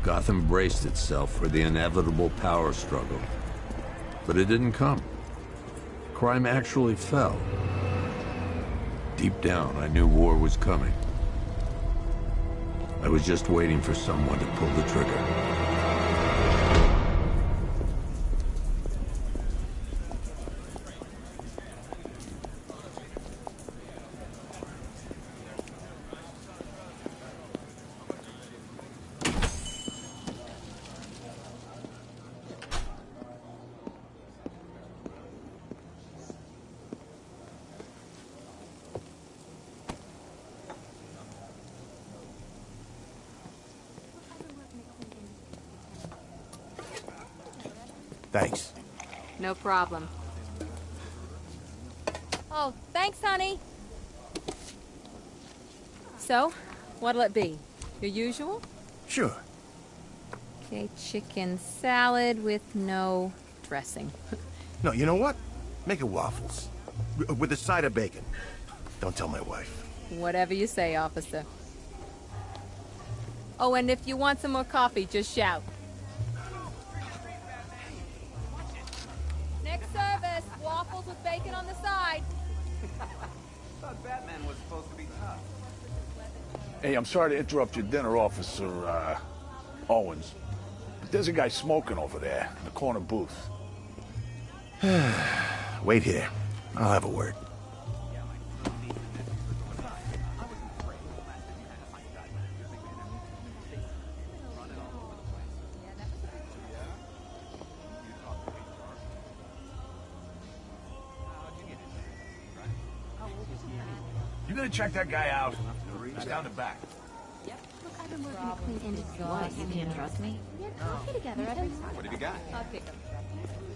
Gotham braced itself for the inevitable power struggle. But it didn't come. Crime actually fell. Deep down, I knew war was coming. I was just waiting for someone to pull the trigger. Thanks. No problem. Oh, thanks, honey. So, what'll it be? Your usual? Sure. Okay, chicken salad with no dressing. No, you know what? Make it waffles. With a side of bacon. Don't tell my wife. Whatever you say, officer. Oh, and if you want some more coffee, just shout. Next service, waffles with bacon on the side. Thought Batman was supposed to be tough. Hey, I'm sorry to interrupt your dinner, Officer, Owens. But there's a guy smoking over there in the corner booth. Wait here. I'll have a word. You gonna check that guy out? He's down the back. Look, I've been working a clean-ended squad. You can't trust me? We're coffee together every time. What have you got? I'll pick him.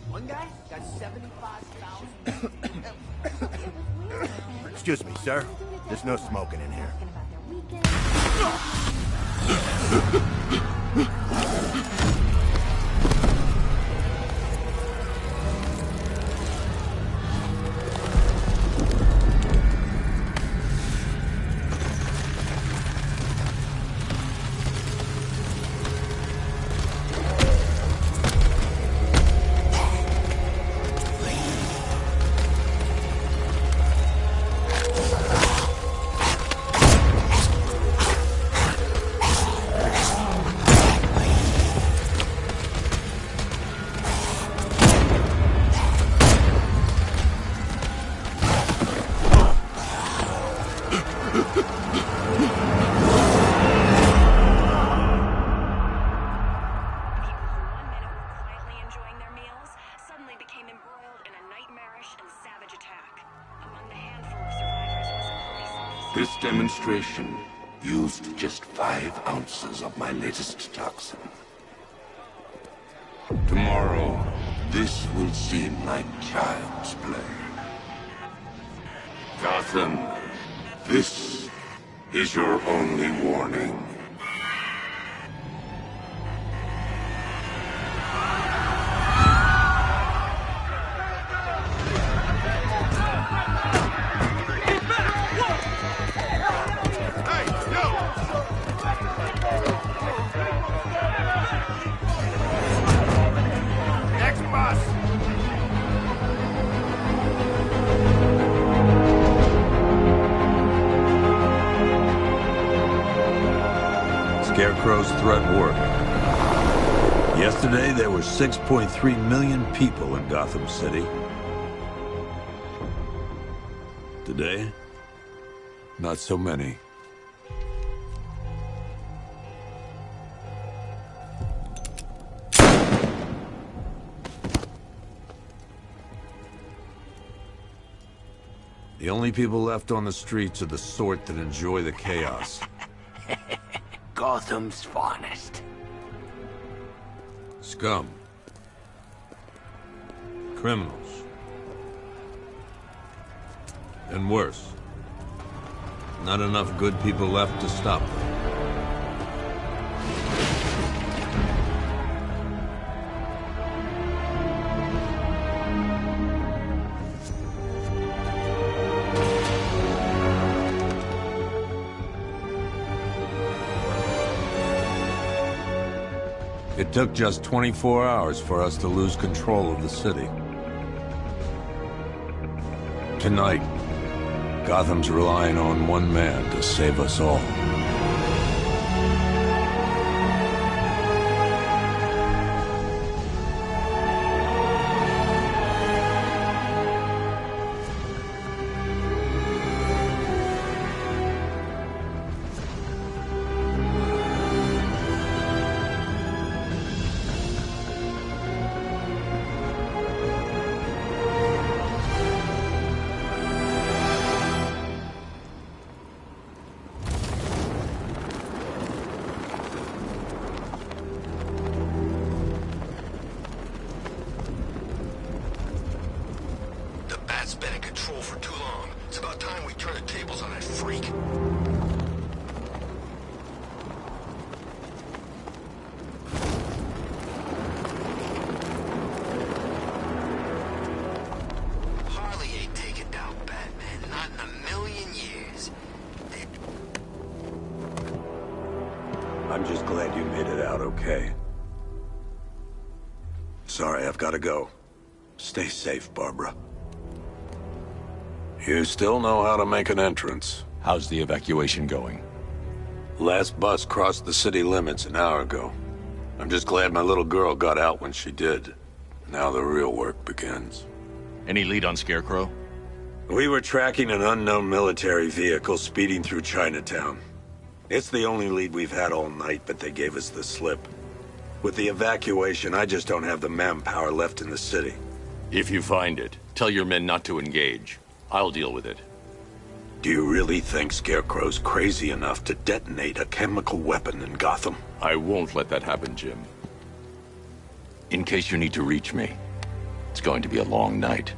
One guy got 75,000. Excuse me, sir. There's no smoking in here. This demonstration used just 5 ounces of my latest toxin. Tomorrow, this will seem like child's play. Gotham, this is your only warning. Scarecrow's threat worked. Yesterday, there were 6.3 million people in Gotham City. Today, not so many. The only people left on the streets are the sort that enjoy the chaos. Gotham's finest. Scum. Criminals. And worse. Not enough good people left to stop them. It took just 24 hours for us to lose control of the city. Tonight, Gotham's relying on one man to save us all. Bat's been in control for too long. It's about time we turn the tables on that freak. Harley ain't taking down Batman. Not in a million years. I'm just glad you made it out okay. Sorry, I've got to go. Stay safe, Barbara. You still know how to make an entrance. How's the evacuation going? Last bus crossed the city limits an hour ago. I'm just glad my little girl got out when she did. Now the real work begins. Any lead on Scarecrow? We were tracking an unknown military vehicle speeding through Chinatown. It's the only lead we've had all night, but they gave us the slip. With the evacuation, I just don't have the manpower left in the city. If you find it, tell your men not to engage. I'll deal with it. Do you really think Scarecrow's crazy enough to detonate a chemical weapon in Gotham? I won't let that happen, Jim. In case you need to reach me, it's going to be a long night.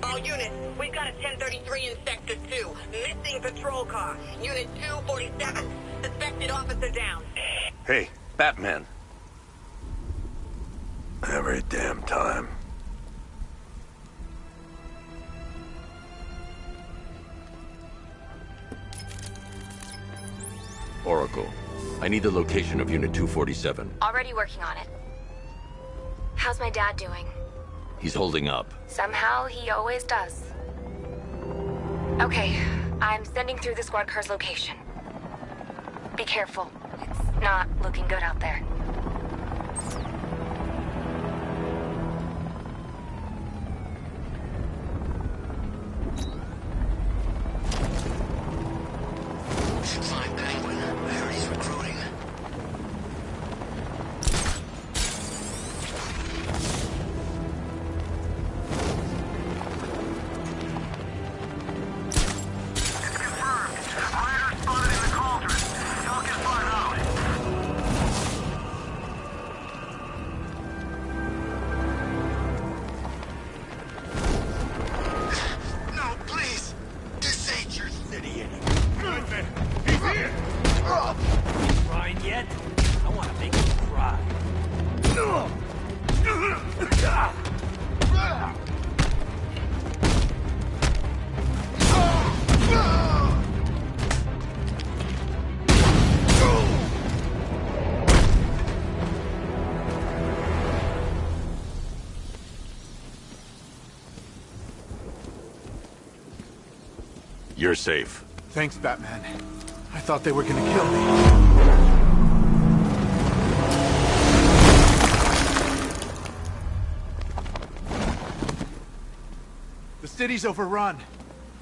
All units, we've got a 1033 in Sector 2. Missing patrol car. Unit 247. Suspected officer down. Hey, Batman. Every damn time. Oracle, I need the location of Unit 247. Already working on it. How's my dad doing? He's holding up. Somehow, he always does. Okay, I'm sending through the squad car's location. Be careful. It's not looking good out there. Find Penguin. I heard he's recruiting. Confirmed. Rider spotted in the cauldron. Talk is fine out. No, please. This ain't your city anymore. He's here! Crying yet? I want to make him cry. You're safe. Thanks, Batman. I thought they were gonna kill me. The city's overrun.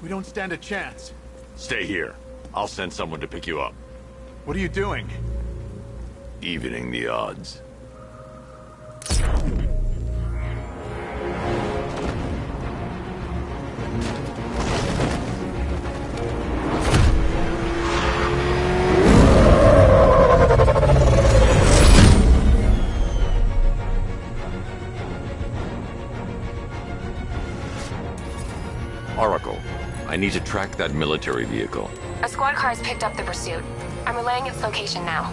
We don't stand a chance. Stay here. I'll send someone to pick you up. What are you doing? Evening the odds. Oracle, I need to track that military vehicle. A squad car has picked up the pursuit. I'm relaying its location now.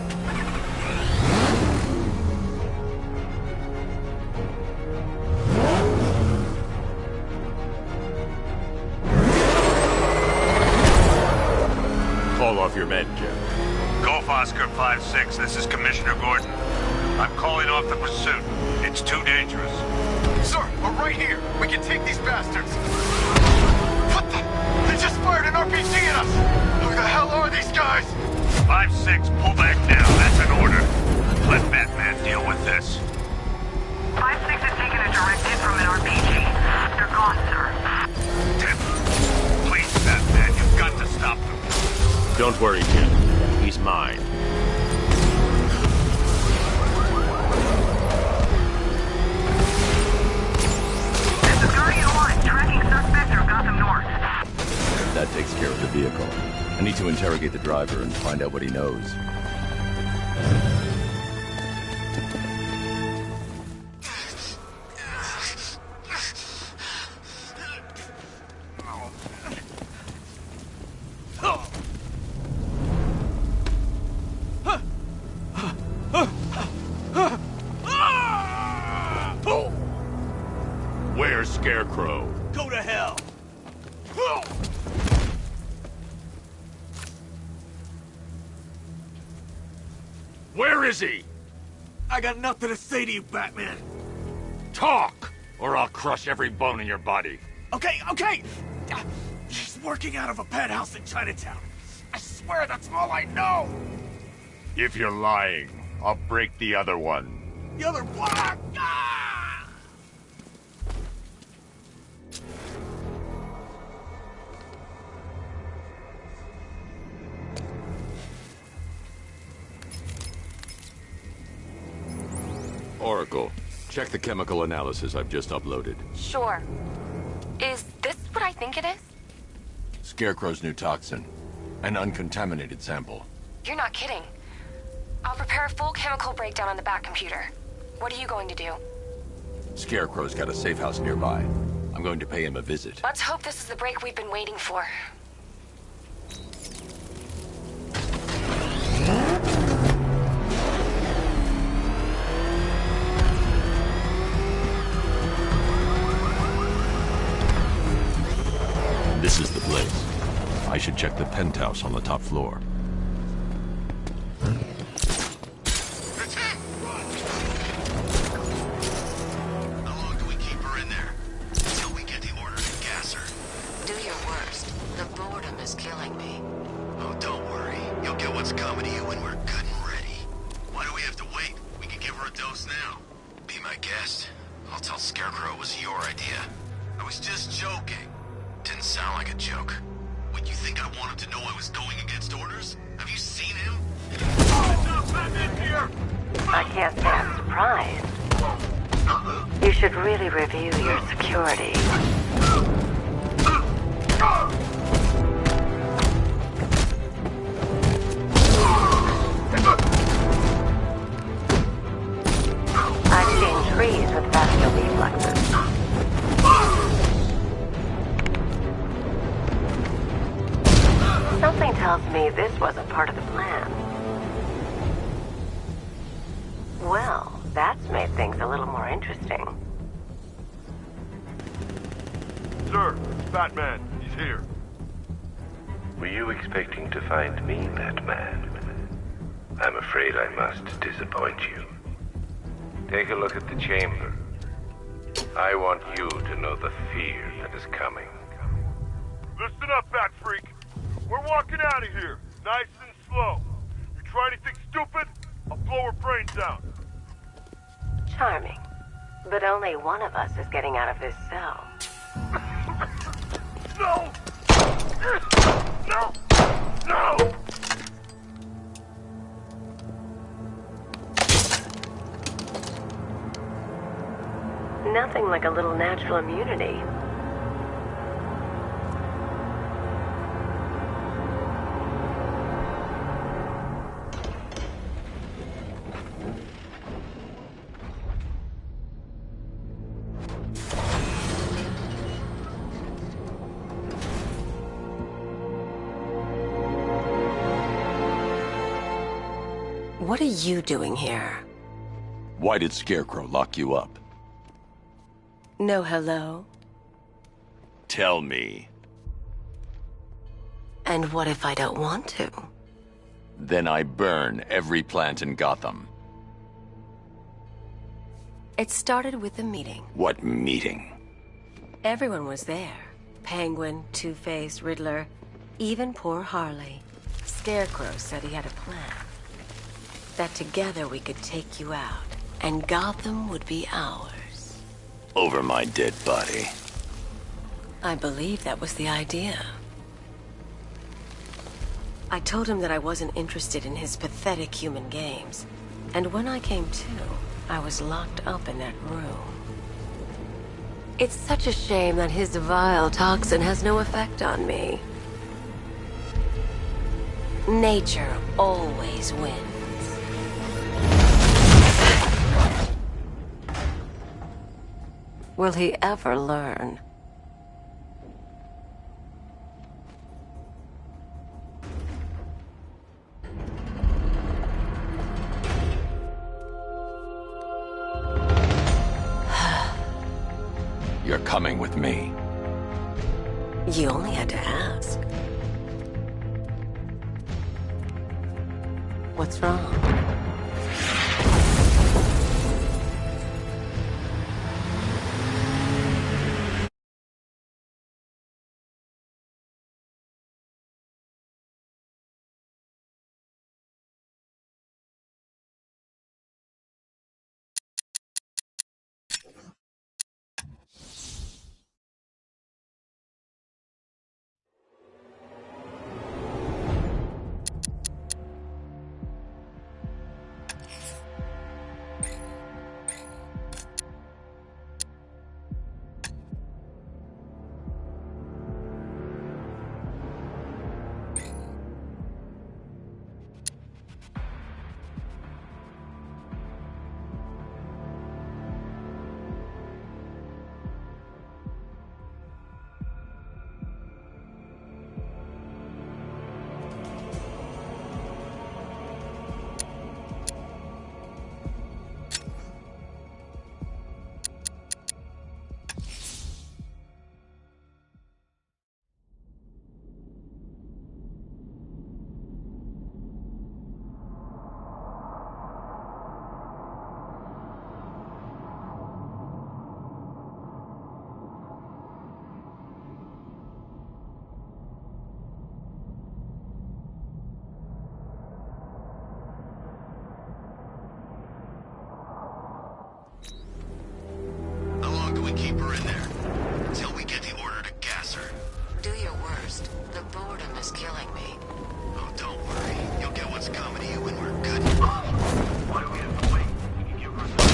Call fall off your med, Jim. Golf Oscar 5-6, this is Commissioner Gordon. I'm calling off the pursuit. It's too dangerous. Sir, we're right here. We can take these bastards. What the? They just fired an RPG at us. Who the hell are these guys? 5-6, pull back now. That's an order. Let Batman deal with this. 5-6 has taken a direct hit from an RPG. They're gone, sir. 10. Please, Batman, you've got to stop them. Don't worry, Jim. He's mine. This is Guardian 1, tracking suspect through Gotham North. That takes care of the vehicle. I need to interrogate the driver and find out what he knows. Where's Scarecrow? Go to hell! Where is he? I got nothing to say to you, Batman. Talk, or I'll crush every bone in your body. Okay. He's working out of a penthouse in Chinatown. I swear that's all I know. If you're lying, I'll break the other one. The other block. Ah! Oracle, check the chemical analysis I've just uploaded. Sure. Is this what I think it is? Scarecrow's new toxin. An uncontaminated sample. You're not kidding. I'll prepare a full chemical breakdown on the back computer. What are you going to do? Scarecrow's got a safe house nearby. I'm going to pay him a visit. Let's hope this is the break we've been waiting for. This is the place. I should check the penthouse on the top floor. How long do we keep her in there? Until we get the order to gas her. Do your worst. The boredom is killing me. Oh, don't worry. You'll get what's coming to you when we're good and ready. Why do we have to wait? We can give her a dose now. Be my guest. I'll tell Scarecrow it was your idea. I was just joking. Didn't sound like a joke. What, you think I want him to know I was going against orders? Have you seen him? I can't say I'm surprised. You should really review your security. I've seen trees with vascular reflexes. Something tells me this wasn't part of the plan. Well, that's made things a little more interesting. Sir, it's Batman. He's here. Were you expecting to find me, Batman? I'm afraid I must disappoint you. Take a look at the chamber. I want you to know the fear that is coming. Listen up, Bat Freak. We're walking out of here, nice and slow. You try anything stupid, I'll blow her brains out. Charming. But only one of us is getting out of this cell. No! No! No! Nothing like a little natural immunity. What are you doing here? Why did Scarecrow lock you up? No hello? Tell me. And what if I don't want to? Then I burn every plant in Gotham. It started with a meeting. What meeting? Everyone was there. Penguin, Two-Face, Riddler, even poor Harley. Scarecrow said he had a plan. That together we could take you out, and Gotham would be ours. Over my dead body. I believe that was the idea. I told him that I wasn't interested in his pathetic human games. And when I came to, I was locked up in that room. It's such a shame that his vile toxin has no effect on me. Nature always wins. Will he ever learn? You're coming with me. You only had to ask. What's wrong? Keep her in there until we get the order to gas her. Do your worst. The boredom is killing me. Oh, don't worry. You'll get what's coming to you when we're good. Why do we have to wait? We can give her some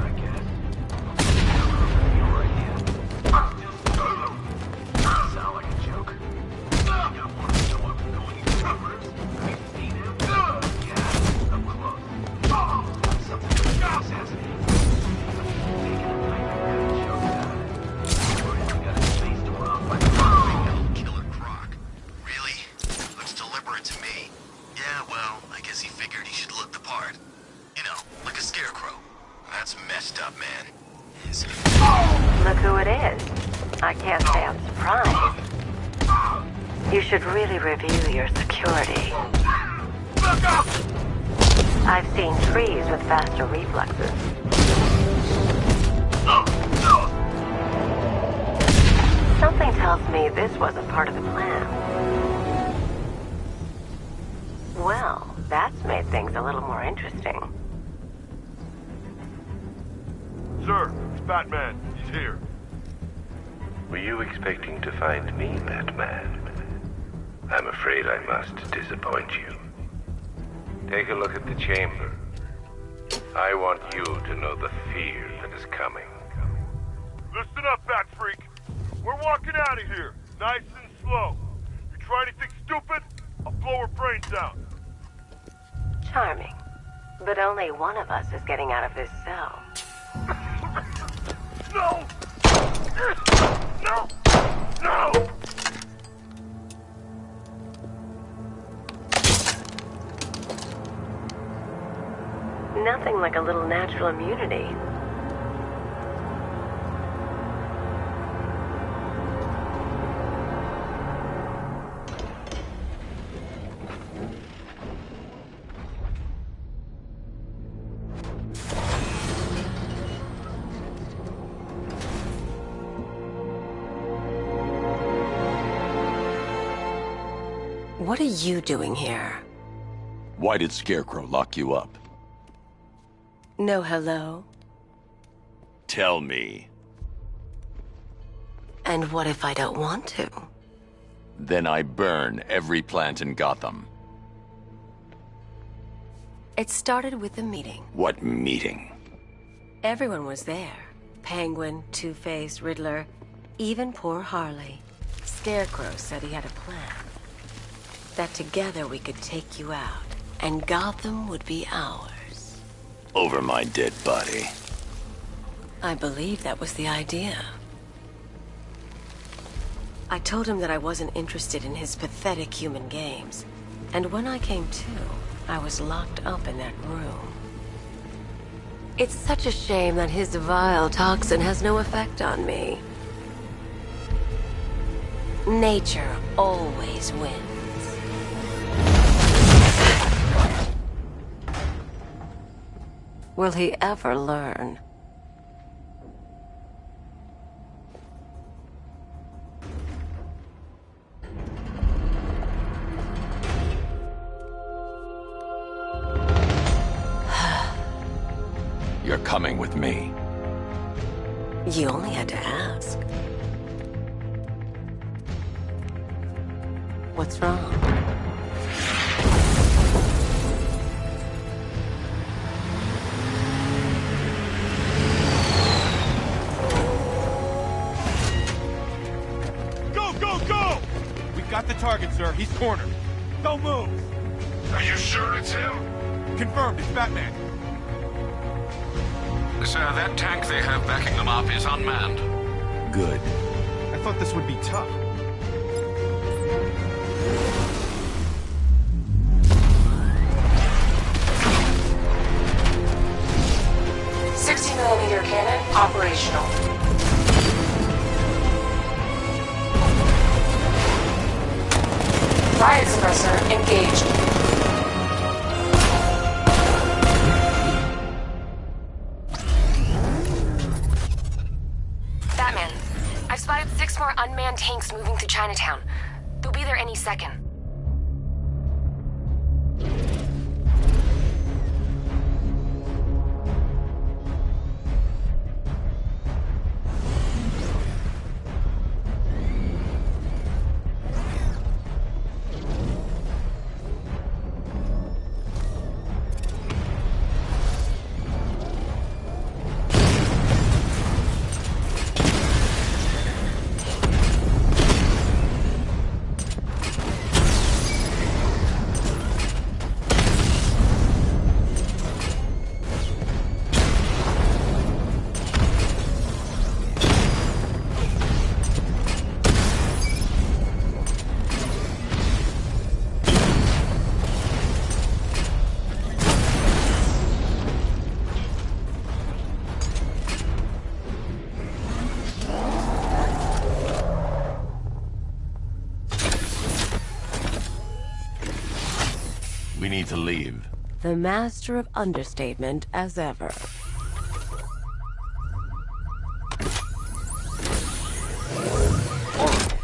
I guess. Your idea. Sound like a joke. I want to show up and go any suburbs. We've seen him. Yeah, up close. Something else hasn't he? Killer Croc. Really? Looks deliberate to me. Yeah, well, I guess he figured he should look the part. You know, like a scarecrow. That's messed up, man. Look who it is. I can't say I'm surprised. You should really review your security. I've seen trees with faster reflexes. Something tells me this wasn't part of the plan. Well, that's made things a little more interesting. Sir, it's Batman. He's here. Were you expecting to find me, Batman? I'm afraid I must disappoint you. Take a look at the chamber. I want you to know the fear that is coming. Listen up, Bat Freak. We're walking out of here, nice and slow. You try anything stupid, I'll blow her brains out. Charming. But only one of us is getting out of this cell. No! No! No! Nothing like a little natural immunity. What are you doing here? Why did Scarecrow lock you up? No hello? Tell me. And what if I don't want to? Then I burn every plant in Gotham. It started with a meeting. What meeting? Everyone was there. Penguin, Two-Face, Riddler, even poor Harley. Scarecrow said he had a plan. That together we could take you out, and Gotham would be ours. Over my dead body. I believe that was the idea. I told him that I wasn't interested in his pathetic human games. And when I came to, I was locked up in that room. It's such a shame that his vile toxin has no effect on me. Nature always wins. Will he ever learn? You're coming with me. You only had to ask. What's wrong? Go, go, go! We got the target, sir. He's cornered. Don't move. Are you sure it's him? Confirmed. It's Batman. Sir, that tank they have backing them up is unmanned. Good. I thought this would be tough. .60mm cannon operational. Riot suppressor engaged. Batman, I've spotted 6 more unmanned tanks moving through Chinatown. They'll be there any second. We need to leave. The master of understatement as ever.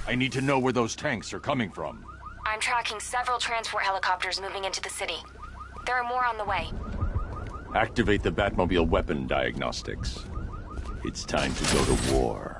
I need to know where those tanks are coming from. I'm tracking several transport helicopters moving into the city. There are more on the way. Activate the Batmobile weapon diagnostics. It's time to go to war.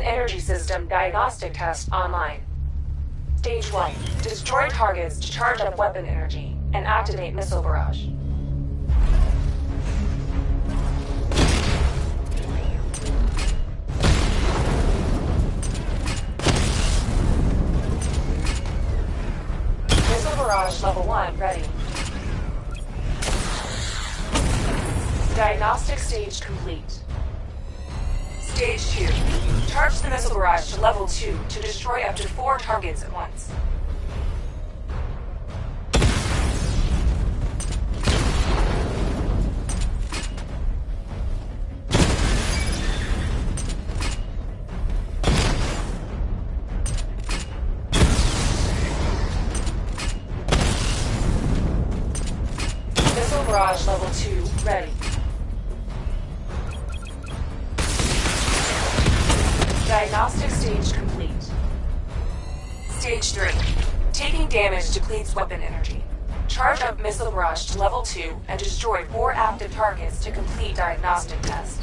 energy system diagnostic test online. Stage 1. Destroy targets to charge up weapon energy and activate missile barrage. Missile barrage level 1 ready. Diagnostic stage complete. Stage 2. Charge the missile barrage to level 2 to destroy up to 4 targets at once. Missile barrage level 2 ready. Diagnostic stage complete. Stage 3. Taking damage depletes weapon energy. Charge up missile barrage to level 2 and destroy 4 active targets to complete diagnostic test.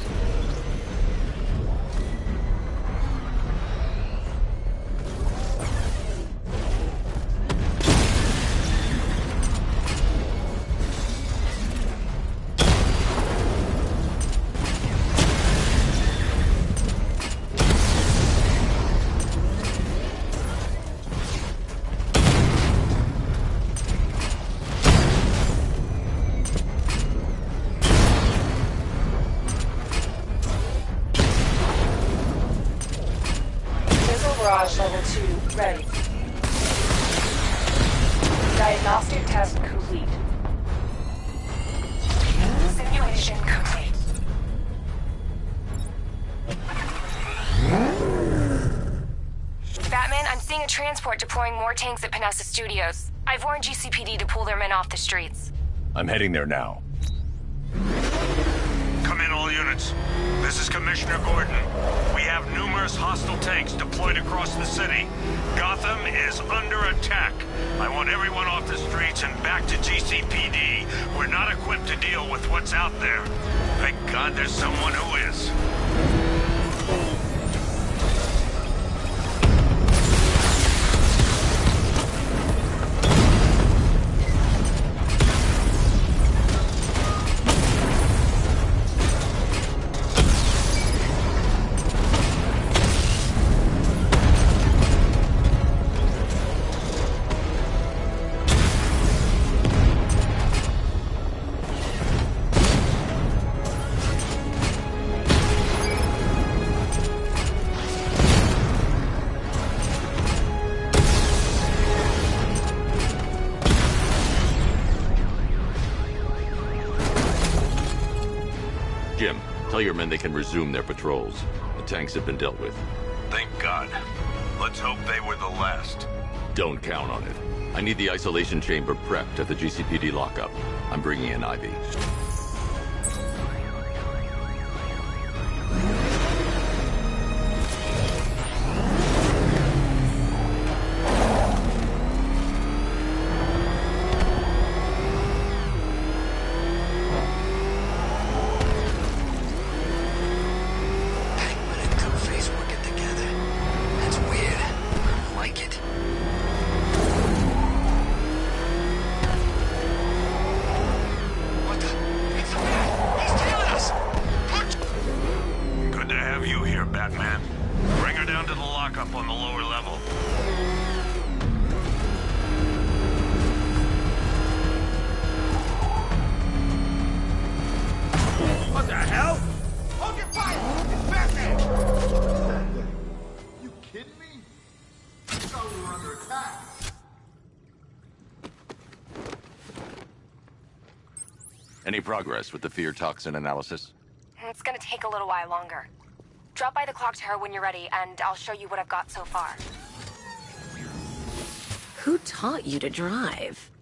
Barrage level 2 ready. Diagnostic test complete. Simulation complete. Batman, I'm seeing a transport deploying more tanks at Panessa Studios. I've warned GCPD to pull their men off the streets. I'm heading there now. Come in, all units. This is Commissioner Gordon. We have numerous hostile tanks deployed across the city. Gotham is under attack. I want everyone off the streets and back to GCPD. We're not equipped to deal with what's out there. Thank God there's someone who is. Jim, tell your men they can resume their patrols. The tanks have been dealt with. Thank God. Let's hope they were the last. Don't count on it. I need the isolation chamber prepped at the GCPD lockup. I'm bringing in Ivy. Batman. Bring her down to the lockup on the lower level. What the hell? Hold your fire! It's Batman! You kidding me? I thought we were under attack. Any progress with the fear toxin analysis? It's gonna take a little while longer. Drop by the clock tower when you're ready, and I'll show you what I've got so far. Who taught you to drive?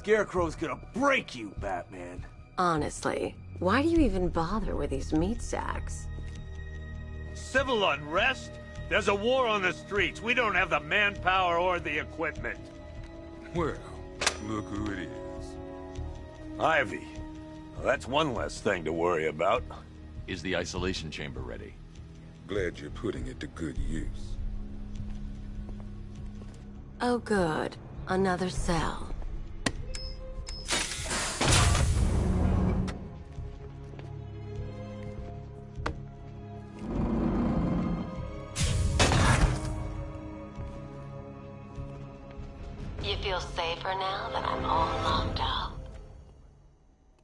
Scarecrow's gonna break you, Batman. Honestly, why do you even bother with these meat sacks? Civil unrest? There's a war on the streets. We don't have the manpower or the equipment. Well, look who it is. Ivy. Well, that's one less thing to worry about. Is the isolation chamber ready? Glad you're putting it to good use. Oh good. Another cell. You feel safer now that I'm all locked up?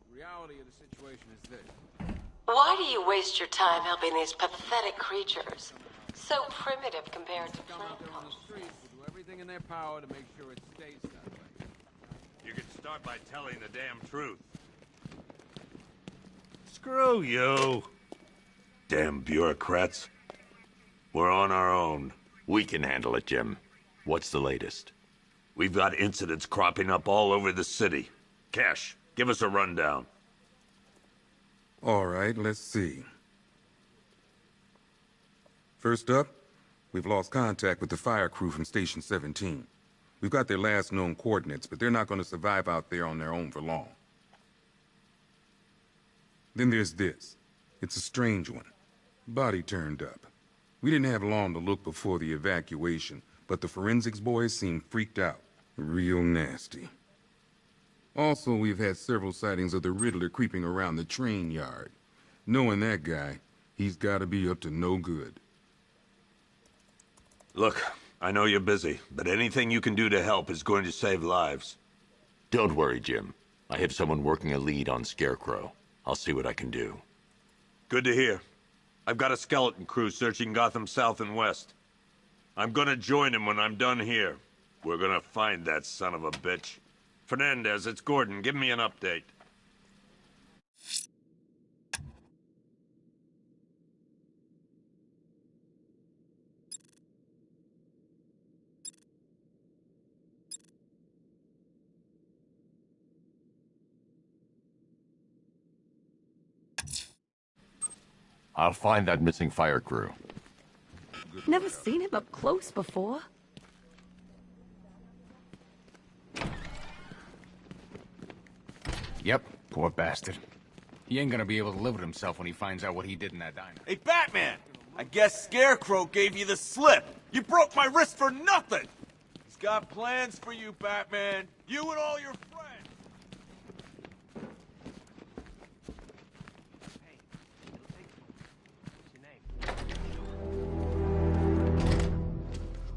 The reality of the situation is this. Why do you waste your time helping these pathetic creatures? So primitive compared to Come out there on the streets will do everything in their power to make sure it stays that way. You can start by telling the damn truth. Screw you. Damn bureaucrats. We're on our own. We can handle it, Jim. What's the latest? We've got incidents cropping up all over the city. Cash, give us a rundown. All right, let's see. First up, we've lost contact with the fire crew from Station 17. We've got their last known coordinates, but they're not going to survive out there on their own for long. Then there's this. It's a strange one. Body turned up. We didn't have long to look before the evacuation, but the forensics boys seemed freaked out. Real nasty. Also, we've had several sightings of the Riddler creeping around the train yard. Knowing that guy, he's gotta be up to no good. Look, I know you're busy, but anything you can do to help is going to save lives. Don't worry, Jim. I have someone working a lead on Scarecrow. I'll see what I can do. Good to hear. I've got a skeleton crew searching Gotham South and West. I'm gonna join him when I'm done here. We're gonna find that son of a bitch. Fernandez, it's Gordon. Give me an update. I'll find that missing fire crew. Never seen him up close before. Yep, poor bastard. He ain't gonna be able to live with himself when he finds out what he did in that diner. Hey, Batman! I guess Scarecrow gave you the slip. You broke my wrist for nothing! He's got plans for you, Batman. You and all your friends.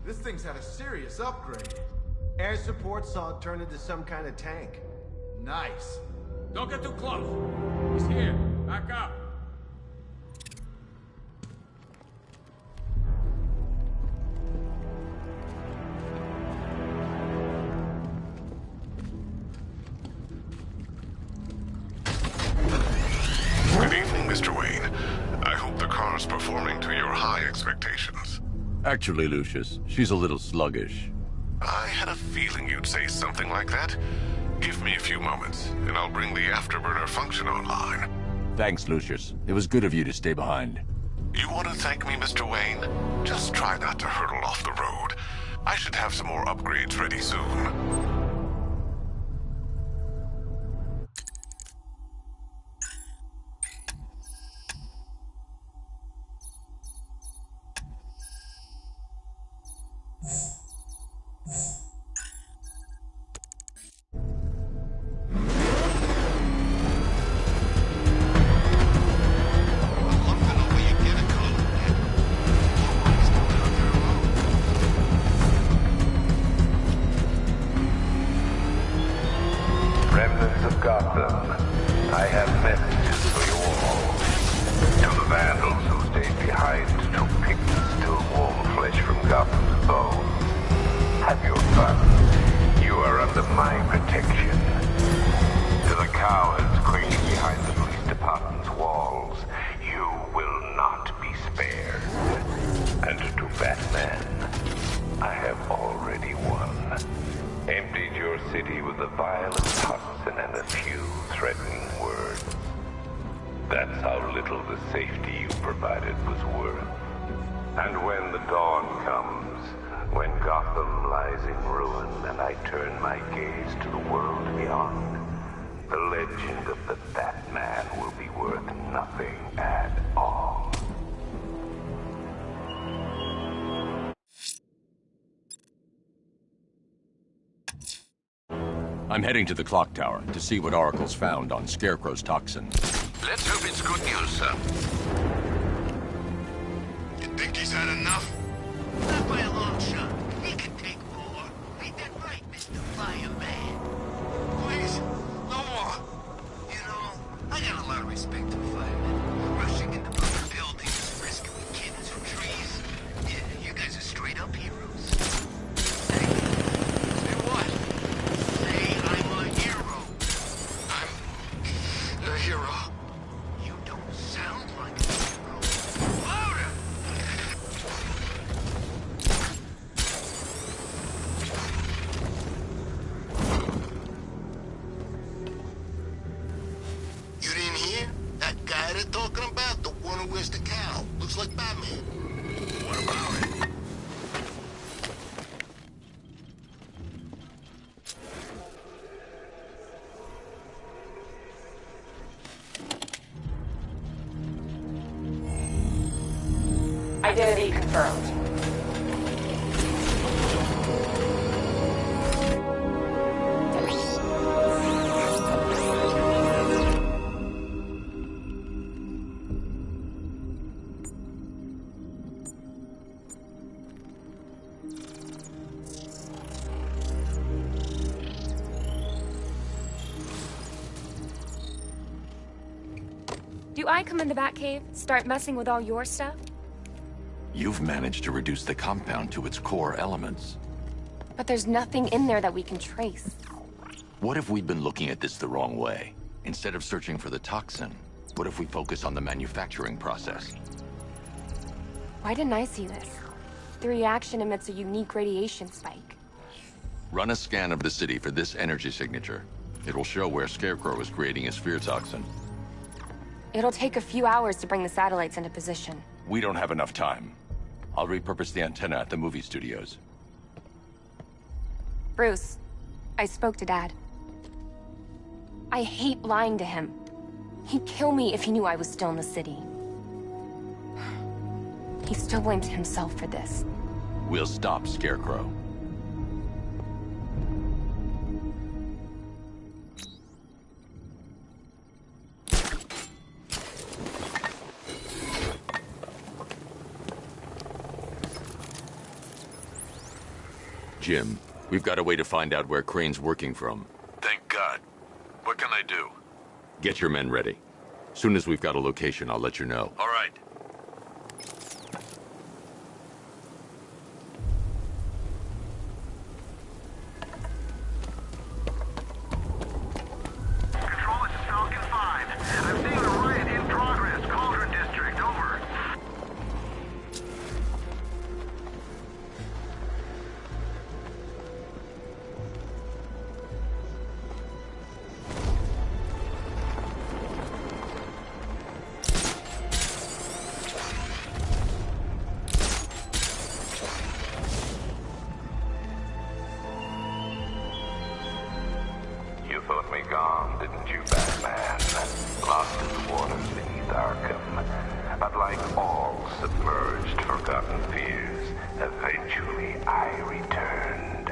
This thing's had a serious upgrade. Air support saw it turn into some kind of tank. Nice. Don't get too close. He's here. Back up. Good evening, Mr. Wayne. I hope the car's performing to your high expectations. Actually, Lucius, she's a little sluggish. I had a feeling you'd say something like that. Give me a few moments, and I'll bring the afterburner function online. Thanks, Lucius. It was good of you to stay behind. You want to thank me, Mr. Wayne? Just try not to hurtle off the road. I should have some more upgrades ready soon. Remnants of Gotham, I have messages for you all. To the vandals who stayed behind to pick the still warm flesh from Gotham's bone. Have your fun. You are under my protection. To the cowards cringing behind the police department's walls, you will not be spared. And to Batman, I have already won. A emptied your city with a violent Hudson and a few threatening words. That's how little the safety you provided was worth. And when the dawn comes, when Gotham lies in ruin and I turn my gaze to the world beyond, the legend of the Batman will be worth nothing at all. I'm heading to the clock tower to see what Oracle's found on Scarecrow's toxin. Let's hope it's good news, sir. You think he's had enough? Not by a long shot. He can take more. Ain't that right, Mr. Fireman? Please, no more. You know, I got a lot of respect for firemen. Rushing into burning buildings, rescuing kittens from trees. Yeah, you guys are straight up heroes. Say what? Say I'm a hero. I'm a hero. You don't sound like a hero. Louder! You didn't hear? That guy they're talking about, the one who wears the cowl. Looks like Batman. What about it? Identity confirmed. Do I come in the Batcave, start messing with all your stuff? You've managed to reduce the compound to its core elements. But there's nothing in there that we can trace. What if we'd been looking at this the wrong way? Instead of searching for the toxin, what if we focus on the manufacturing process? Why didn't I see this? The reaction emits a unique radiation spike. Run a scan of the city for this energy signature. It will show where Scarecrow is creating his fear toxin. It'll take a few hours to bring the satellites into position. We don't have enough time. I'll repurpose the antenna at the movie studios. Bruce, I spoke to Dad. I hate lying to him. He'd kill me if he knew I was still in the city. He still blames himself for this. We'll stop Scarecrow. Jim, we've got a way to find out where Crane's working from. Thank God. What can I do? Get your men ready. Soon as we've got a location, I'll let you know. All right. Control, this is Falcon 5. I'm seeing a riot in progress. Cauldron District, over. You thought me gone, didn't you, Batman? Lost in the waters beneath Arkham. But like all submerged, forgotten fears, eventually I returned.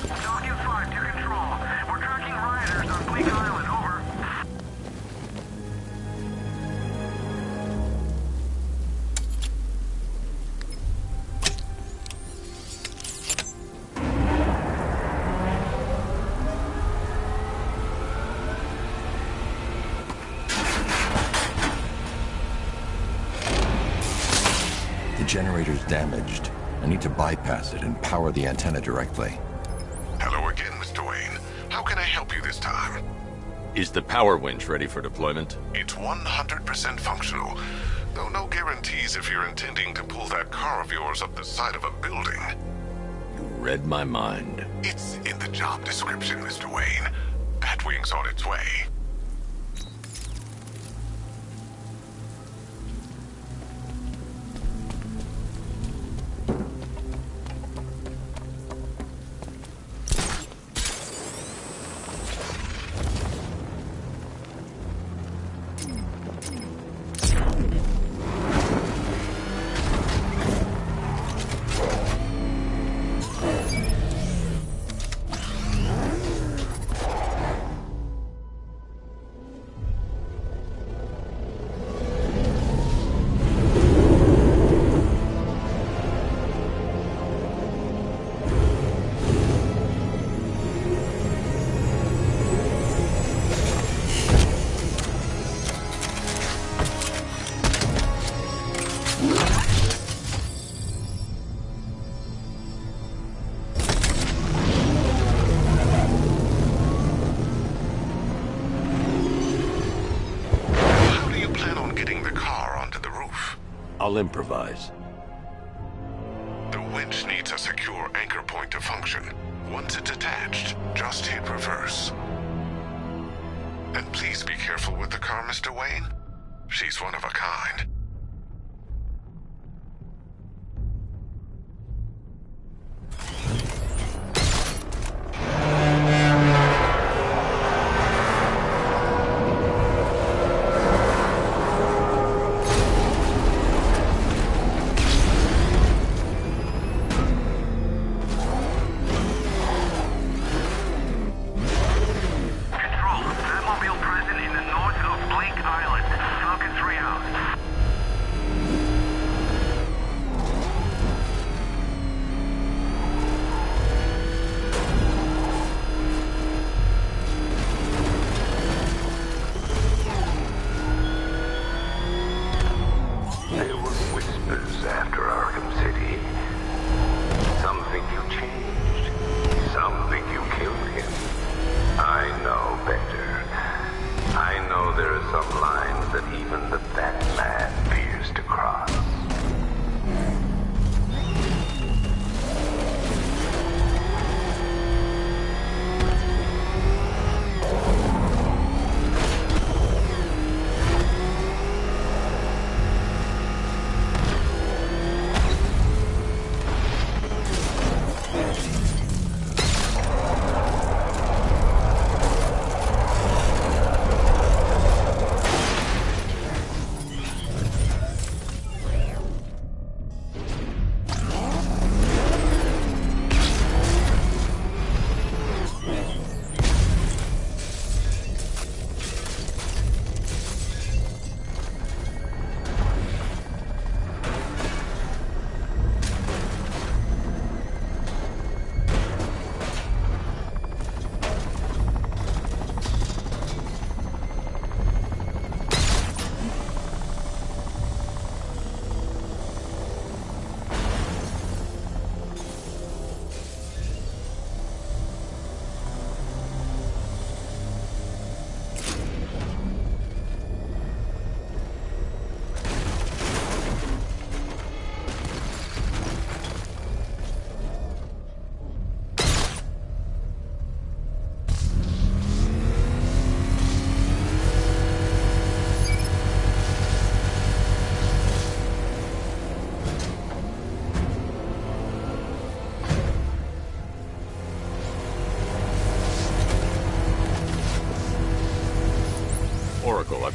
Falcon generator's damaged. I need to bypass it and power the antenna directly. Hello again, Mr. Wayne. How can I help you this time? Is the power winch ready for deployment? It's 100% functional, though no guarantees if you're intending to pull that car of yours up the side of a building. You read my mind. It's in the job description, Mr. Wayne. Batwing's on its way. I'll improvise. The winch needs a secure anchor point to function. Once it's attached, just hit reverse. And please be careful with the car, Mr. Wayne. She's one of a kind.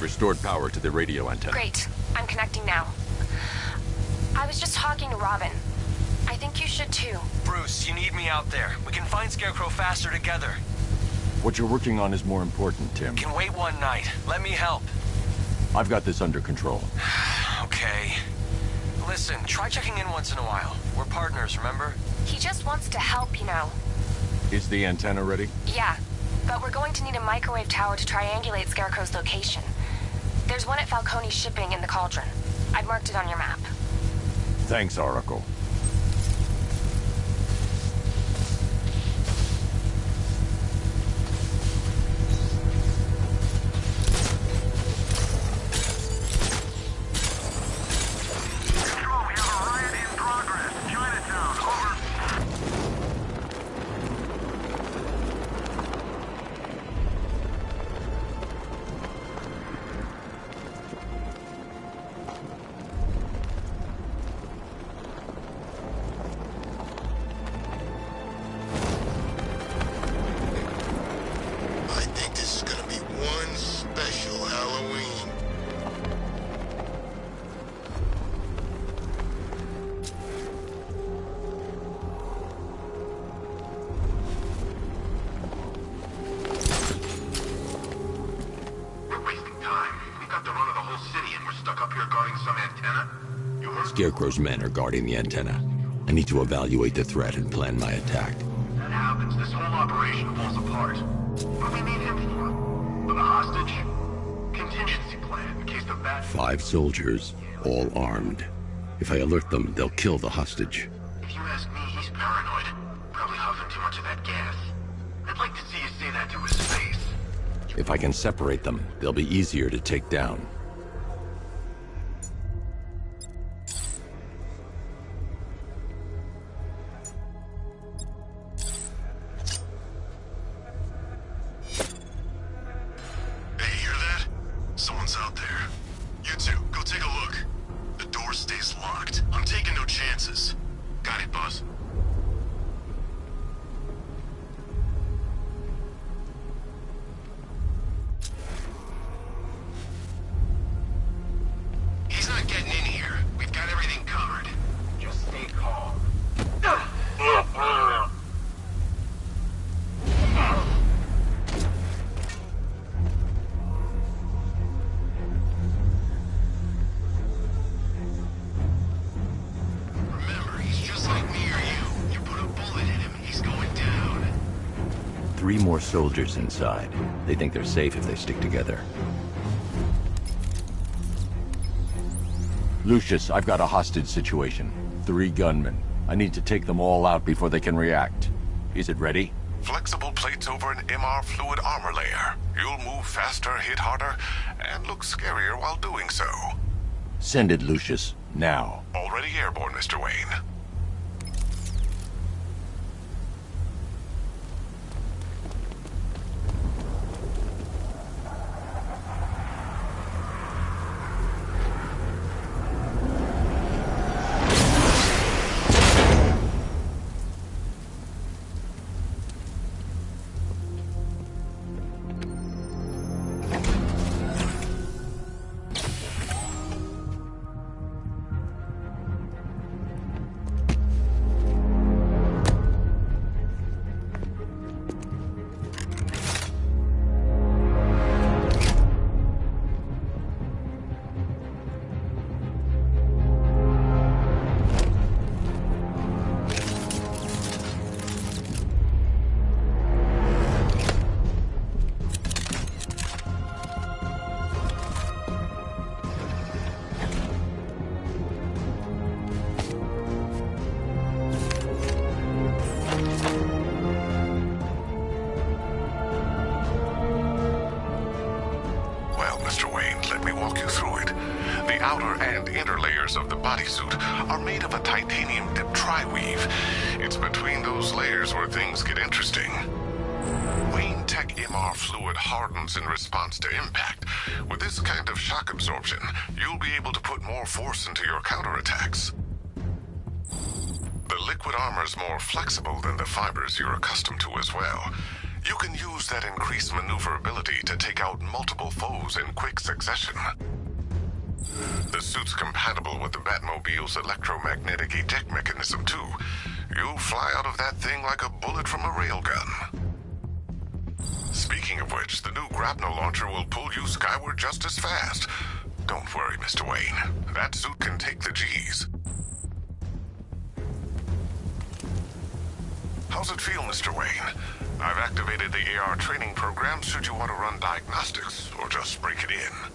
I've restored power to the radio antenna. Great. I'm connecting now. I was just talking to Robin. I think you should too. Bruce, you need me out there. We can find Scarecrow faster together. What you're working on is more important, Tim. Can wait one night. Let me help. I've got this under control. Okay. Listen, try checking in once in a while. We're partners, remember? He just wants to help, you know. Is the antenna ready? Yeah, but we're going to need a microwave tower to triangulate Scarecrow's location. There's one at Falcone's shipping in the Cauldron. I've marked it on your map. Thanks, Oracle. Scarecrow's men are guarding the antenna. I need to evaluate the threat and plan my attack. That happens, this whole operation falls apart. What do we need him for? For the hostage? Contingency plan, in case the bat... 5 soldiers, all armed. If I alert them, they'll kill the hostage. If you ask me, he's paranoid. Probably huffing too much of that gas. I'd like to see you say that to his face. If I can separate them, they'll be easier to take down. Soldiers inside. They think they're safe if they stick together. Lucius, I've got a hostage situation. 3 gunmen. I need to take them all out before they can react. Is it ready? Flexible plates over an MR fluid armor layer. You'll move faster, hit harder, and look scarier while doing so. Send it, Lucius. Now. Already airborne, Mr. Wayne. Of the bodysuit are made of a titanium dip tri-weave. It's between those layers where things get interesting. Wayne Tech MR fluid hardens in response to impact. With this kind of shock absorption, you'll be able to put more force into your counterattacks. The liquid armor's more flexible than the fibers you're accustomed to as well. You can use that increased maneuverability to take out multiple foes in quick succession. The suit's compatible with the Batmobile's electromagnetic eject mechanism, too. You'll fly out of that thing like a bullet from a railgun. Speaking of which, the new grapnel launcher will pull you skyward just as fast. Don't worry, Mr. Wayne. That suit can take the G's. How's it feel, Mr. Wayne? I've activated the AR training program should you want to run diagnostics, or just break it in.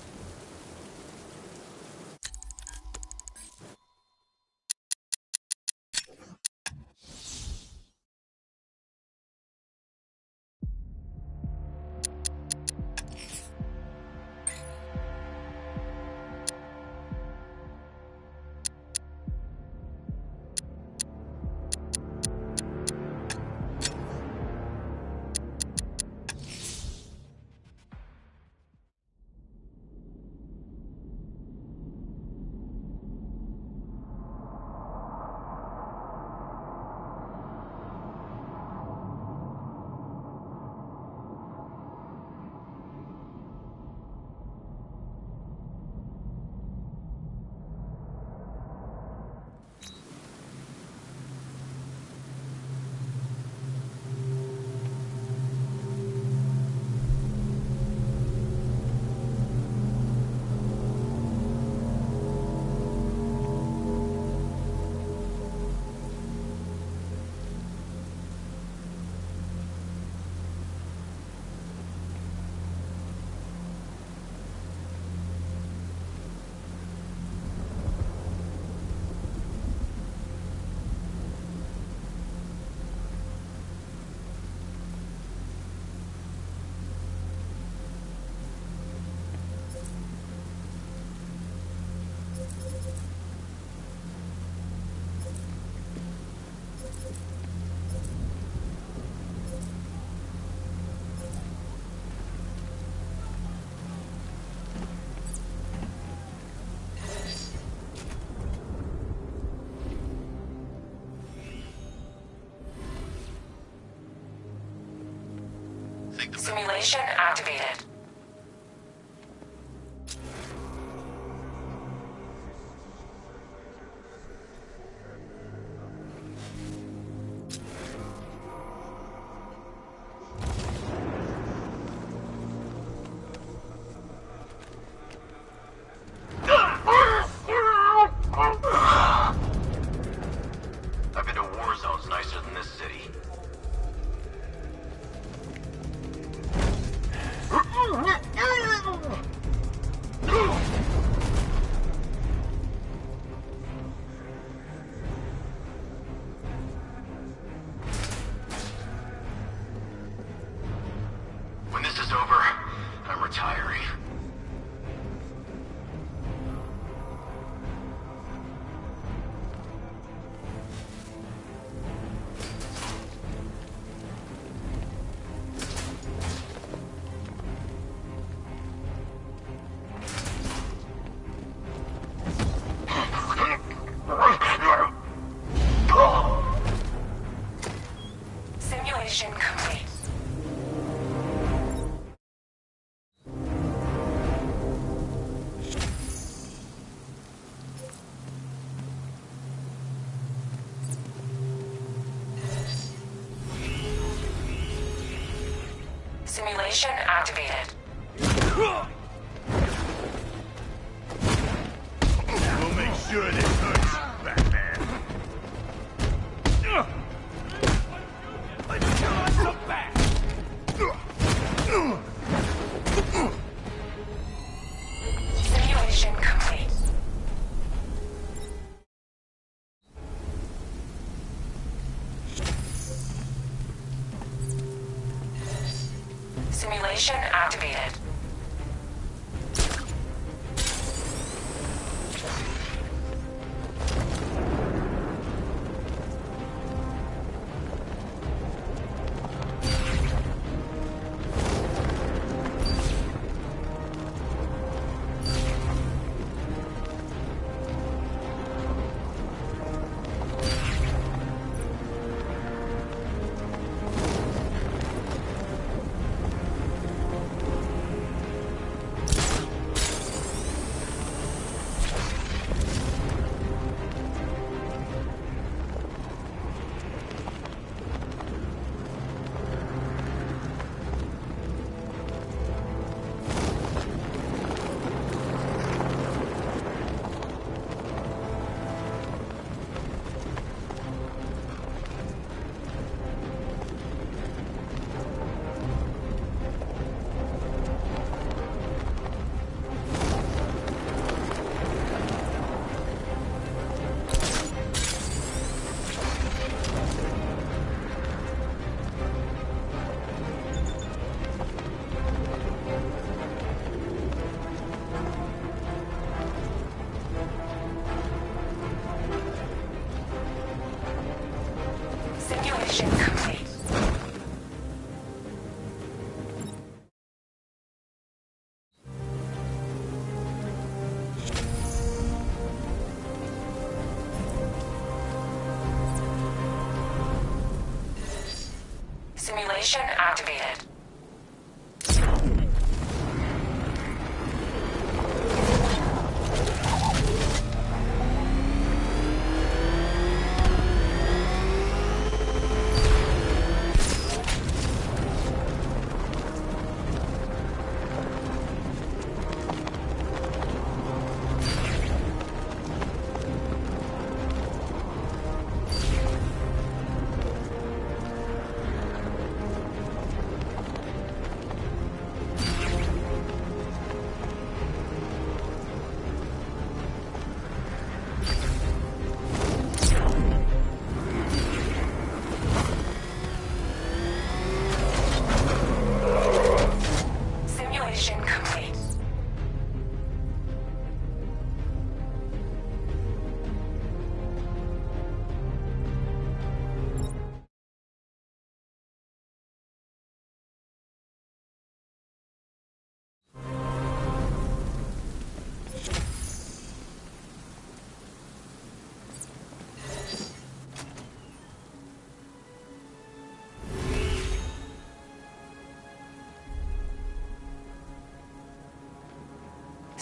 take them. Simulation activated. I've been to war zones nicer than this city. When this is over, I'm retiring. Simulation complete. Simulation activated. We'll make sure this hurts, Batman. Let's kill us some bats. Simulation complete. Simulation activated. Simulation complete. Simulation activated.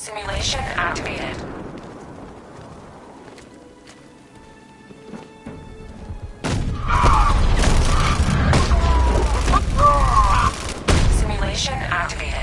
Simulation activated. Simulation activated.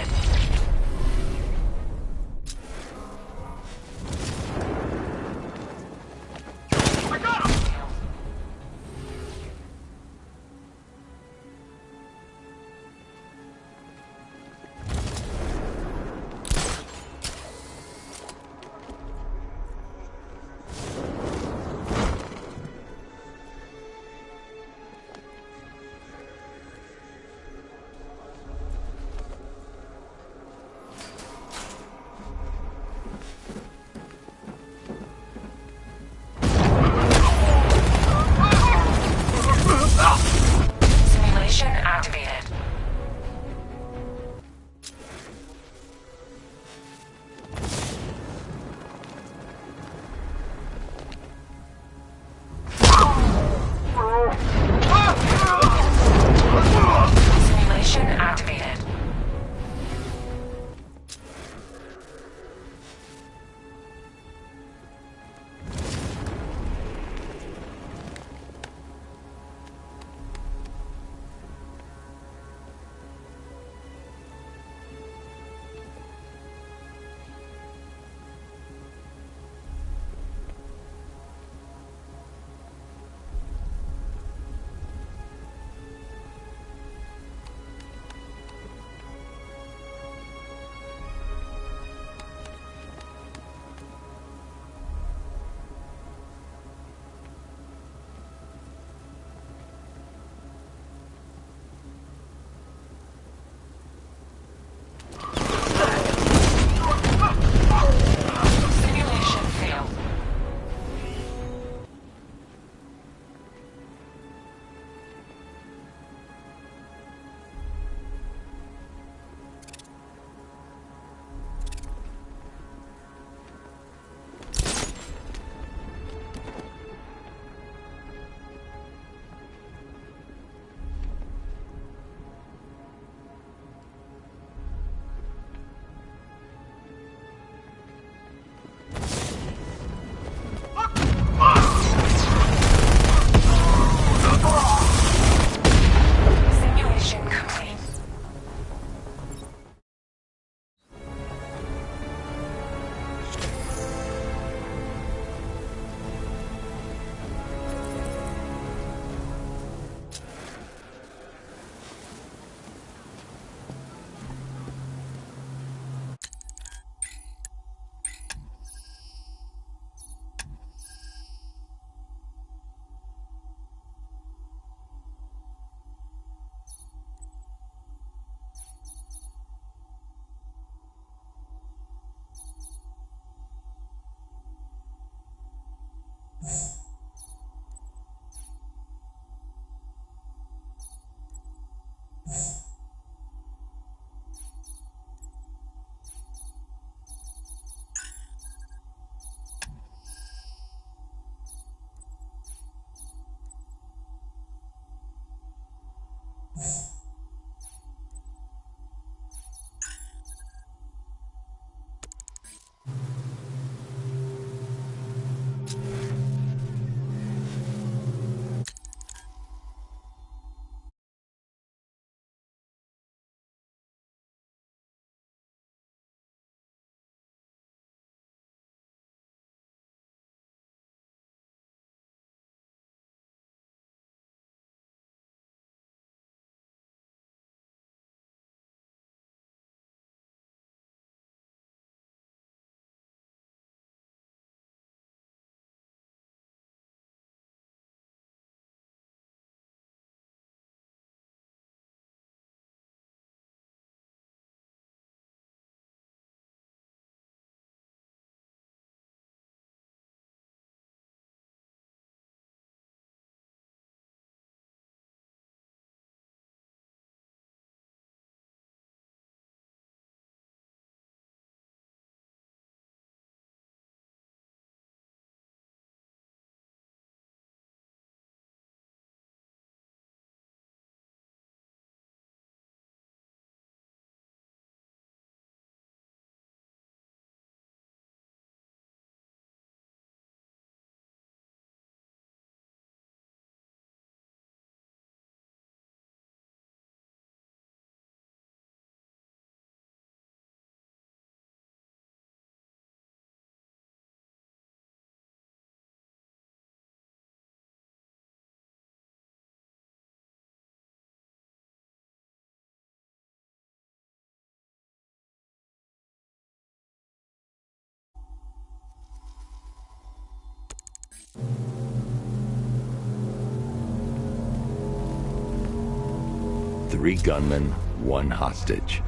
Three gunmen, one hostage.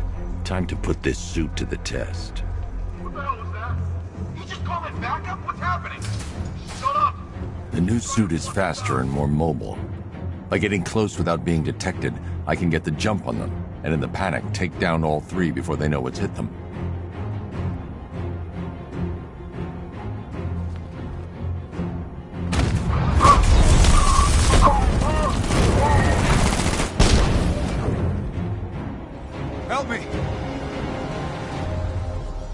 Time to put this suit to the test. What the hell was that? You just call it backup? What's happening? Shut up! The new suit is faster and more mobile. By getting close without being detected, I can get the jump on them, and in the panic, take down all three before they know what's hit them. Help me!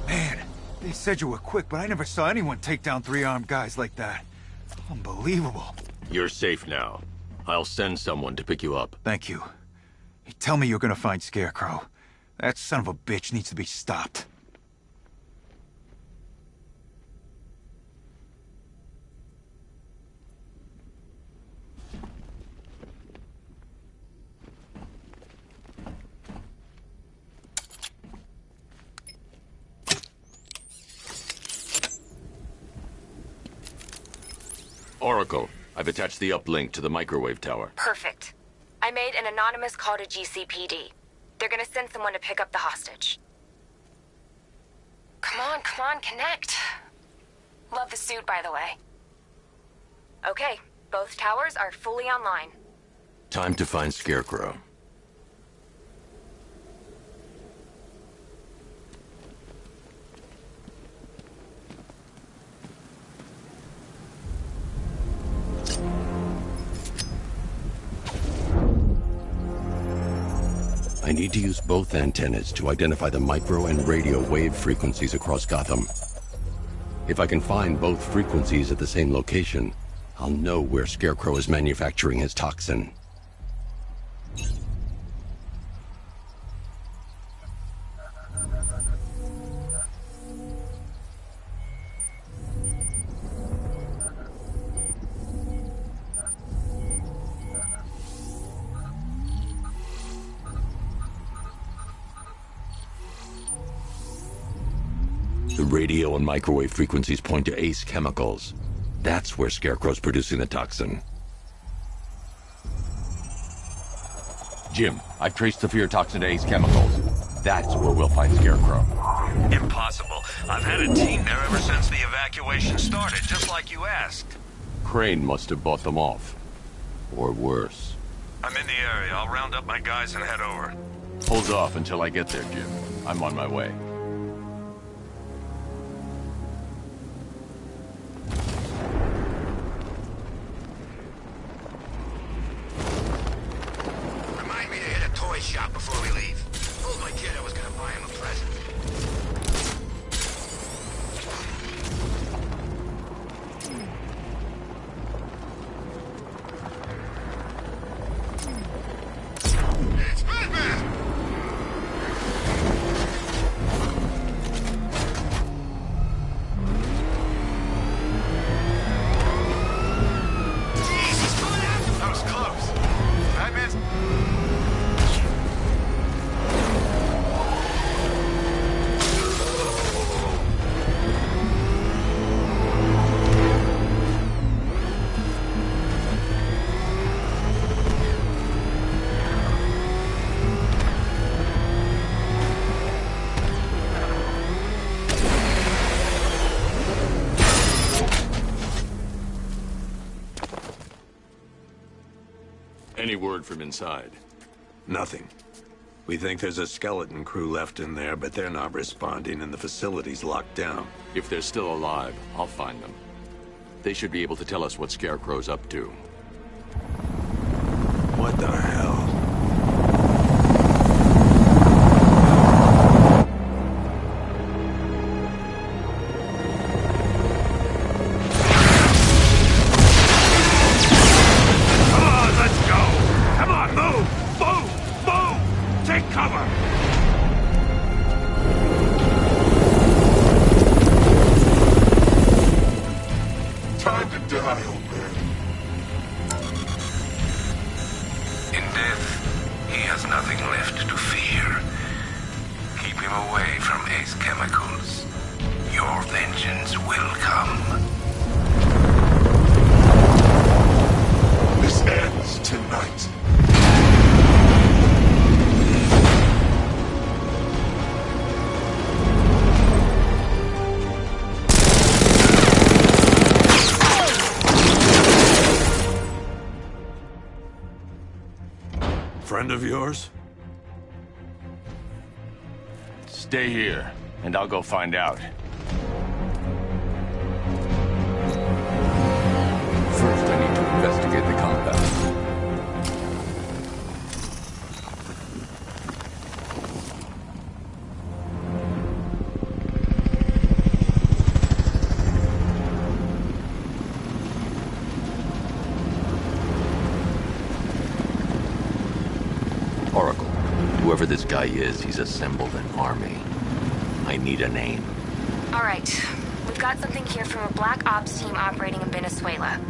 Man, they said you were quick, but I never saw anyone take down three armed guys like that. Unbelievable. You're safe now. I'll send someone to pick you up. Thank you. Hey, tell me you're gonna find Scarecrow. That son of a bitch needs to be stopped. Oracle, I've attached the uplink to the microwave tower. Perfect. I made an anonymous call to GCPD. They're gonna send someone to pick up the hostage. Come on, connect. Love the suit, by the way. Okay, both towers are fully online. Time to find Scarecrow. I need to use both antennas to identify the micro and radio wave frequencies across Gotham. If I can find both frequencies at the same location, I'll know where Scarecrow is manufacturing his toxin. The radio and microwave frequencies point to Ace Chemicals. That's where Scarecrow's producing the toxin. Jim, I've traced the fear toxin to Ace Chemicals. That's where we'll find Scarecrow. Impossible. I've had a team there ever since the evacuation started, just like you asked. Crane must have bought them off. Or worse. I'm in the area. I'll round up my guys and head over. Hold off until I get there, Jim. I'm on my way. Remind me to hit a toy shop before we leave. Told my kid I was gonna buy him a present. It's Batman! That was close. Batman's... Any word from inside? Nothing. We think there's a skeleton crew left in there, but they're not responding and the facility's locked down. If they're still alive, I'll find them. They should be able to tell us what Scarecrow's up to. What the hell? Come on, let's go! Come on, move! Move! Move! Take cover! Time to die, old man. In death, he has nothing left to fear. Keep him away from Ace Chemicals. Your vengeance will come. Knight. Friend of yours? Stay here, and I'll go find out. First, I need to investigate the compound. Oracle, whoever this guy is, he's assembled an army. I need a name. All right. We've got something here from a Black Ops team operating in Venezuela.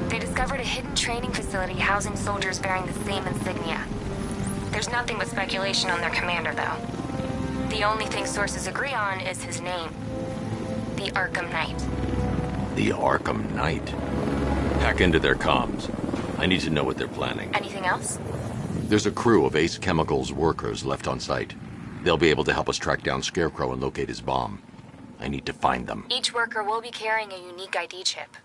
They discovered a hidden training facility housing soldiers bearing the same insignia. There's nothing but speculation on their commander, though. The only thing sources agree on is his name. The Arkham Knight. The Arkham Knight? Hack into their comms. I need to know what they're planning. Anything else? There's a crew of Ace Chemicals workers left on site. They'll be able to help us track down Scarecrow and locate his bomb. I need to find them. Each worker will be carrying a unique ID chip.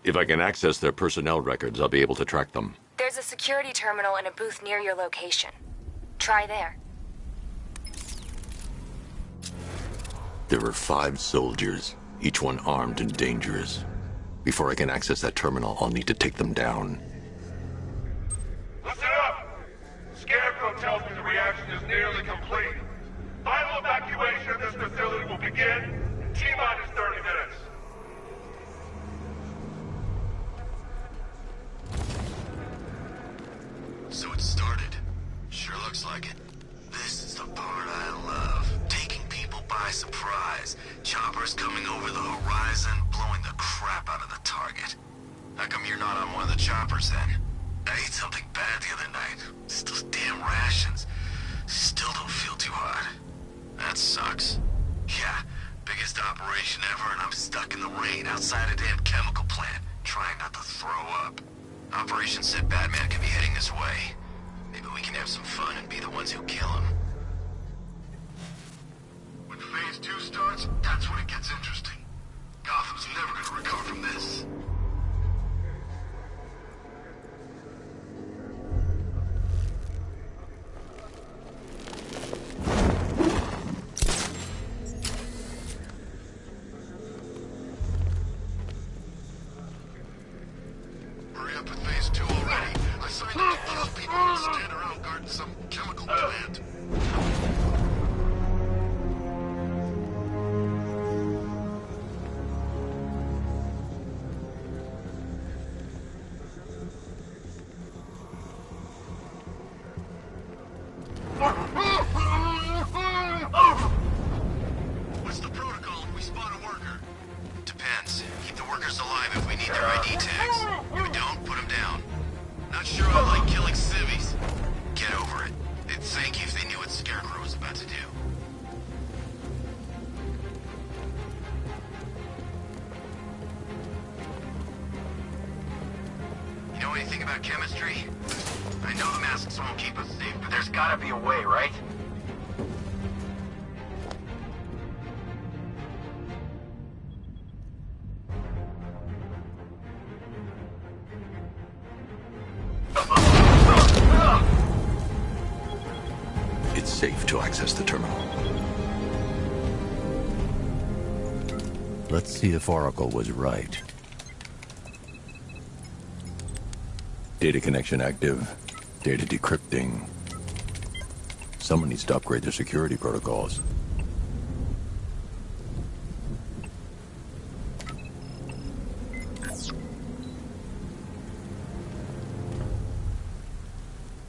If I can access their personnel records, I'll be able to track them. There's a security terminal in a booth near your location. Try there. There are 5 soldiers, each one armed and dangerous. Before I can access that terminal, I'll need to take them down. Listen up! Scarecrow tells me the reaction is nearly complete. Final evacuation of this facility will begin in T-minus 30 minutes. So it started. Sure looks like it. This is the part I love. Taking people by surprise. Choppers coming over the horizon, blowing the crap out of the target. How come you're not on one of the choppers then? I ate something bad the other night. It's those damn rations. Still don't feel too hot. That sucks. Yeah, biggest operation ever, and I'm stuck in the rain outside a damn chemical plant, trying not to throw up. Operation said Batman could be heading this way. Maybe we can have some fun and be the ones who kill him. When Phase 2 starts, that's when it gets interesting. Gotham's never gonna recover from this. Hurry up with Phase 2 already. I signed up to kill people who stand around guarding some chemical plant. What's the protocol if we spot a worker? Depends. Keep the workers alive if we need their ID tags. If we don't, put them down. Not sure I like killing civvies. Get over it. They'd thank you if they knew what Scarecrow was about to do. You know anything about chemistry? I know the masks won't keep us safe, but there's gotta be a way, right? It's safe to access the terminal. Let's see if Oracle was right. Data connection active. Data decrypting. Someone needs to upgrade their security protocols.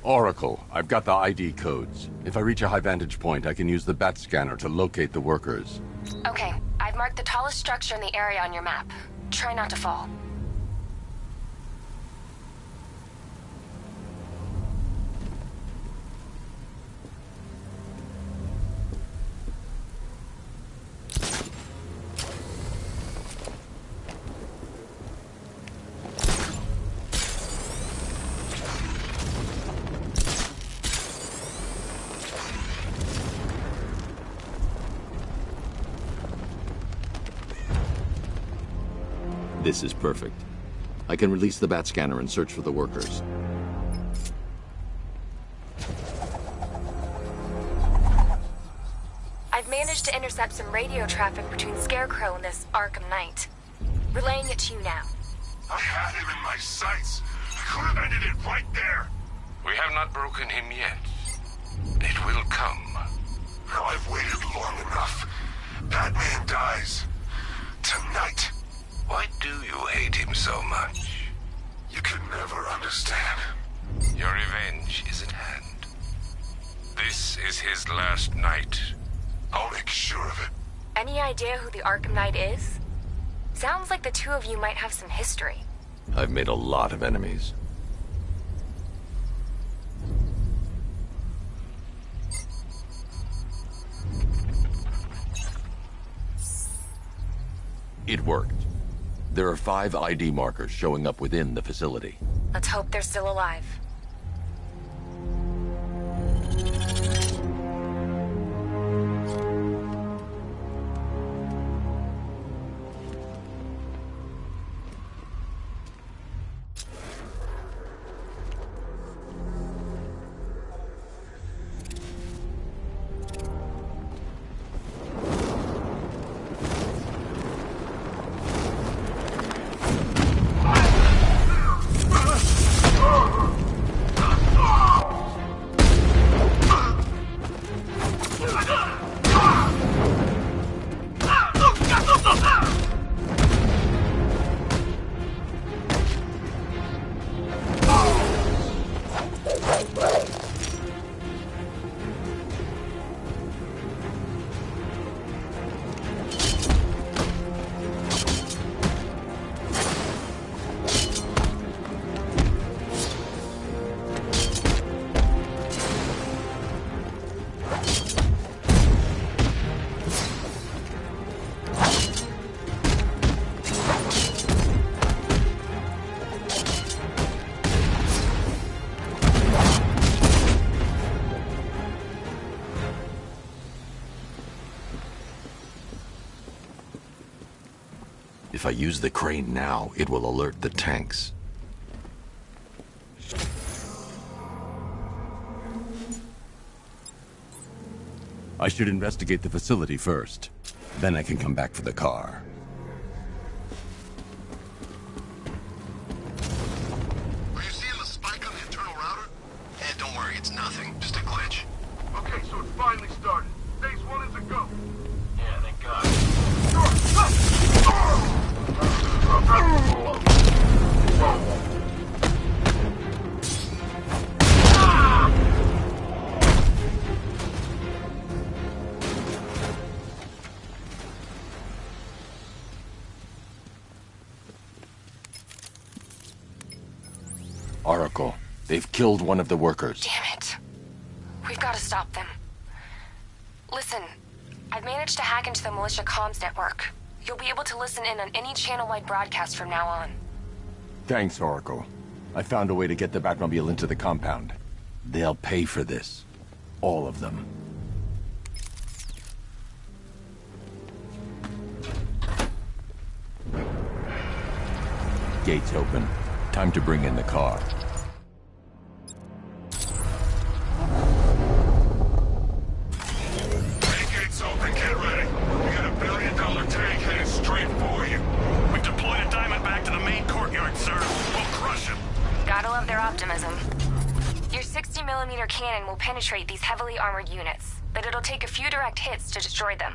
Oracle, I've got the ID codes. If I reach a high vantage point, I can use the bat scanner to locate the workers. Okay, I've marked the tallest structure in the area on your map. Try not to fall. This is perfect. I can release the bat scanner and search for the workers. I've managed to intercept some radio traffic between Scarecrow and this Arkham Knight. Relaying it to you now. I had him in my sights. I could have ended it right there. We have not broken him yet. It will come. Now I've waited long enough. Batman dies. Tonight. Why do you hate him so much? You can never understand. Your revenge is at hand. This is his last night. I'll make sure of it. Any idea who the Arkham Knight is? Sounds like the two of you might have some history. I've made a lot of enemies. It worked. There are 5 ID markers showing up within the facility. Let's hope they're still alive. If I use the crane now, it will alert the tanks. I should investigate the facility first. Then I can come back for the car. Are you seeing the spike on the internal router? Don't worry, it's nothing. Just a glitch. Okay, so it's finally started. Phase 1 is a go. Yeah, thank God. Oracle, they've killed one of the workers. Damn it. We've got to stop them. Listen, I've managed to hack into the militia comms network. You'll be able to listen in on any channel-wide broadcast from now on. Thanks, Oracle. I found a way to get the Batmobile into the compound. They'll pay for this. All of them. Gates open. Time to bring in the car. Gates open, get ready. We got $1 billion tank headed straight for you. We've deployed a diamond back to the main courtyard, sir. We'll crush him. Gotta love their optimism. Your 60mm cannon will penetrate these heavily armored units, but it'll take a few direct hits to destroy them.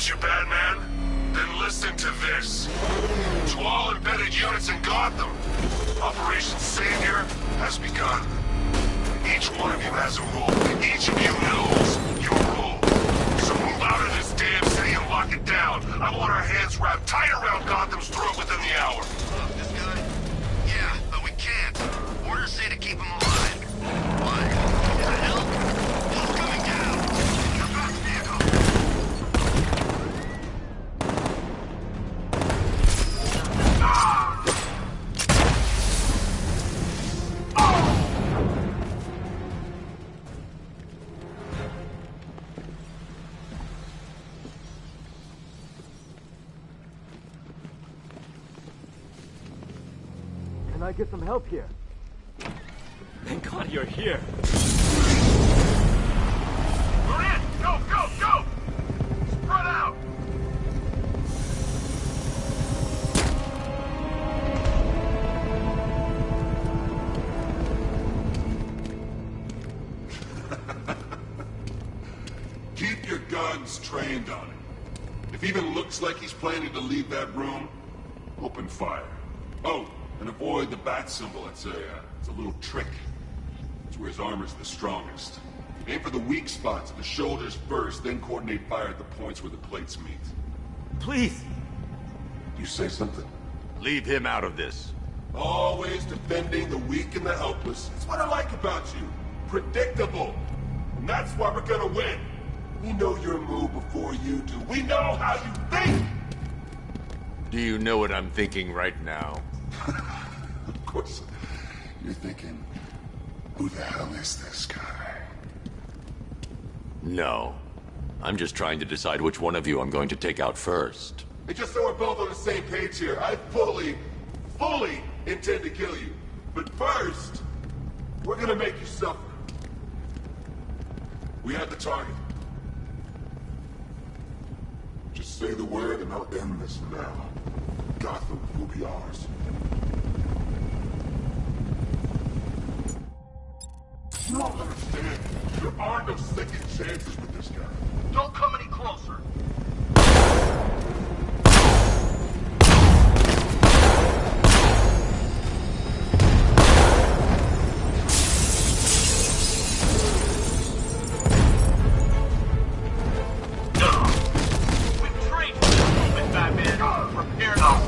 Aren't you Batman? Then listen to this. To all embedded units in Gotham, Operation Savior has begun. Each one of you has a role. Each of you knows your role. So move out of this damn city and lock it down. I want our hands wrapped tight around Gotham's throat within the hour. This guy? Yeah, but we can't. Orders say to keep him alive. What? The hell? He's coming down. Your back vehicle. Can I get some help here? Thank God you're here. We're in! Go, go, go! Spread out! Keep your guns trained on him. If he even looks like he's planning to leave that room, open fire. Oh, and avoid the bat symbol. It's a little trick. It's where his armor's the strongest. Aim for the weak spots, the shoulders first, then coordinate fire at the points where the plates meet. Please! You say something? Leave him out of this. Always defending the weak and the helpless. That's what I like about you. Predictable. And that's why we're gonna win. We know your move before you do. We know how you think! Do you know what I'm thinking right now? Of course. You're thinking, who the hell is this guy? No. I'm just trying to decide which one of you I'm going to take out first. And just so we're both on the same page here, I fully intend to kill you. But first, we're gonna make you suffer. We have the target. Just say the word and I'll end this now. Gotham will be ours. You don't understand. There are no second chances with this guy. Don't come any closer. We've trained for this moment, Batman. Prepare now.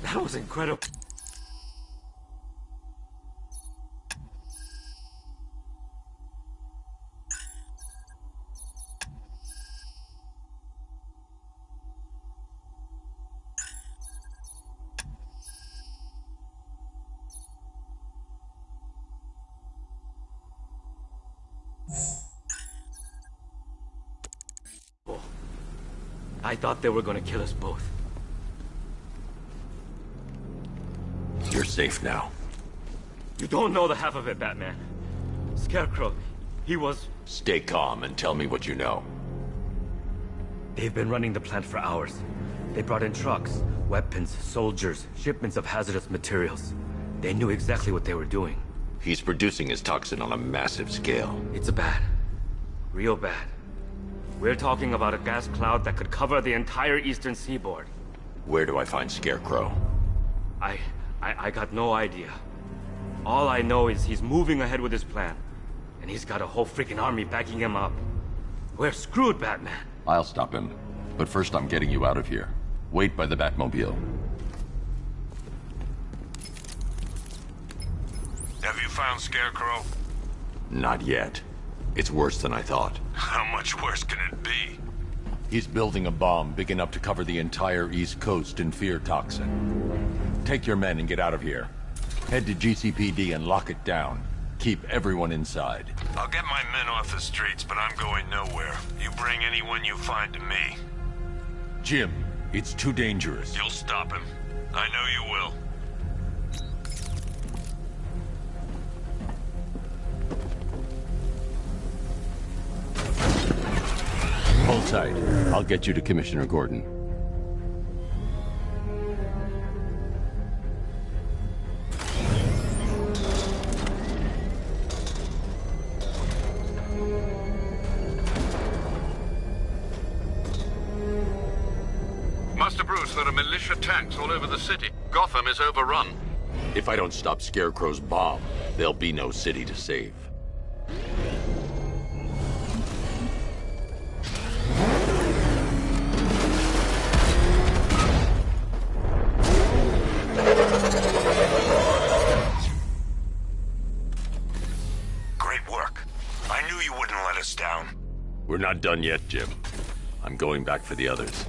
That was incredible. I thought they were gonna kill us both. You're safe now. You don't know the half of it, Batman. Scarecrow, he was... Stay calm and tell me what you know. They've been running the plant for hours. They brought in trucks, weapons, soldiers, shipments of hazardous materials. They knew exactly what they were doing. He's producing his toxin on a massive scale. It's bad. Real bad. We're talking about a gas cloud that could cover the entire eastern seaboard. Where do I find Scarecrow? I got no idea. All I know is he's moving ahead with his plan. And he's got a whole freaking army backing him up. We're screwed, Batman. I'll stop him. But first I'm getting you out of here. Wait by the Batmobile. Have you found Scarecrow? Not yet. It's worse than I thought. How much worse can it be? He's building a bomb big enough to cover the entire East Coast in fear toxin. Take your men and get out of here. Head to GCPD and lock it down. Keep everyone inside. I'll get my men off the streets, but I'm going nowhere. You bring anyone you find to me. Jim, it's too dangerous. You'll stop him. I know you will. tight. I'll get you to Commissioner Gordon. Master Bruce, there are militia tanks all over the city. Gotham is overrun. If I don't stop Scarecrow's bomb, there'll be no city to save. Great work. I knew you wouldn't let us down. We're not done yet, Jim. I'm going back for the others.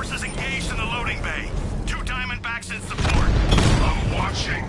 forces engaged in the loading bay. 2 Diamondbacks in support. I'm watching.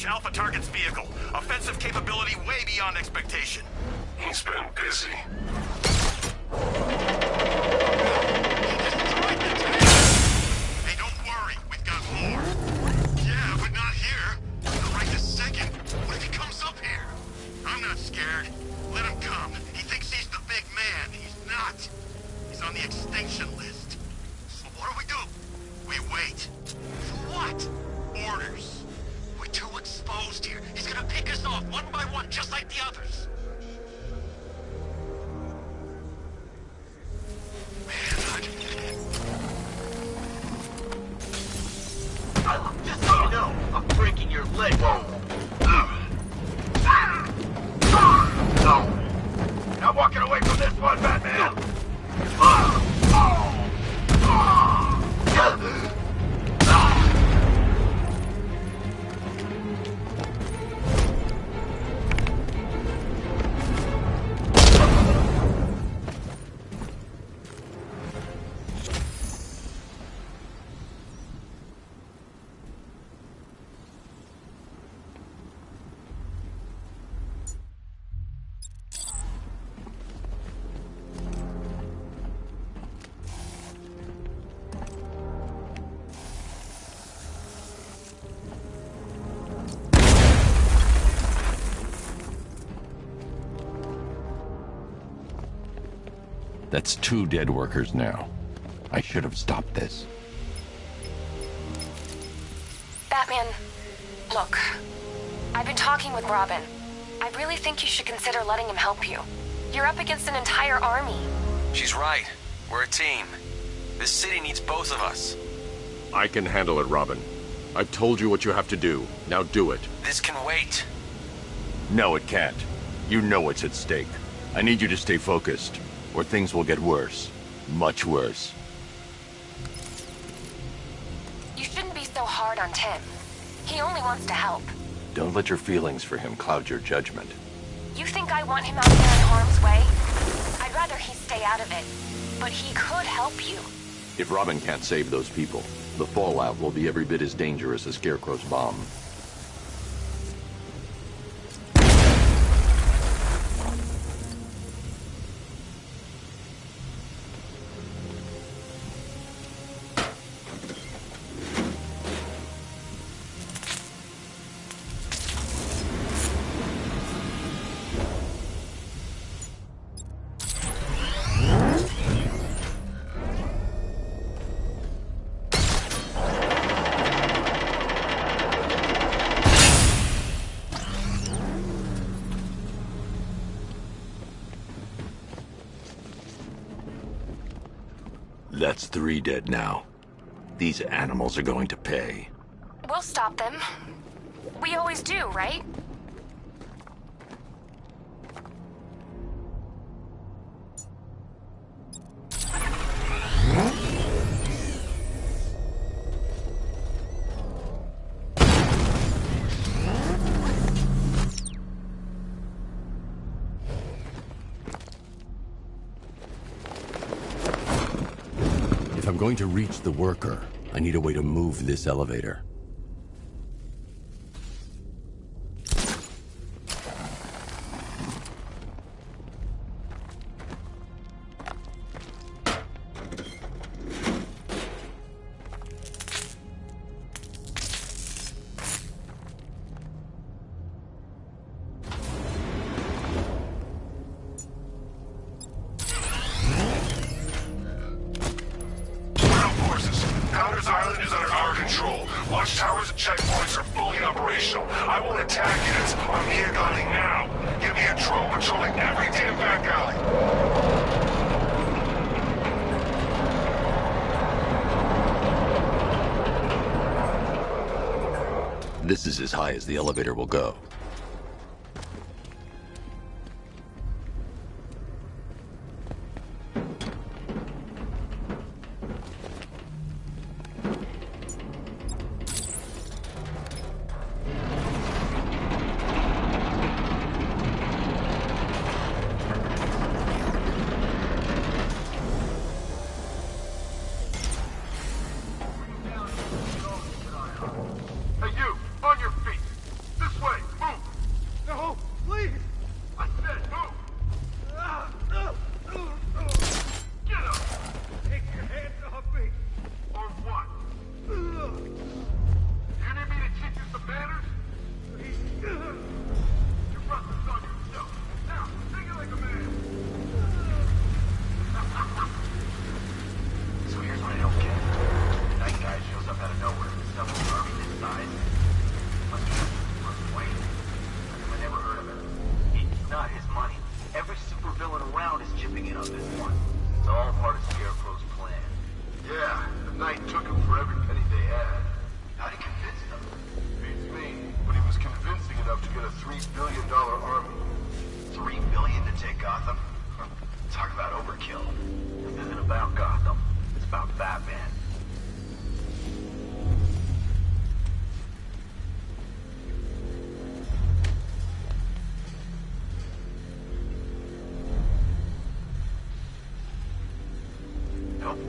Alpha target's vehicle. Offensive capability way beyond expectation. He's been busy. Hey, don't worry. We've got more. Yeah, but not here. Not right this second. What if he comes up here? I'm not scared. Let him come. He thinks he's the big man. He's not. He's on the extinction list. So what do we do? We wait. For what? Orders. We're too exposed here. He's gonna pick us off one by one, just like the others. Just so you know, I'm breaking your leg. Not walking away from this one, Batman. That's 2 dead workers now. I should have stopped this. Batman, look. I've been talking with Robin. I really think you should consider letting him help you. You're up against an entire army. She's right. We're a team. This city needs both of us. I can handle it, Robin. I've told you what you have to do. Now do it. This can wait. No, it can't. You know what's at stake. I need you to stay focused, or things will get worse. Much worse. You shouldn't be so hard on Tim. He only wants to help. Don't let your feelings for him cloud your judgment. You think I want him out there in harm's way? I'd rather he stay out of it. But he could help you. If Robin can't save those people, the fallout will be every bit as dangerous as Scarecrow's bomb. That's 3 dead now. These animals are going to pay. We'll stop them. We always do, right? If I'm going to reach the worker, I need a way to move this elevator. Watch crackheads. I'm here gunning now. Give me a drone patrolling every damn back alley. This is as high as the elevator will go.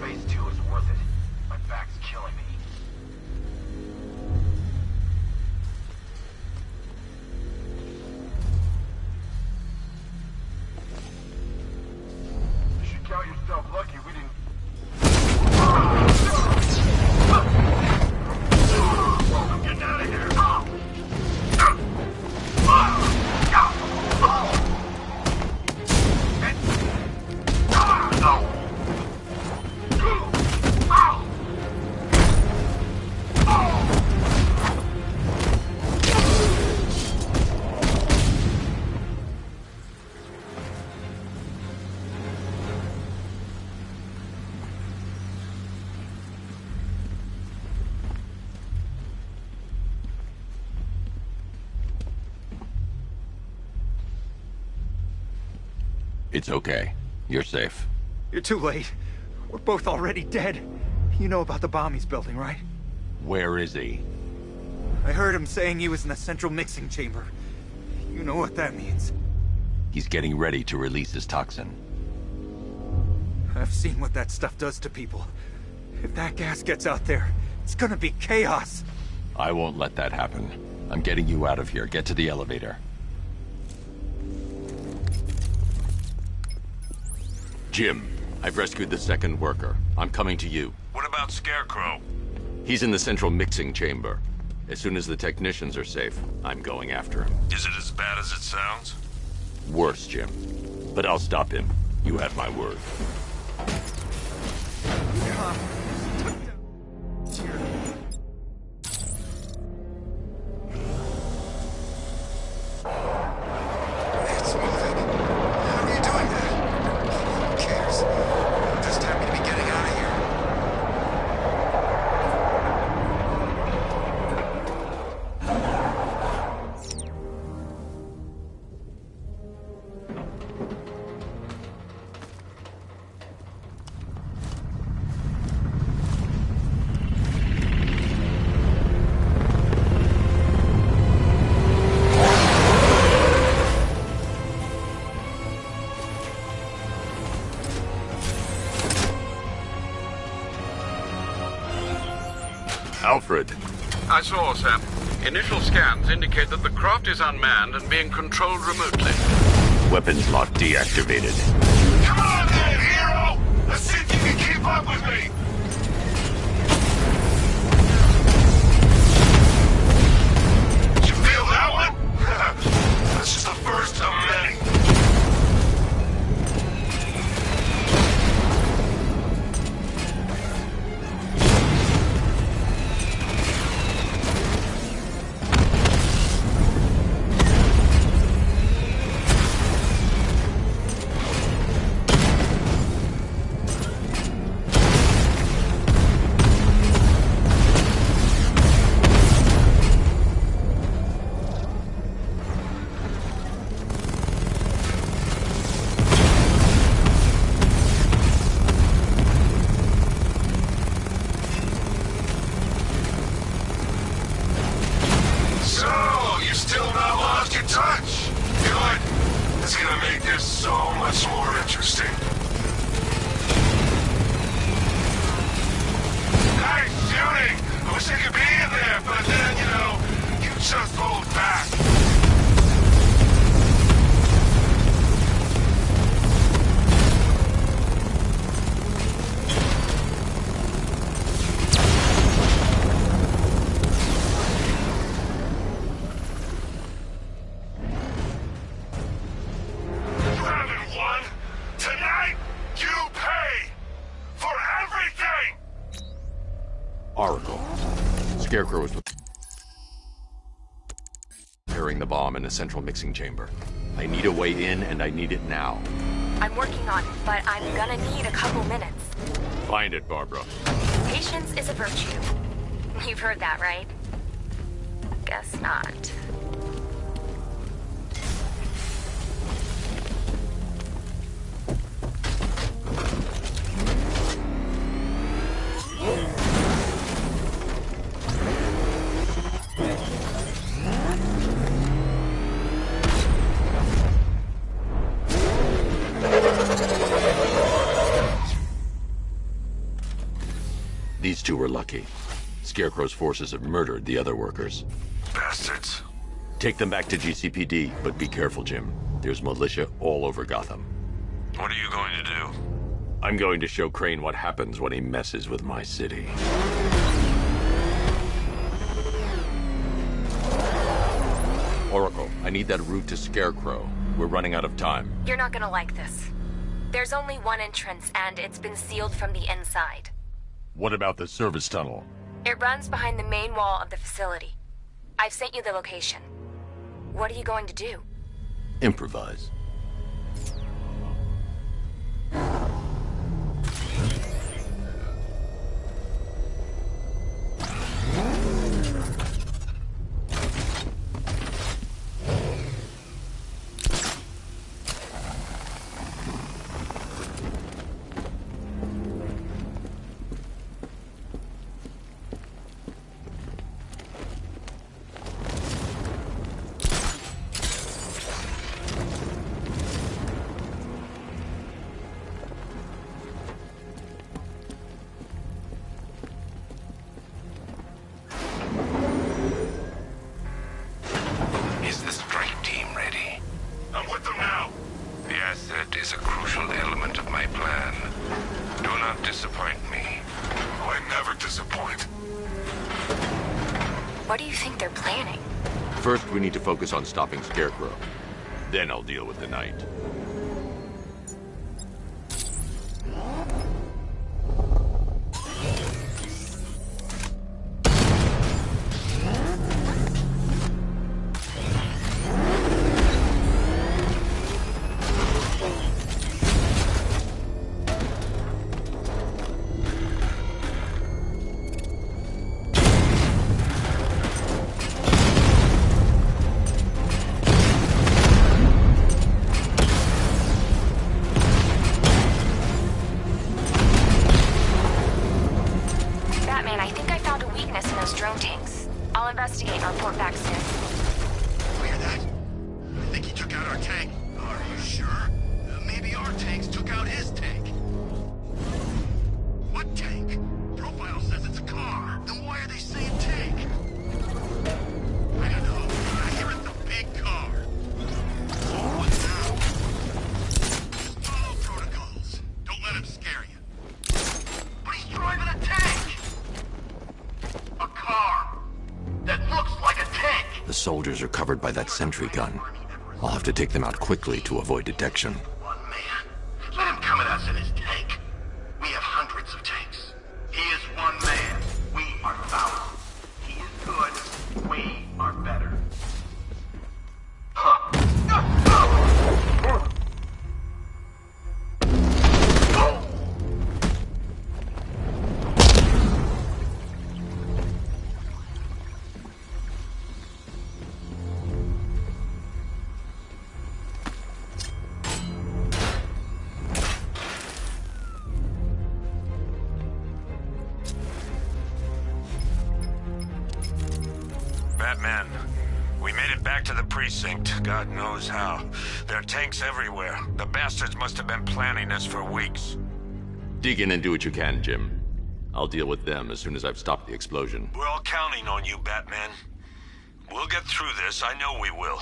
Phase 2 is worth it. My back's killing me. You should count yourself lucky we didn't... I'm getting out of here! It's okay. You're safe. You're too late. We're both already dead. You know about the bomb he's building, right? Where is he? I heard him saying he was in the central mixing chamber. You know what that means. He's getting ready to release his toxin. I've seen what that stuff does to people. If that gas gets out there, it's gonna be chaos. I won't let that happen. I'm getting you out of here. Get to the elevator. Jim, I've rescued the second worker. I'm coming to you. What about Scarecrow? He's in the central mixing chamber. As soon as the technicians are safe, I'm going after him. Is it as bad as it sounds? Worse, Jim. But I'll stop him. You have my word. It's moving. How are you doing that? Who cares? Just happy to be getting out of here. Alfred. I saw, Sam. Initial scans indicate that the craft is unmanned and being controlled remotely. Weapons lock deactivated. Come on then, hero! Let's see if you can keep up with me! Did you feel that one? That's just the first of many. much more interesting. Nice shooting! I wish I could be in there, but then, you know, you just hold back. Oracle. Scarecrow is preparing the bomb in the central mixing chamber. I need a way in, and I need it now. I'm working on it, but I'm gonna need a couple minutes. Find it, Barbara. Patience is a virtue. You've heard that, right? Guess not. These two were lucky. Scarecrow's forces have murdered the other workers. Bastards. Take them back to GCPD, but be careful, Jim. There's militia all over Gotham. What are you going to do? I'm going to show Crane what happens when he messes with my city. Oracle, I need that route to Scarecrow. We're running out of time. You're not gonna like this. There's only one entrance, and it's been sealed from the inside. What about the service tunnel? It runs behind the main wall of the facility. I've sent you the location. What are you going to do? Improvise. What do you think they're planning? First, we need to focus on stopping Scarecrow. Then I'll deal with the Knight. Soldiers are covered by that sentry gun. I'll have to take them out quickly to avoid detection. One man. Let him come at us in his tank. We have hundreds of tanks. He is one man. We are thousands. He is good. We are better. precinct, God knows how. There are tanks everywhere. The bastards must have been planning this for weeks. Dig in and do what you can, Jim. I'll deal with them as soon as I've stopped the explosion. We're all counting on you, Batman. We'll get through this, I know we will.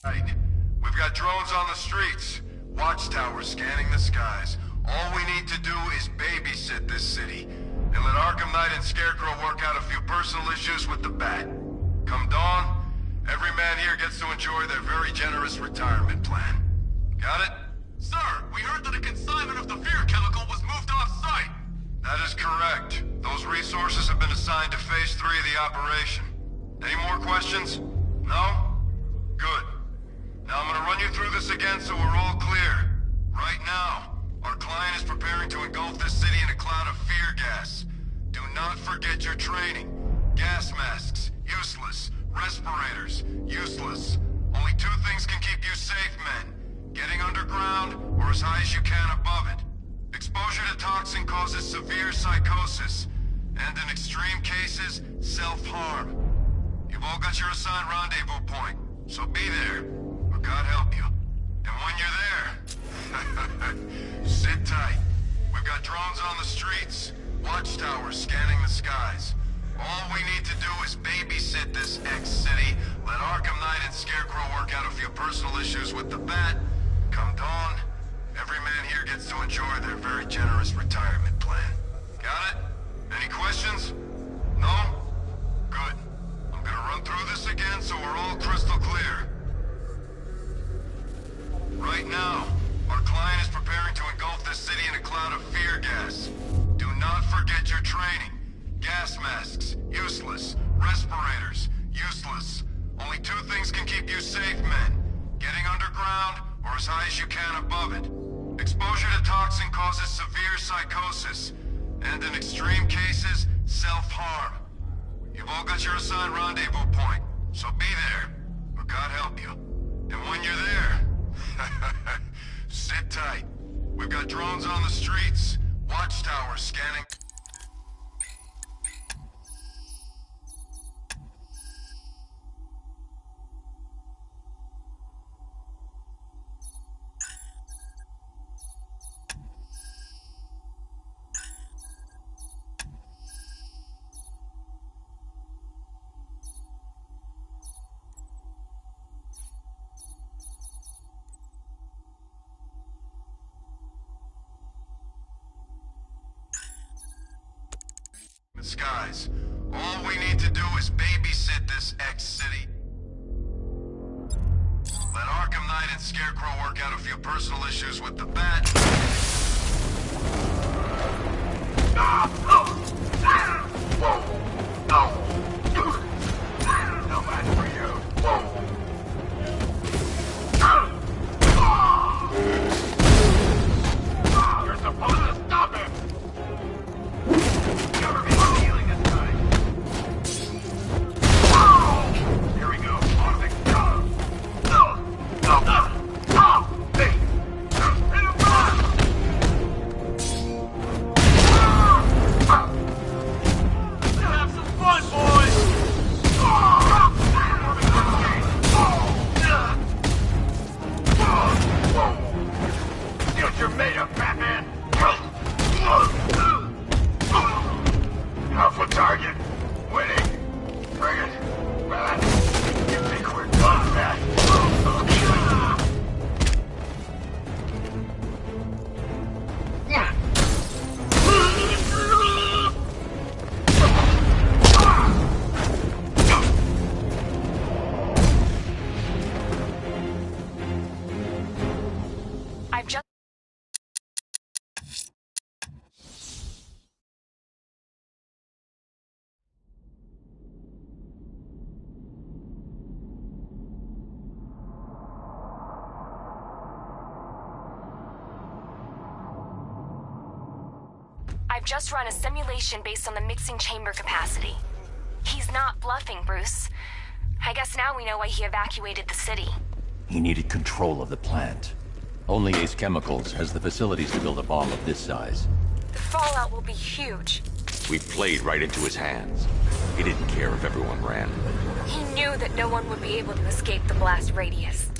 Right. We've got drones on the streets, watchtowers scanning the skies. All we need to do is babysit this city, and let Arkham Knight and Scarecrow work out a few personal issues with the Bat. Come dawn, every man here gets to enjoy their very generous retirement plan. Got it? Sir, we heard that a consignment of the fear chemical was moved off-site. That is correct. Those resources have been assigned to Phase 3 of the operation. Any more questions? No? Good. Now I'm gonna run you through this again so we're all clear. Right now, our client is preparing to engulf this city in a cloud of fear gas. Do not forget your training. Gas masks, useless. Respirators, useless. Only two things can keep you safe, men. Getting underground, or as high as you can above it. Exposure to toxin causes severe psychosis, and in extreme cases, self-harm. You've all got your assigned rendezvous point, so be there, or God help you. And when you're there, sit tight. We've got drones on the streets, watchtowers scanning the skies. All we need to do is babysit this ex-city, let Arkham Knight and Scarecrow work out a few personal issues with the Bat. Come dawn, every man here gets to enjoy their very generous retirement plan. Got it? Any questions? No? Good. I'm gonna run through this again so we're all crystal clear. cloud of fear gas. Do not forget your training. Gas masks, useless. Respirators, useless. Only two things can keep you safe, men. Getting underground, or as high as you can above it. Exposure to toxin causes severe psychosis, and in extreme cases, self-harm. You've all got your assigned rendezvous point, so be there, or God help you. And when you're there, sit tight. We've got drones on the streets, watchtowers scanning. Skies. All we need to do is babysit this X-City. Let Arkham Knight and Scarecrow work out a few personal issues with the Bat. No match for you. You're supposed to stop him! Here we go. I've just run a simulation based on the mixing chamber capacity. He's not bluffing, Bruce. I guess now we know why he evacuated the city. He needed control of the plant. Only Ace Chemicals has the facilities to build a bomb of this size. The fallout will be huge. We played right into his hands. He didn't care if everyone ran. He knew that no one would be able to escape the blast radius.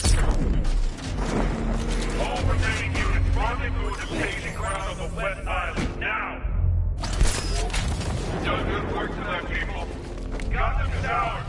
All remaining units rendezvous at the staging ground of the West Island, now! Done good work tonight, people. Gotham is ours!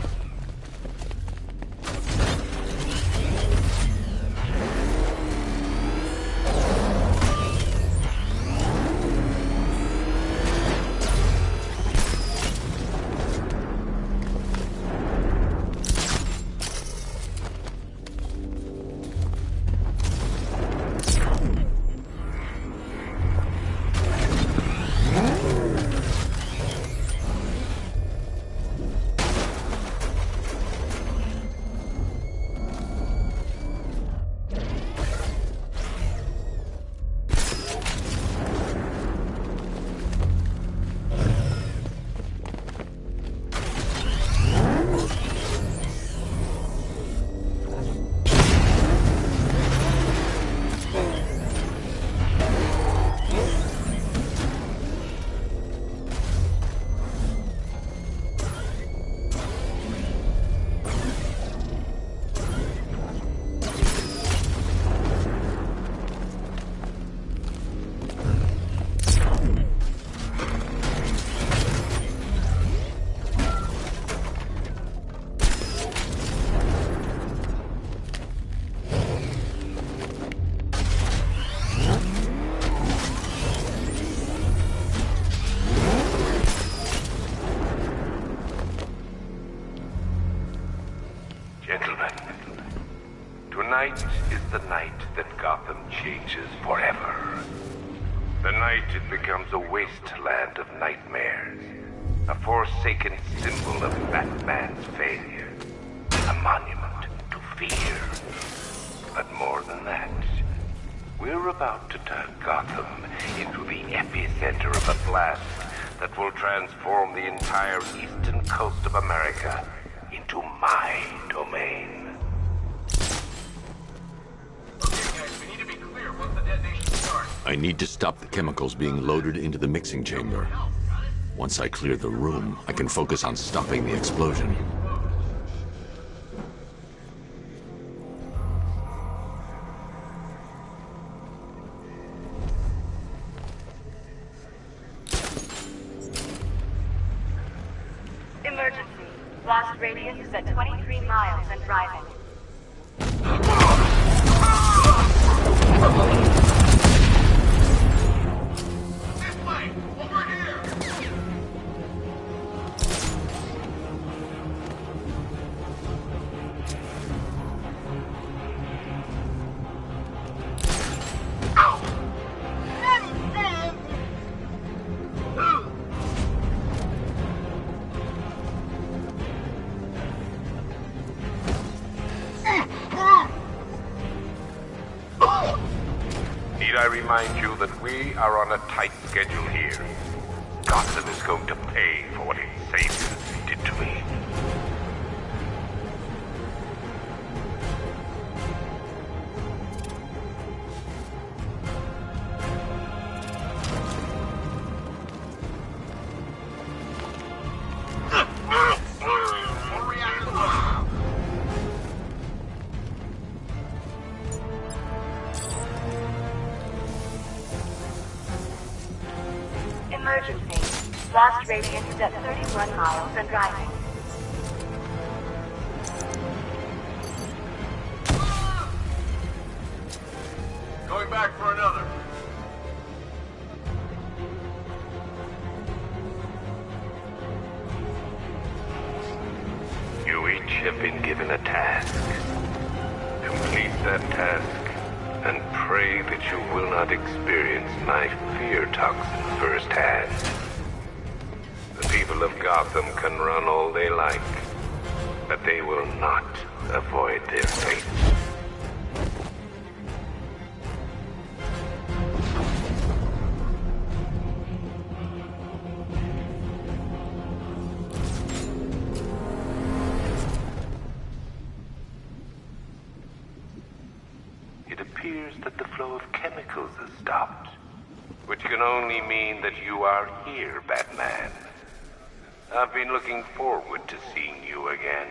Tonight is the night that Gotham changes forever. The night it becomes a wasteland of nightmares. A forsaken symbol of Batman's failure. A monument to fear. But more than that, we're about to turn Gotham into the epicenter of a blast that will transform the entire eastern coast of America into my domain. Okay, guys, we need to be clear once the detonation starts. I need to stop the chemicals being loaded into the mixing chamber. Once I clear the room, I can focus on stopping the explosion. Emergency. Blast radius is at 23 miles and rising. This way! Over here! Need I remind you that we are on a tight schedule here? Gotham is going to pay for what its saviors did to me. Emergency. Blast radius is at 31 miles and rising. Going back for another. You each have been given a task. Complete that task, and pray that you will not experience my fear toxin firsthand. The people of Gotham can run all they like, but they will not avoid their fate. It appears that the flow of chemicals has stopped, which can only mean that you are here, Batman. I've been looking forward to seeing you again.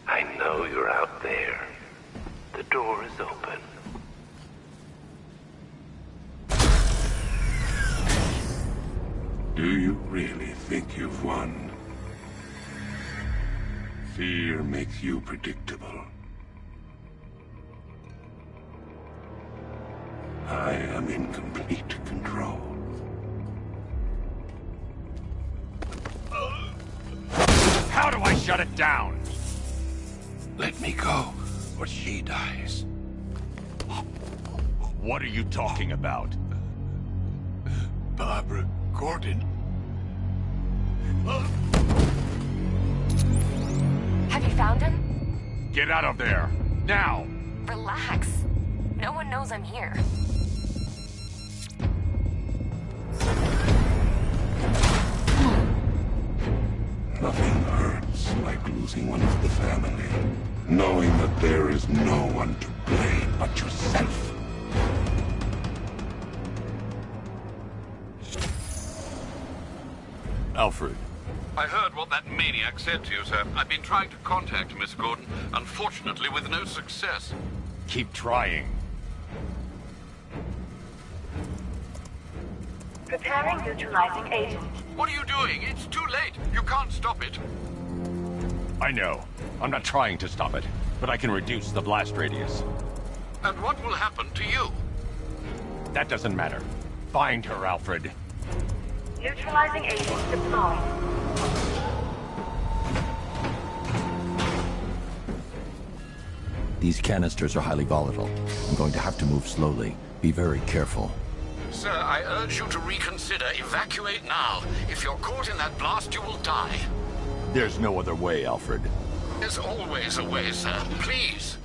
I know you're out there. The door is open. Do you really think you've won? Fear makes you predictable. I am in complete control. How do I shut it down? Let me go, or she dies. What are you talking about? Barbara Gordon. Have you found him? Get out of there! Now! Relax. No one knows I'm here. Nothing hurts like losing one of the family. Knowing that there is no one to blame but yourself. Alfred. I heard what that maniac said to you, sir. I've been trying to contact Miss Gordon, unfortunately with no success. Keep trying. Preparing neutralizing agent. What are you doing? It's too late. You can't stop it. I know. I'm not trying to stop it. but I can reduce the blast radius. And what will happen to you? That doesn't matter. Find her, Alfred. Neutralizing agent deployed. These canisters are highly volatile. I'm going to have to move slowly. Be very careful. Sir, I urge you to reconsider. Evacuate now. If you're caught in that blast, you will die. There's no other way, Alfred. There's always a way, sir. Please.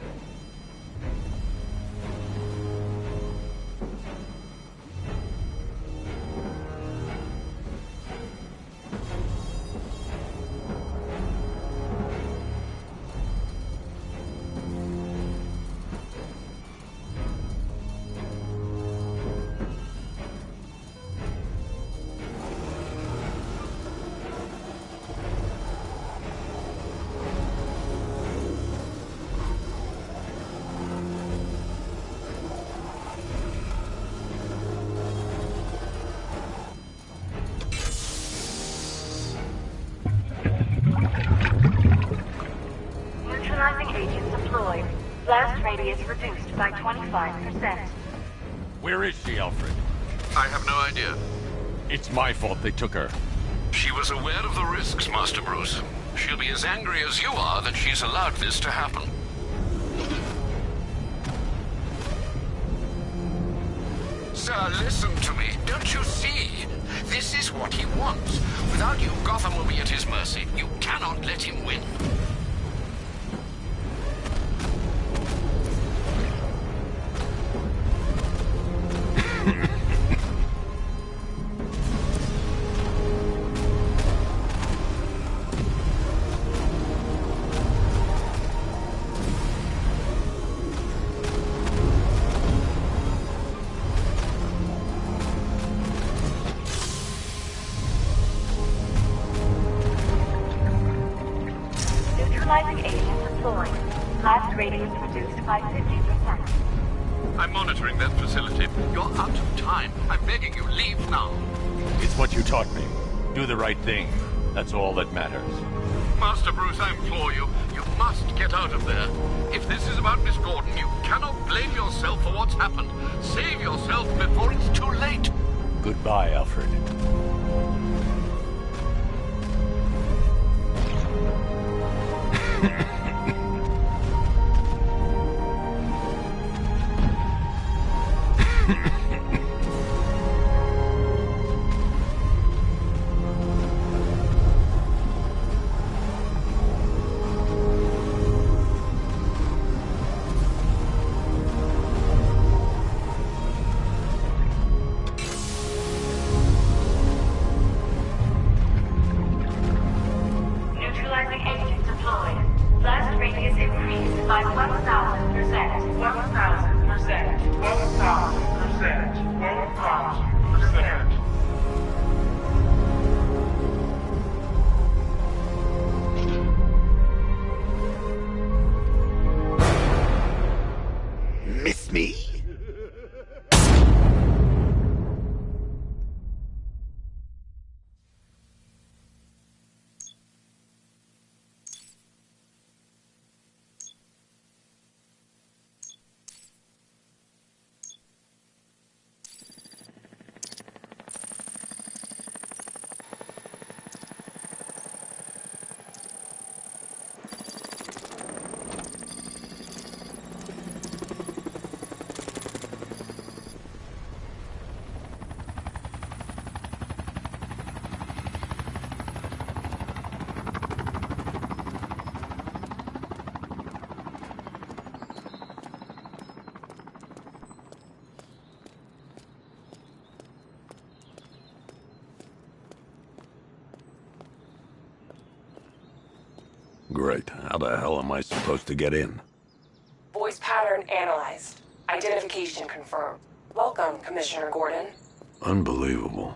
Neutralizing agent deployed. Blast radius reduced by 25%. Where is she, Alfred? I have no idea. It's my fault they took her. She was aware of the risks, Master Bruce. She'll be as angry as you are that she's allowed this to happen. Sir, listen to me. Don't you see? This is what he wants. Without you, Gotham will be at his mercy. You cannot let him win. Neutralizing agent deployed. Blast radius reduced by 50%. I'm monitoring that facility. You're out of time. I'm begging you, leave now. It's what you taught me. Do the right thing. That's all that matters. Master Bruce, I implore you, you must get out of there. If this is about Miss Gordon, you cannot blame yourself for what's happened. Save yourself before it's too late. Goodbye, Alfred. Neutralizing agent deployed. Blast radius increased by 1,000%. 1,000%. 1,000%. 1,000%. Miss me? Great. How the hell am I supposed to get in? Voice pattern analyzed. Identification confirmed. Welcome, Commissioner Gordon. Unbelievable.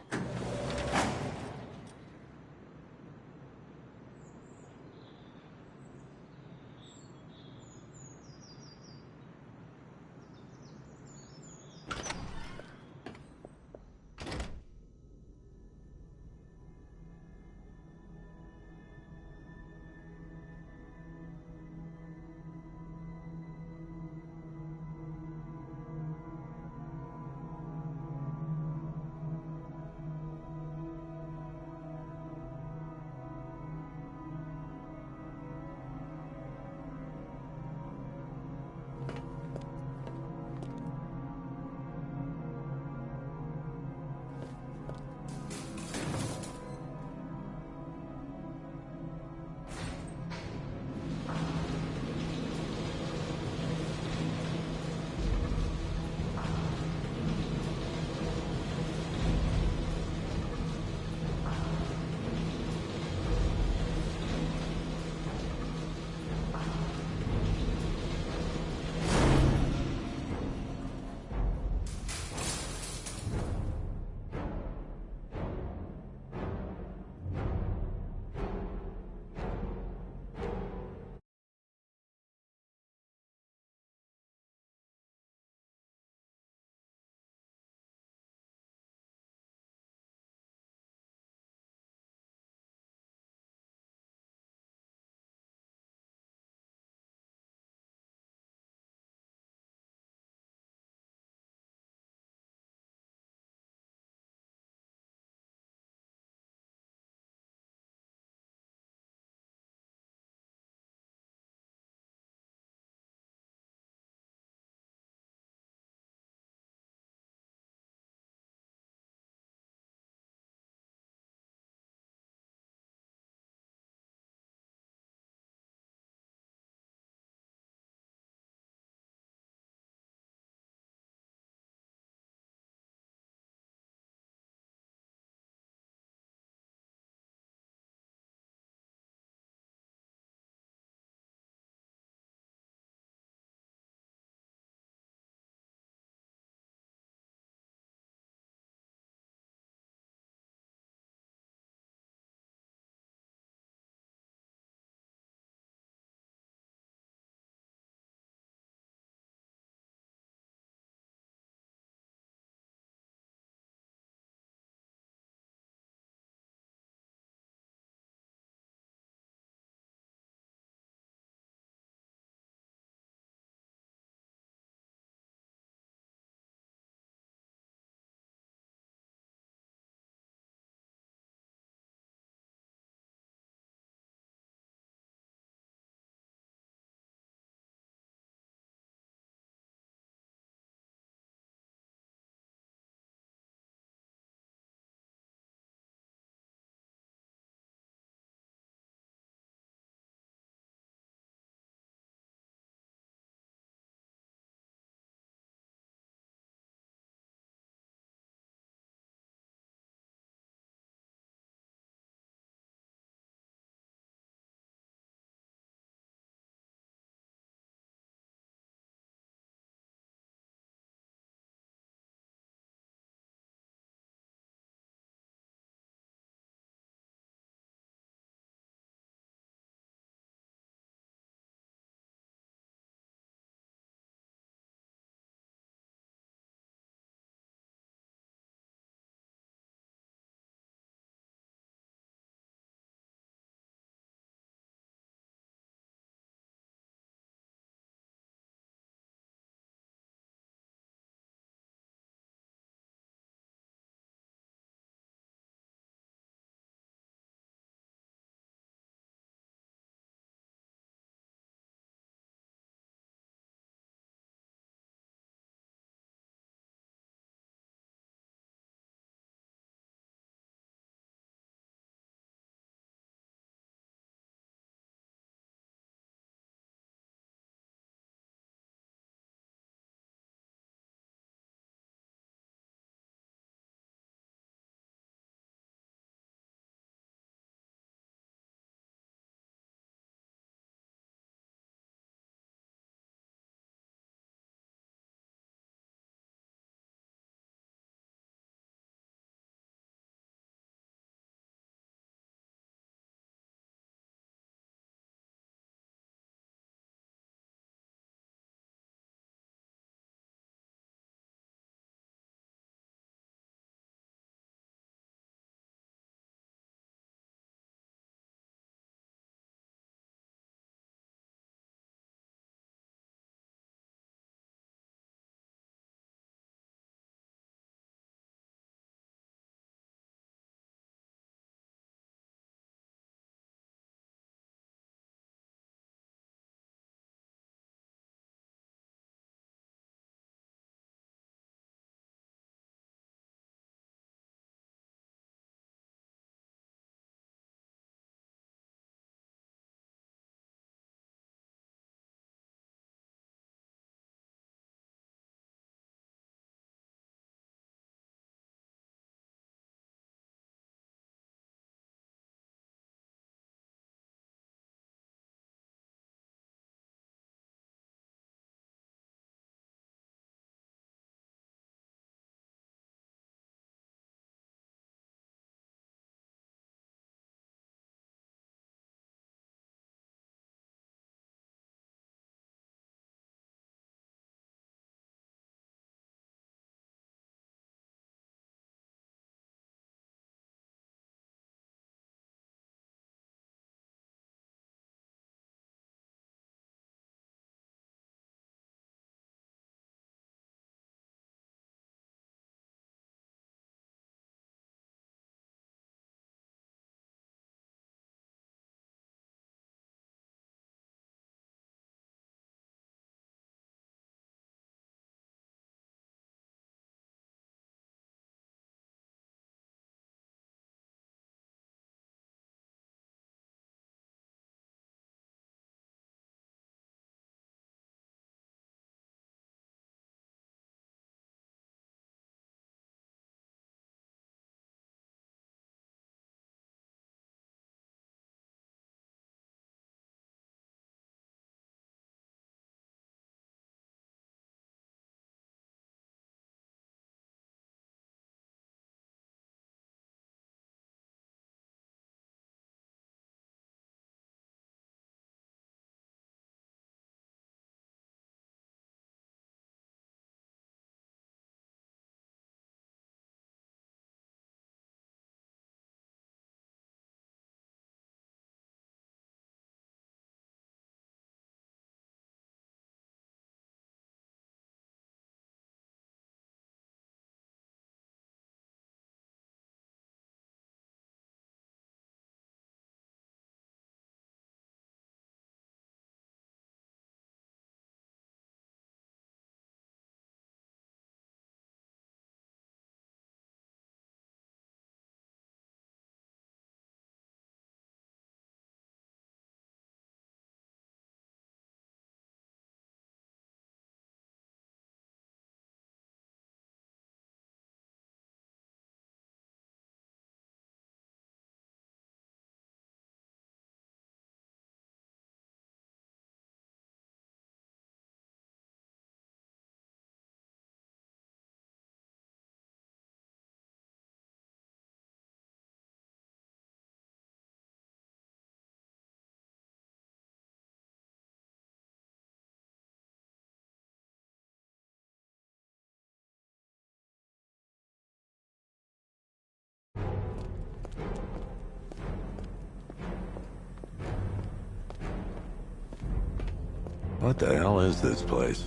What the hell is this place?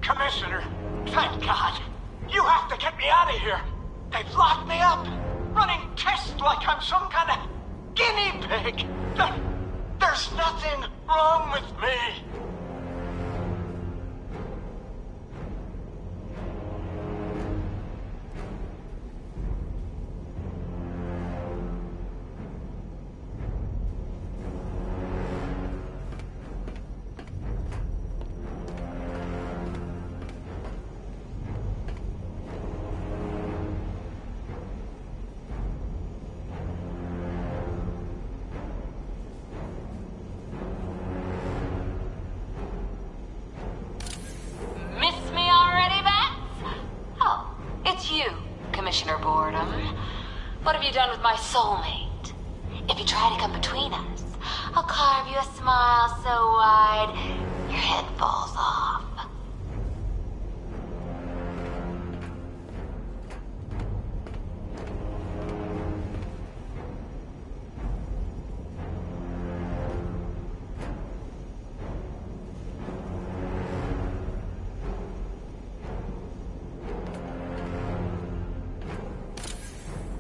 Commissioner, thank God. You have to get me out of here. They've locked me up, running tests like I'm some kind of guinea pig. There's nothing wrong with me. Commissioner Boredom. What have you done with my soulmate? If you try to come between us, I'll carve you a smile so wide your head falls off.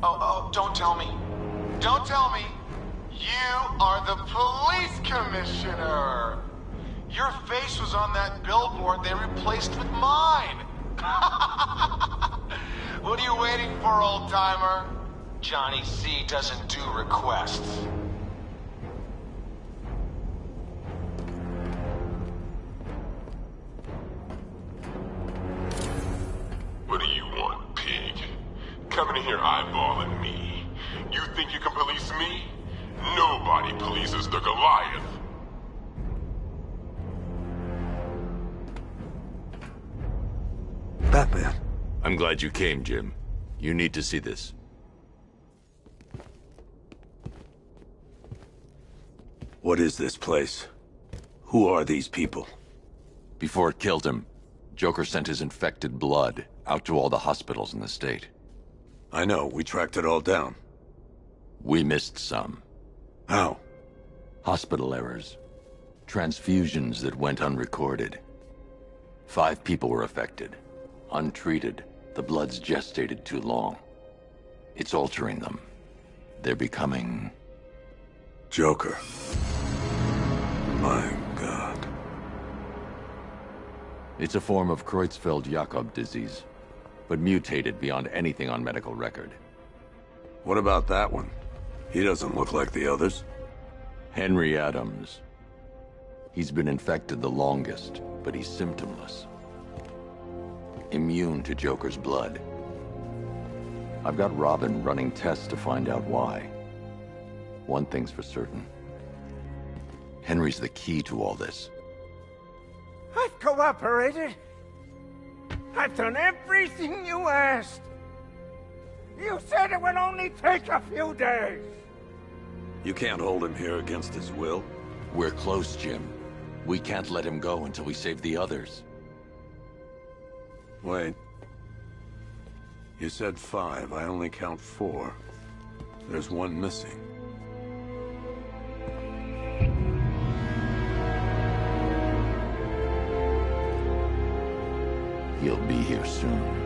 Oh, don't tell me. Don't tell me. You are the police commissioner. Your face was on that billboard they replaced with mine. What are you waiting for, old-timer? Johnny C doesn't do requests. What do you want, pig? Coming in here eyeballing me. You think you can police me? Nobody polices the Goliath. Batman. I'm glad you came, Jim. You need to see this. What is this place? Who are these people? Before it killed him, Joker sent his infected blood out to all the hospitals in the state. I know, we tracked it all down. We missed some. How? Hospital errors. Transfusions that went unrecorded. 5 people were affected. Untreated, the blood's gestated too long. It's altering them. They're becoming... Joker. My God. It's a form of Creutzfeldt-Jakob disease, but mutated beyond anything on medical record. What about that one? He doesn't look like the others. Henry Adams. He's been infected the longest, but he's symptomless. Immune to Joker's blood. I've got Robin running tests to find out why. One thing's for certain. Henry's the key to all this. I've cooperated. I've done everything you asked. You said it would only take a few days. You can't hold him here against his will. We're close, Jim. We can't let him go until we save the others. Wait. You said 5. I only count 4. There's one missing. He'll be here soon.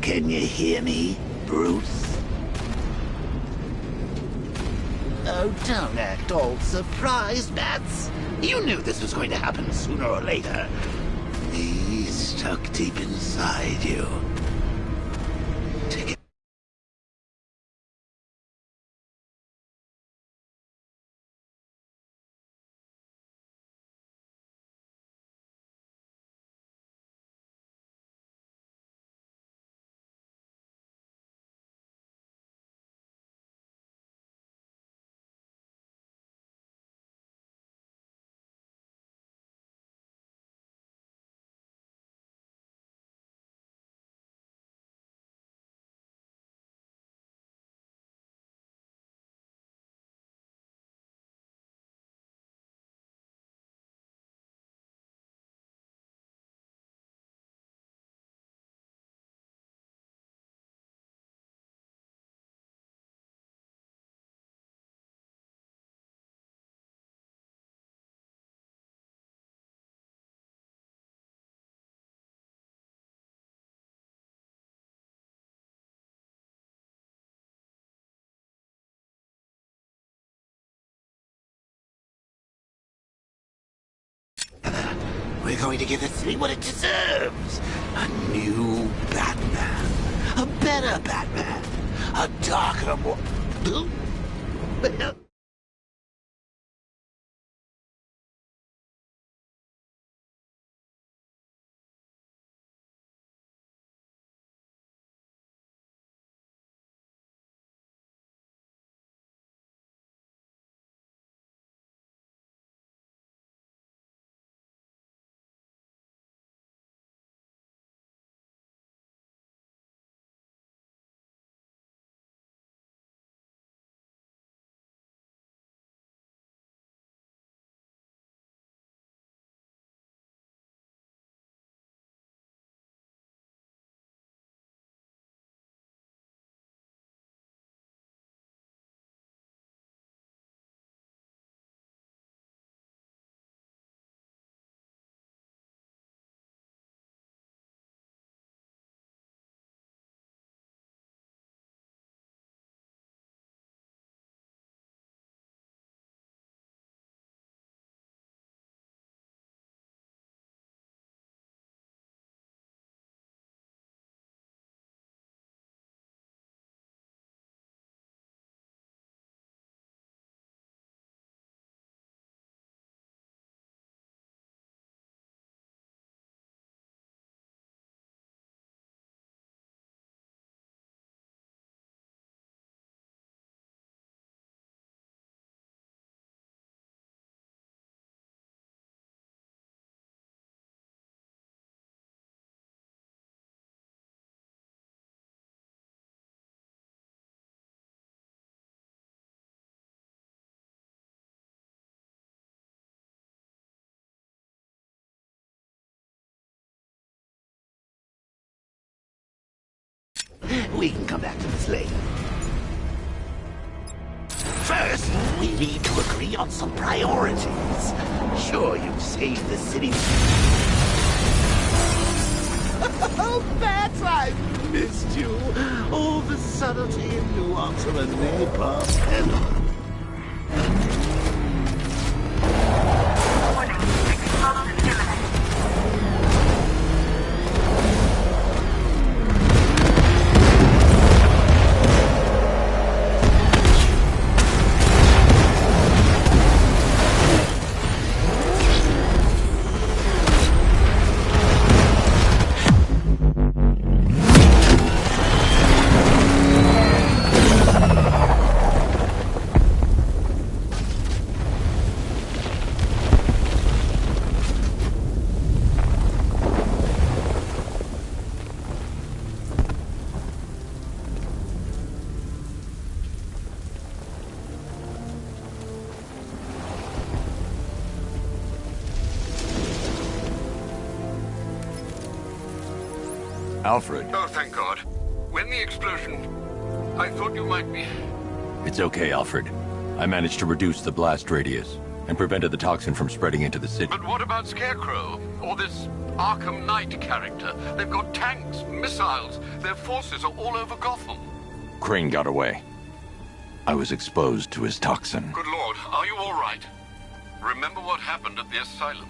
Can you hear me, Bruce? Oh, don't act all surprised, Bats. You knew this was going to happen sooner or later. He's stuck deep inside you. Take it. We're going to give the city what it deserves. A new Batman. A better Batman. A darker, more... We can come back to this later. First, we need to agree on some priorities. Sure, you've saved the city. Oh, Bats, I've missed you. All the subtlety and nuance of a napalm. Alfred. Oh, thank God. When the explosion... I thought you might be... It's okay, Alfred. I managed to reduce the blast radius. and prevented the toxin from spreading into the city. But what about Scarecrow? Or this Arkham Knight character? They've got tanks, missiles. Their forces are all over Gotham. Crane got away. I was exposed to his toxin. Good Lord, are you all right? Remember what happened at the asylum?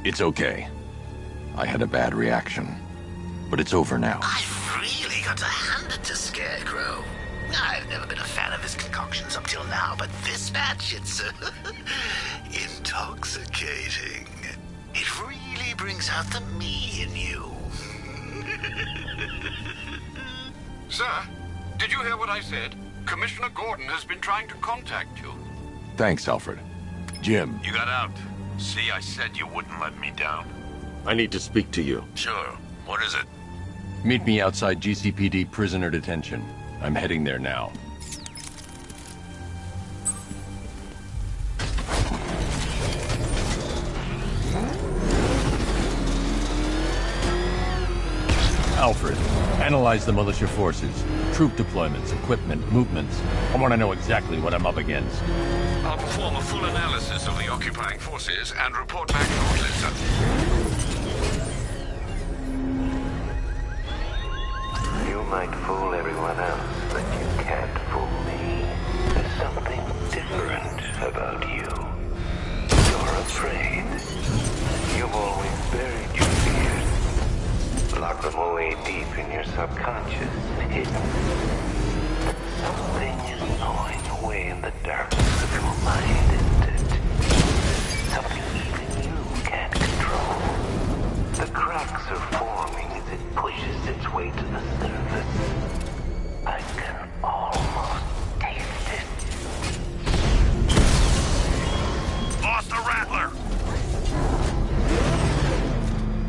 It's okay. I had a bad reaction. But it's over now. I've really got to hand it to Scarecrow. I've never been a fan of his concoctions up till now, but this batch, it's intoxicating. It really brings out the me in you. Sir, did you hear what I said? Commissioner Gordon has been trying to contact you. Thanks, Alfred. Jim. You got out. See, I said you wouldn't let me down. I need to speak to you. Sure. What is it? Meet me outside GCPD prisoner detention. I'm heading there now. Alfred, analyze the militia forces, troop deployments, equipment, movements. I want to know exactly what I'm up against. I'll perform a full analysis of the occupying forces and report back shortly, sir. You might fool everyone else, but you can't fool me. There's something different about you. You're afraid. You've always buried your fears. Lock them away deep in your subconscious, hidden. Something is gnawing away in the darkness of your mind, isn't it? Something even you can't control. The cracks are forming as it pushes its way to the surface. I can almost taste it. Lost the Rattler!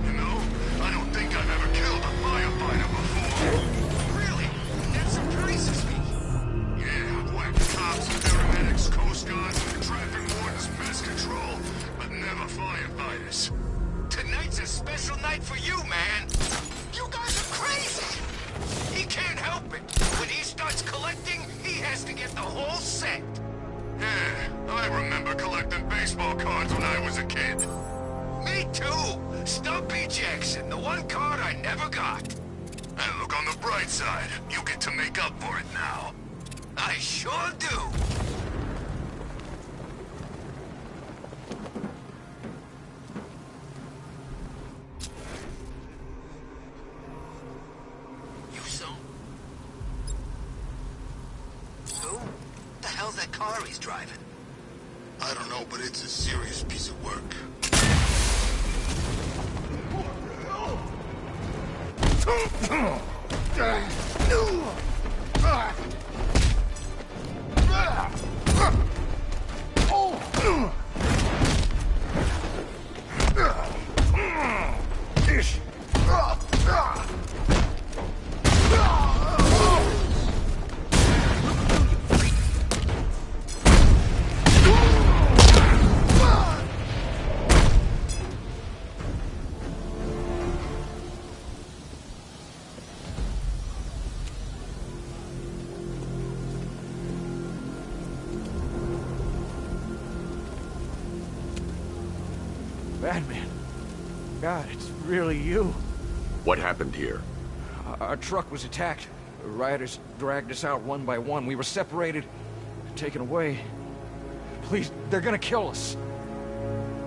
You know, I don't think I've ever killed a firefighter before. Really? That surprises me. Yeah, whacked cops, paramedics, coast guards, traffic wardens, pest control, but never firefighters. Tonight's a special night for you, man. You guys are crazy. He can't help it. When he starts collecting, he has to get the whole set. Yeah, I remember collecting baseball cards when I was a kid. Me too. Stumpy Jackson, the one card I never got. And look on the bright side. You get to make up for it now. I sure do. You saw? Who? The hell's that car he's driving? I don't know, but it's a serious piece of work. Batman. God, it's really you. What happened here? Our truck was attacked. The rioters dragged us out one by one. We were separated, taken away. Please, they're gonna kill us.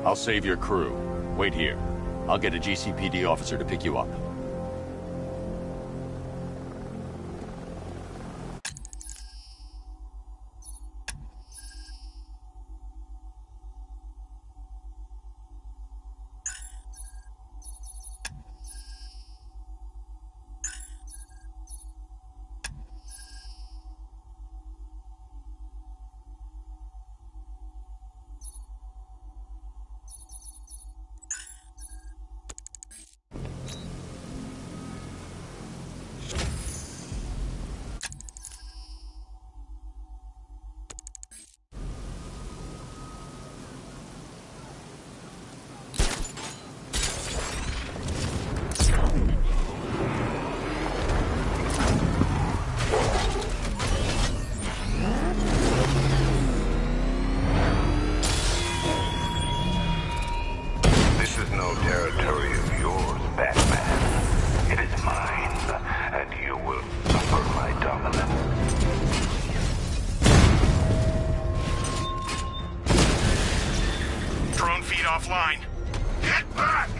I'll save your crew. Wait here. I'll get a GCPD officer to pick you up. feet offline. Get back!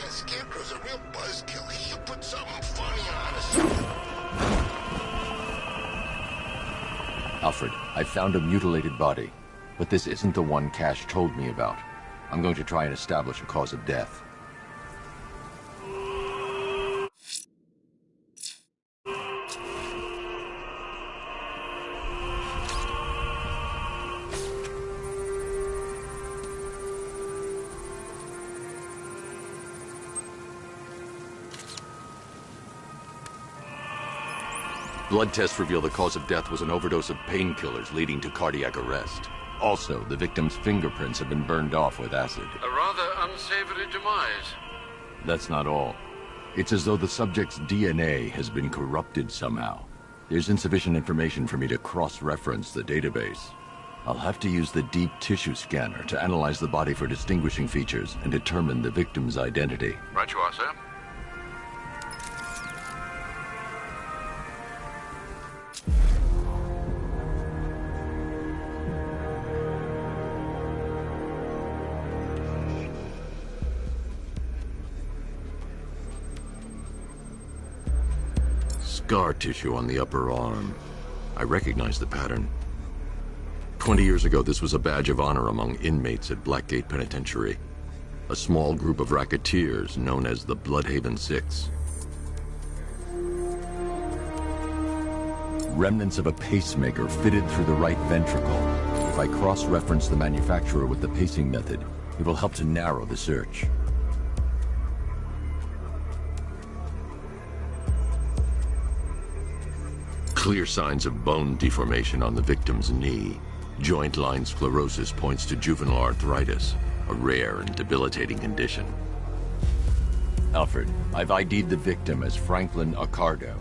Scarecrow's a real buzzkill. He should put something funny on us. Alfred, I found a mutilated body, but this isn't the one Cash told me about. I'm going to try and establish a cause of death. Blood tests reveal the cause of death was an overdose of painkillers leading to cardiac arrest. Also, the victim's fingerprints have been burned off with acid. A rather unsavory demise. That's not all. It's as though the subject's DNA has been corrupted somehow. There's insufficient information for me to cross-reference the database. I'll have to use the deep tissue scanner to analyze the body for distinguishing features and determine the victim's identity. Right you are, sir. Scar tissue on the upper arm. I recognize the pattern. 20 years ago, this was a badge of honor among inmates at Blackgate Penitentiary. A small group of racketeers known as the Bloodhaven Six. Remnants of a pacemaker fitted through the right ventricle. If I cross-reference the manufacturer with the pacing method, it will help to narrow the search. Clear signs of bone deformation on the victim's knee. Joint line sclerosis points to juvenile arthritis, a rare and debilitating condition. Alfred, I've ID'd the victim as Franklin Accardo.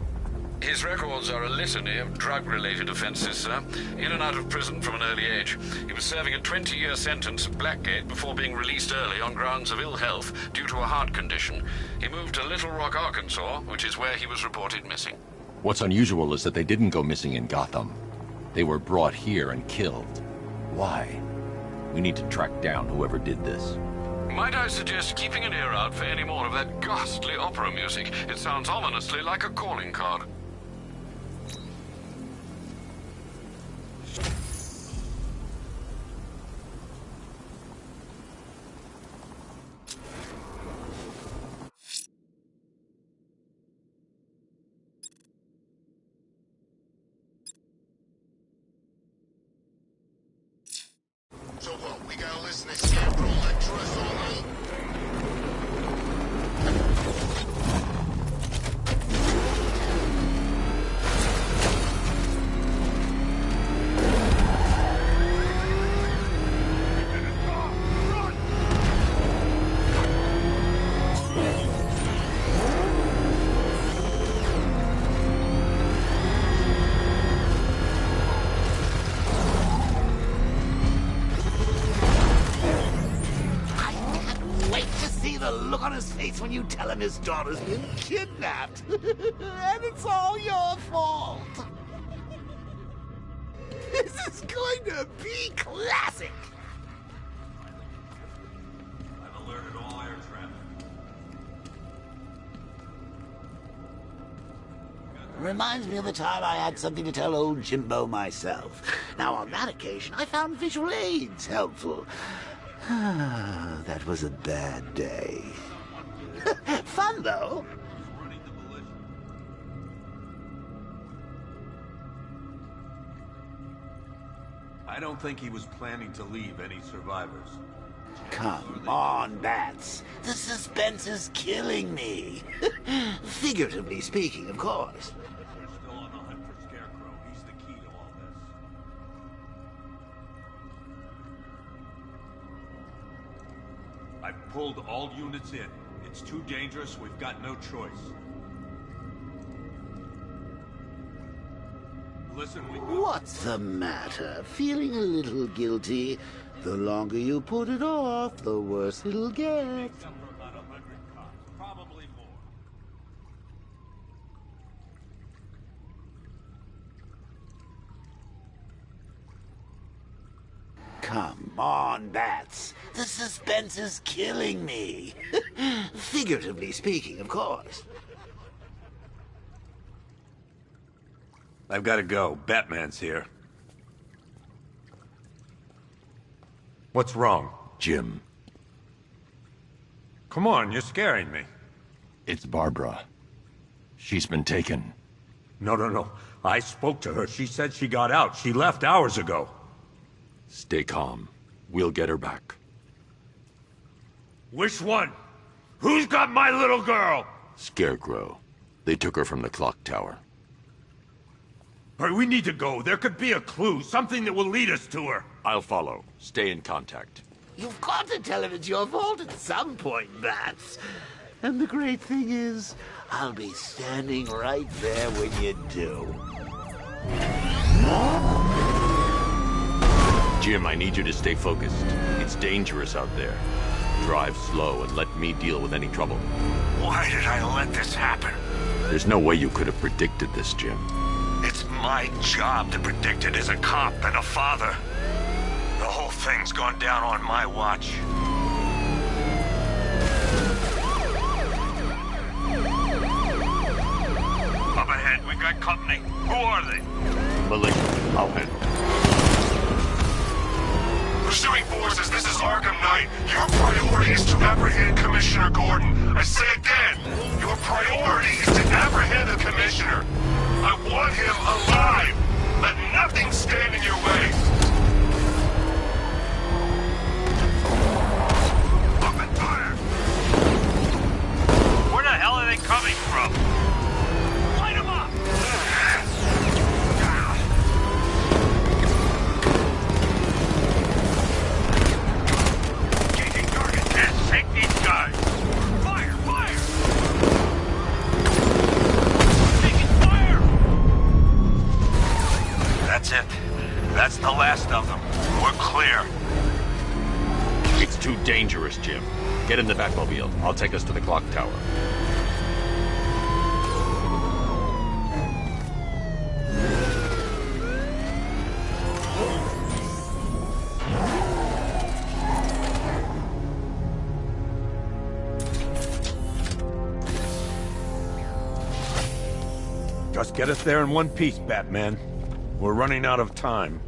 His records are a litany of drug-related offenses, sir. In and out of prison from an early age. He was serving a 20-year sentence at Blackgate before being released early on grounds of ill health due to a heart condition. He moved to Little Rock, Arkansas, which is where he was reported missing. What's unusual is that they didn't go missing in Gotham. They were brought here and killed. Why? We need to track down whoever did this. Might I suggest keeping an ear out for any more of that ghastly opera music? It sounds ominously like a calling card. So what, we gotta listen to Scarecrow lecture us all night? Look on his face when you tell him his daughter's been kidnapped. And it's all your fault. This is going to be classic. I've alerted all air traffic. Reminds me of the time I had something to tell old Jimbo myself. Now, on that occasion, I found visual aids helpful. That was a bad day. Fun, though. I don't think he was planning to leave any survivors. Come on, Bats. The suspense is killing me. Figuratively speaking, of course. We're still on the hunt for Scarecrow. He's the key to all this. I've pulled all units in. It's too dangerous. We've got no choice. Listen, What's the matter? Feeling a little guilty? The longer you put it off, the worse it'll get. Probably more. Come on, Bats. The suspense is killing me. Figuratively speaking, of course. I've got to go. Batman's here. What's wrong? Jim. Come on, you're scaring me. It's Barbara. She's been taken. No. I spoke to her. She said she got out. She left hours ago. Stay calm. We'll get her back. Which one? Who's got my little girl? Scarecrow. They took her from the clock tower. All right, we need to go. There could be a clue, something that will lead us to her. I'll follow. Stay in contact. You've got to tell him it's your fault at some point, Bats. And the great thing is, I'll be standing right there when you do. Jim, I need you to stay focused. It's dangerous out there. Drive slow and let me deal with any trouble. Why did I let this happen? There's no way you could have predicted this, Jim. It's my job to predict it as a cop and a father. The whole thing's gone down on my watch. Up ahead, we got company. Who are they? Militia. I'll handle it. Pursuing forces, this is Arkham Knight. Your priority is to apprehend Commissioner Gordon. I say again, your priority is to apprehend the Commissioner. I want him alive. Let nothing stand in your way. Open fire! Where the hell are they coming from? Light them up! Changing target. Yes, take these guys. Fire! Taking fire! That's it. That's the last of them. We're clear. It's too dangerous, Jim. Get in the Batmobile. I'll take us to the clock tower. Just get us there in one piece, Batman. We're running out of time.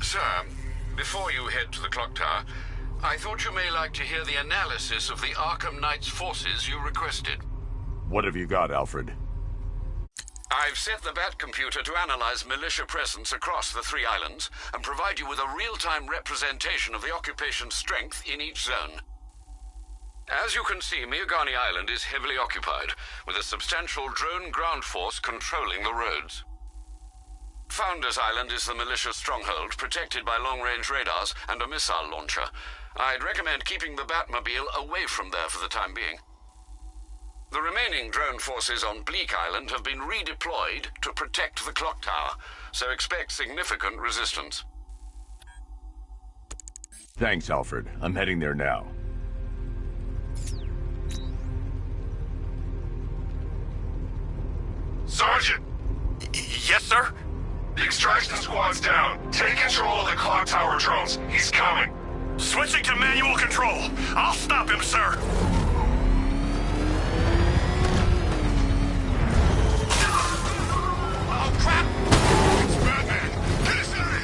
Sir, before you head to the clock tower, I thought you may like to hear the analysis of the Arkham Knight's forces you requested. What have you got, Alfred? I've set the Batcomputer to analyze militia presence across the 3 islands and provide you with a real-time representation of the occupation's strength in each zone. As you can see, Miagani Island is heavily occupied, with a substantial drone ground force controlling the roads. Founders Island is the militia stronghold, protected by long-range radars and a missile launcher. I'd recommend keeping the Batmobile away from there for the time being. The remaining drone forces on Bleak Island have been redeployed to protect the clock tower, so expect significant resistance. Thanks, Alfred. I'm heading there now. Sergeant! Yes, sir? The extraction squad's down. Take control of the clock tower drones. He's coming. Switching to manual control. I'll stop him, sir. Oh, crap! It's Batman! Get us out of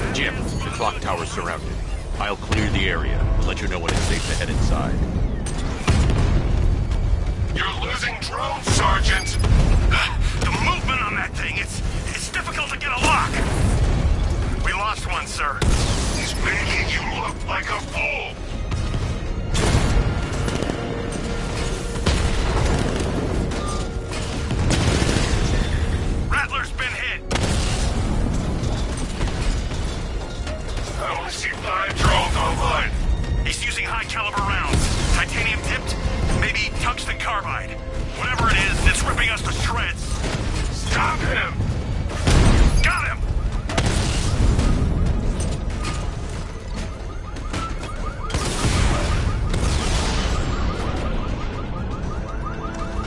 here! Jim, the clock tower's surrounded. I'll clear the area and let you know when it's safe to head inside. You're losing drones, Sergeant! The movement on that thing, it's difficult to get a lock. We lost one, sir. He's making you look like a fool! Rattler's been hit. I only see 5 drones online. He's using high-caliber rounds. Titanium tipped? Maybe tungsten carbide. Whatever it is, it's ripping us to shreds. Stop him! Got him!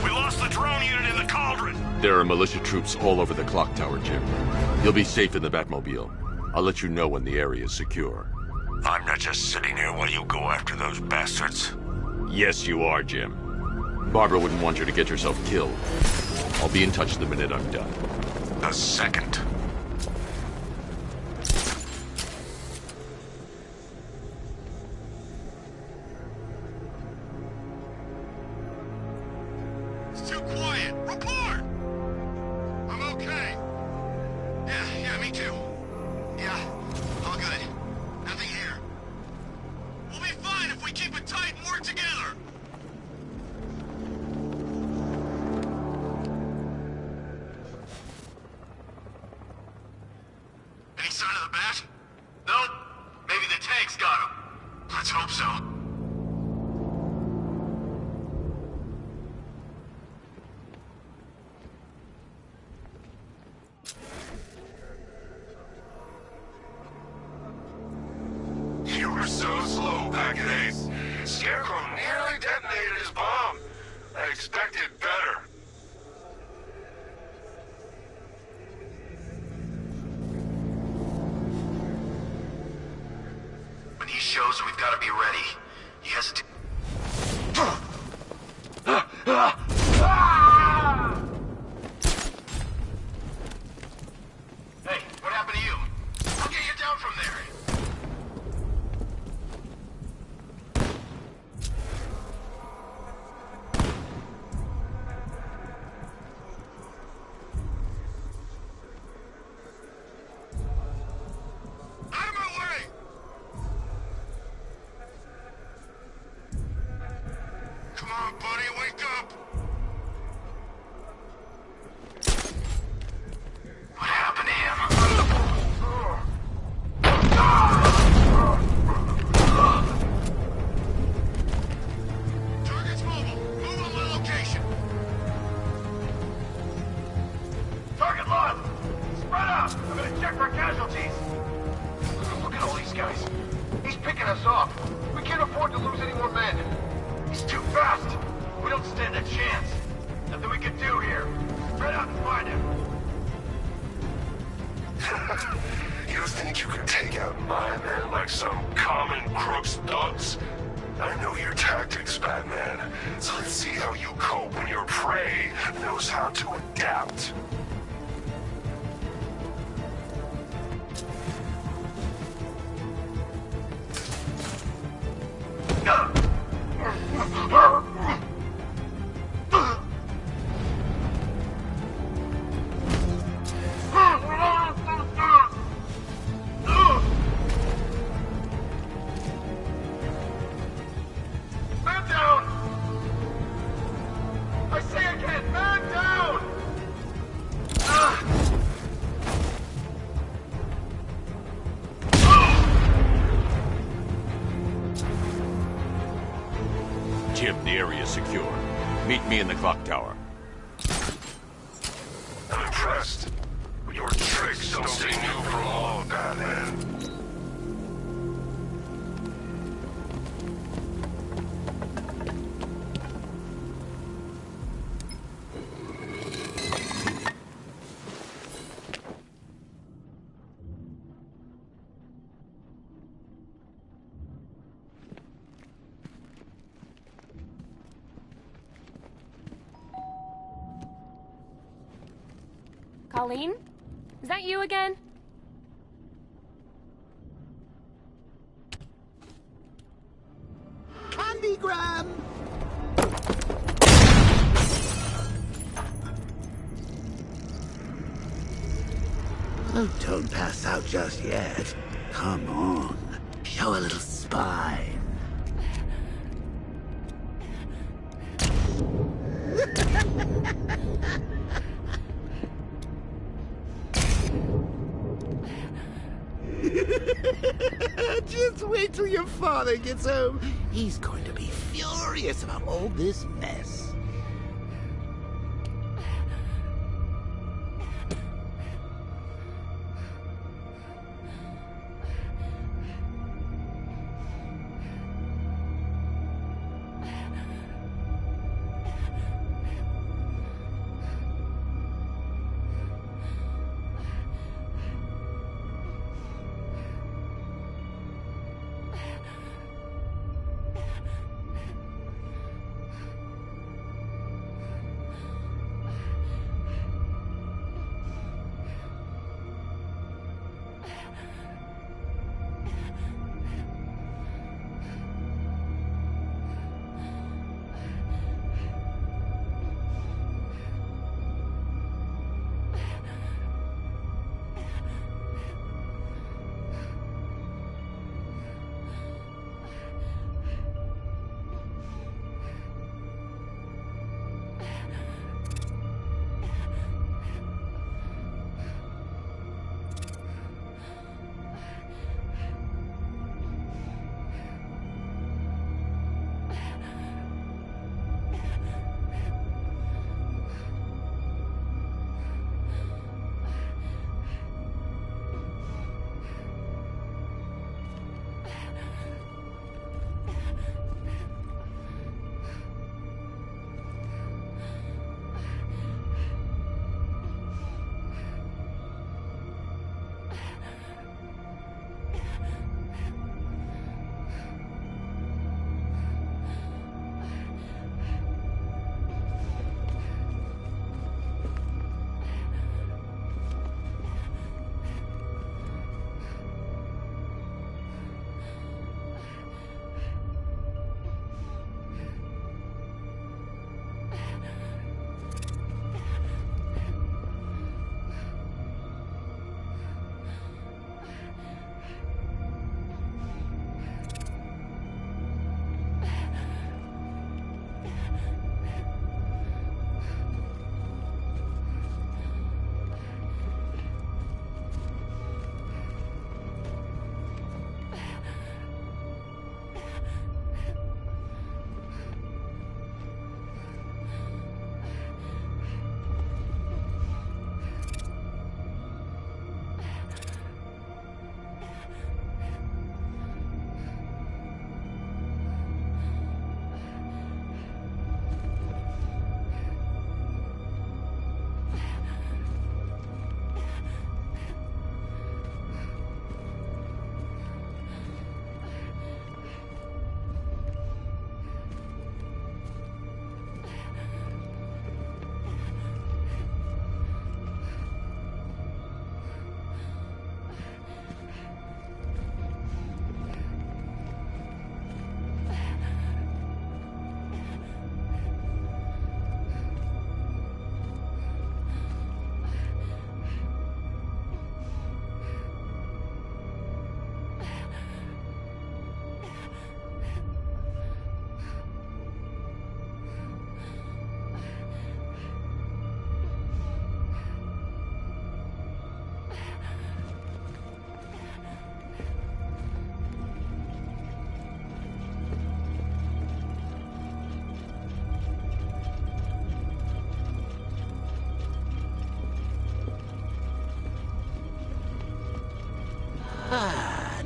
We lost the drone unit in the cauldron. There are militia troops all over the clock tower, Jim. You'll be safe in the Batmobile. I'll let you know when the area is secure. I'm not just sitting here while you go after those bastards. Yes, you are, Jim. Barbara wouldn't want you to get yourself killed. I'll be in touch the minute I'm done. The second. It's too quiet. Report! I'm okay. Yeah, me too. Yeah, all good. Nothing here. We'll be fine if we keep it tight and work together. Any sign of the bat? Nope. Maybe the tank's got him. Let's hope so. You were so slow back at Ace. Scarecrow nearly detonated his bomb. I expected better. When he shows, we've got to be ready. He has to... Hey, what happened to you? I'll get you down from there. Out of my way! Come on, buddy, wake up! What happened to him? Target's mobile. Move on my location. Target lost! Spread out! I'm gonna check for casualties! Look at all these guys. He's picking us off. We can't afford to lose any more men. He's too fast. We don't stand a chance. Nothing we can do here. Spread out and find him. You think you can take out my men like some common crooks thugs? I know your tactics, Batman. So let's see how you cope when your prey knows how to adapt. Man down! I say again, man down! Jim, the area is secure. Meet me in the clock tower. I'm impressed. But your tricks don't stay new for long, Batman. Colleen? Is that you again? Candygram! Oh, don't pass out just yet. Come on. Show a little spine. Just wait till your father gets home. He's going to be furious about all this mess.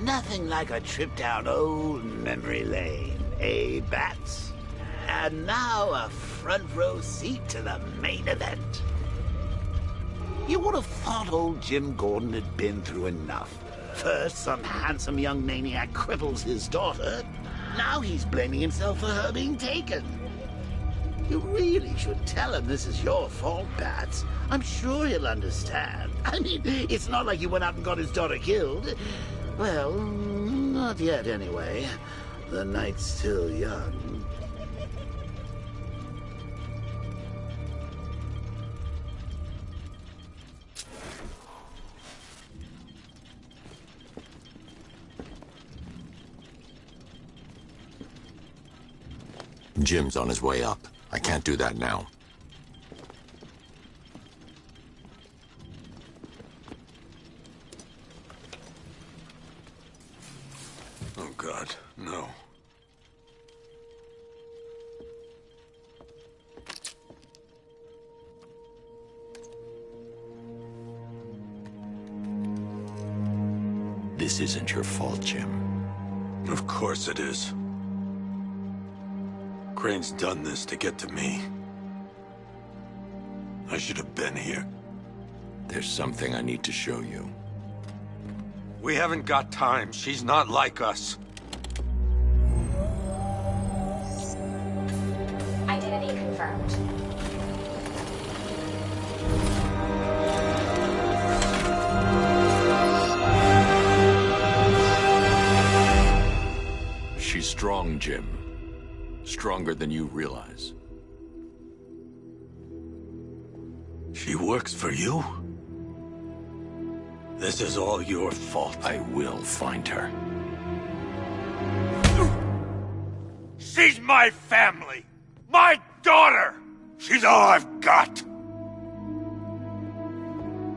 Nothing like a trip down old memory lane, eh, Bats? And now a front row seat to the main event. You would have thought old Jim Gordon had been through enough. First, some handsome young maniac cripples his daughter. Now he's blaming himself for her being taken. You really should tell him this is your fault, Bats. I'm sure he'll understand. I mean, it's not like you went out and got his daughter killed. Well, not yet anyway. The night's still young. Jim's on his way up. I can't do that now. Oh, God, no. This isn't your fault, Jim. Of course it is. Crane's done this to get to me. I should have been here. There's something I need to show you. We haven't got time. She's not like us. Identity confirmed. She's strong, Jim. Stronger than you realize. She works for you? This is all your fault. I will find her. She's my family! My daughter! She's all I've got!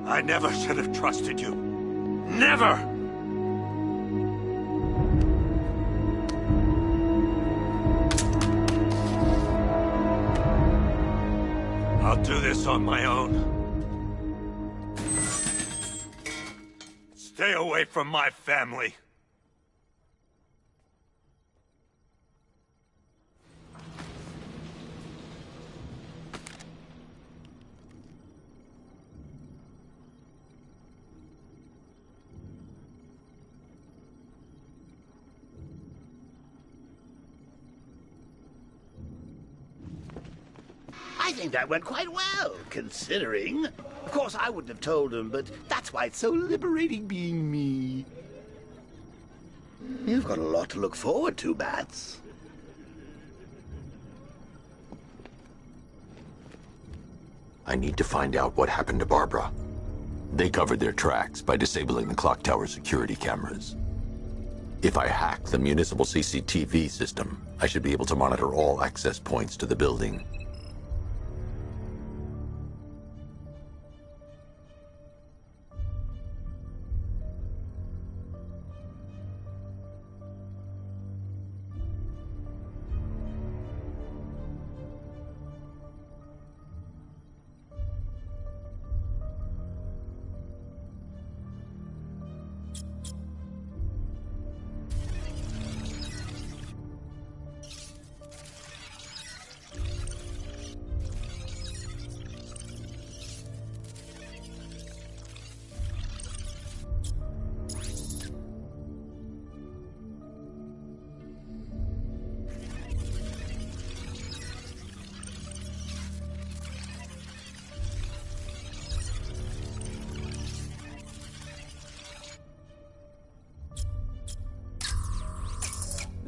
I never should have trusted you. Never! I'll do this on my own. Stay away from my family. I think that went quite well, considering. Of course, I wouldn't have told him, but that's why it's so liberating being me. You've got a lot to look forward to, Bats. I need to find out what happened to Barbara. They covered their tracks by disabling the clock tower security cameras. If I hack the municipal CCTV system, I should be able to monitor all access points to the building.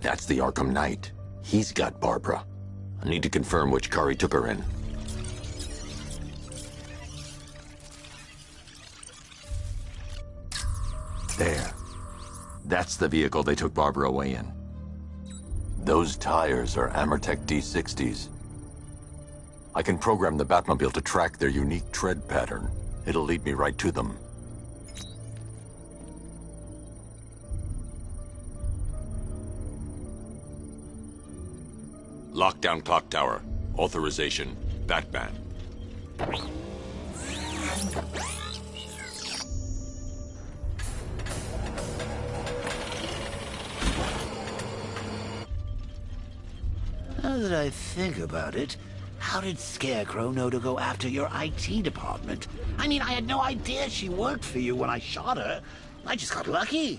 That's the Arkham Knight. He's got Barbara. I need to confirm which car he took her in. There. That's the vehicle they took Barbara away in. Those tires are Amertec D60s. I can program the Batmobile to track their unique tread pattern. It'll lead me right to them. Lockdown clock tower. Authorization. Batman. Now that I think about it, how did Scarecrow know to go after your IT department? I mean, I had no idea she worked for you when I shot her. I just got lucky.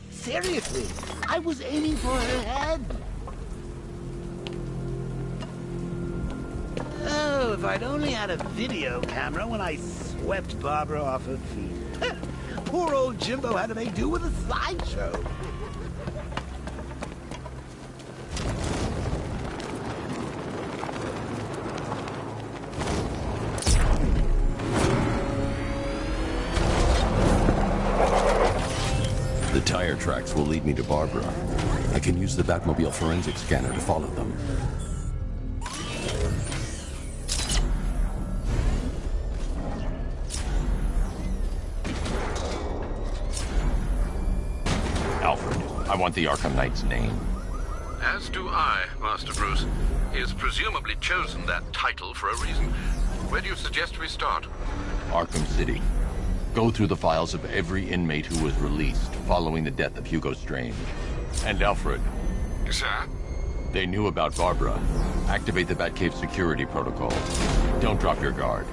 Seriously, I was aiming for her head. Oh, if I'd only had a video camera when I swept Barbara off her feet. Poor old Jimbo had to make do with a slideshow. The tire tracks will lead me to Barbara. I can use the Batmobile forensic scanner to follow them. Alfred, I want the Arkham Knight's name. As do I, Master Bruce. He has presumably chosen that title for a reason. Where do you suggest we start? Arkham City. Go through the files of every inmate who was released following the death of Hugo Strange. And Alfred. Sir? They knew about Barbara. Activate the Batcave security protocol. Don't drop your guard.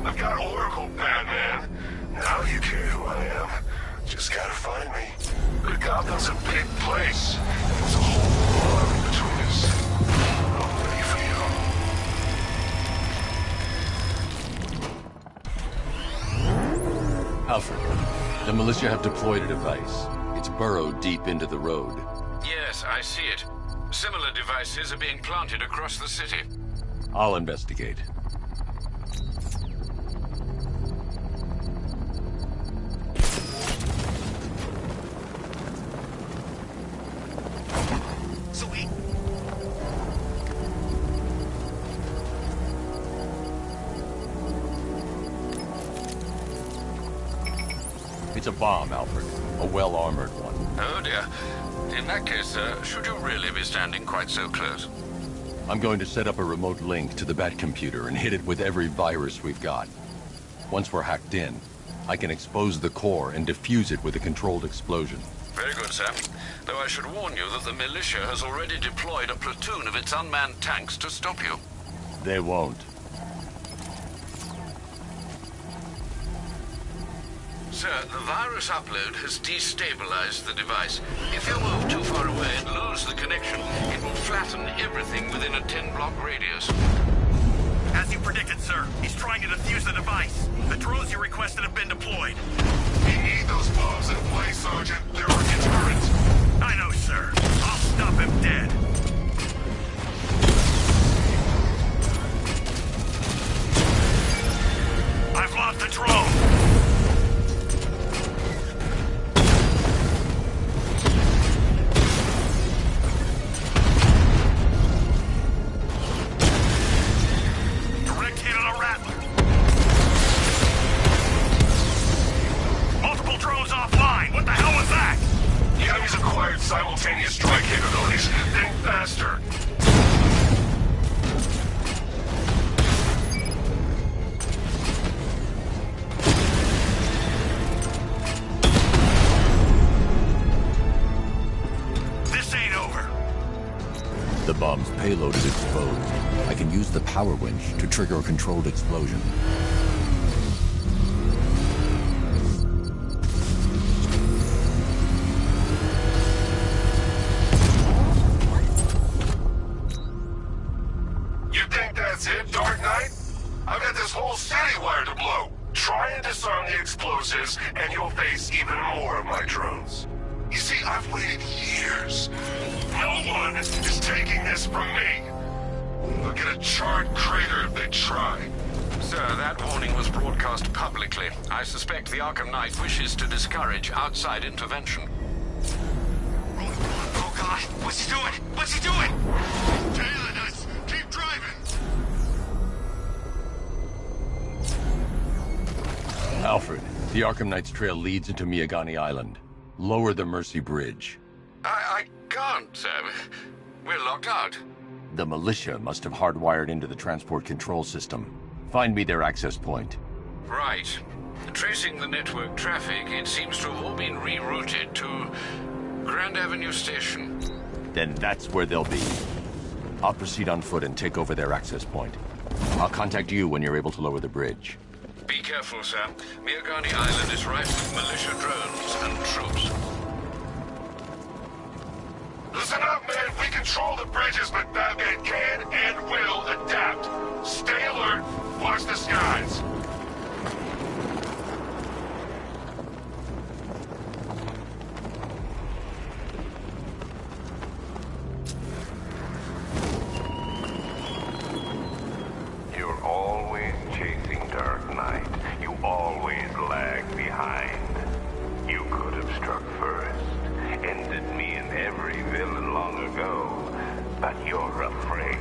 I've got Oracle, Batman. Now you care who I am. Just gotta find me. But Gotham's a big place. There's a whole lot in between us. I'm ready for you. Alfred, the militia have deployed a device. It's burrowed deep into the road. Yes, I see it. Similar devices are being planted across the city. I'll investigate. It's a bomb, Alfred. A well-armored one. Oh, dear. In that case, sir, should you really be standing quite so close? I'm going to set up a remote link to the Batcomputer and hit it with every virus we've got. Once we're hacked in, I can expose the core and defuse it with a controlled explosion. Very good, sir. Though I should warn you that the militia has already deployed a platoon of its unmanned tanks to stop you. They won't. Sir, the virus upload has destabilized the device. If you move too far away and lose the connection, it will flatten everything within a 10-block radius. As you predicted, sir, he's trying to defuse the device. The drones you requested have been deployed. We need those bombs in place, Sergeant. They're our deterrent. I know, sir. I'll stop him dead. I've lost the drone. Simultaneous strike capabilities. Think faster. This ain't over. The bomb's payload is exposed. I can use the power winch to trigger a controlled explosion. And you'll face even more of my drones. You see, I've waited years. No one is taking this from me. They'll get a charred crater if they try. Sir, that warning was broadcast publicly. I suspect the Arkham Knight wishes to discourage outside intervention. Oh, God! What's he doing? What's he doing? Tailing us! Keep driving! Alfred, the Arkham Knight's trail leads into Miagani Island. Lower the Mercy Bridge. I can't, sir. We're locked out. The militia must have hardwired into the transport control system. Find me their access point. Right. Tracing the network traffic, it seems to have all been rerouted to Grand Avenue Station. Then that's where they'll be. I'll proceed on foot and take over their access point. I'll contact you when you're able to lower the bridge. Be careful, sir. Miagani Island is rife with militia drones and troops. We control the bridges, but Batman can and will adapt. Stay alert. Watch the skies. You're always chasing Dark Knight. You always lag behind. You could have struck first, ended me and every villain long ago, but you're afraid.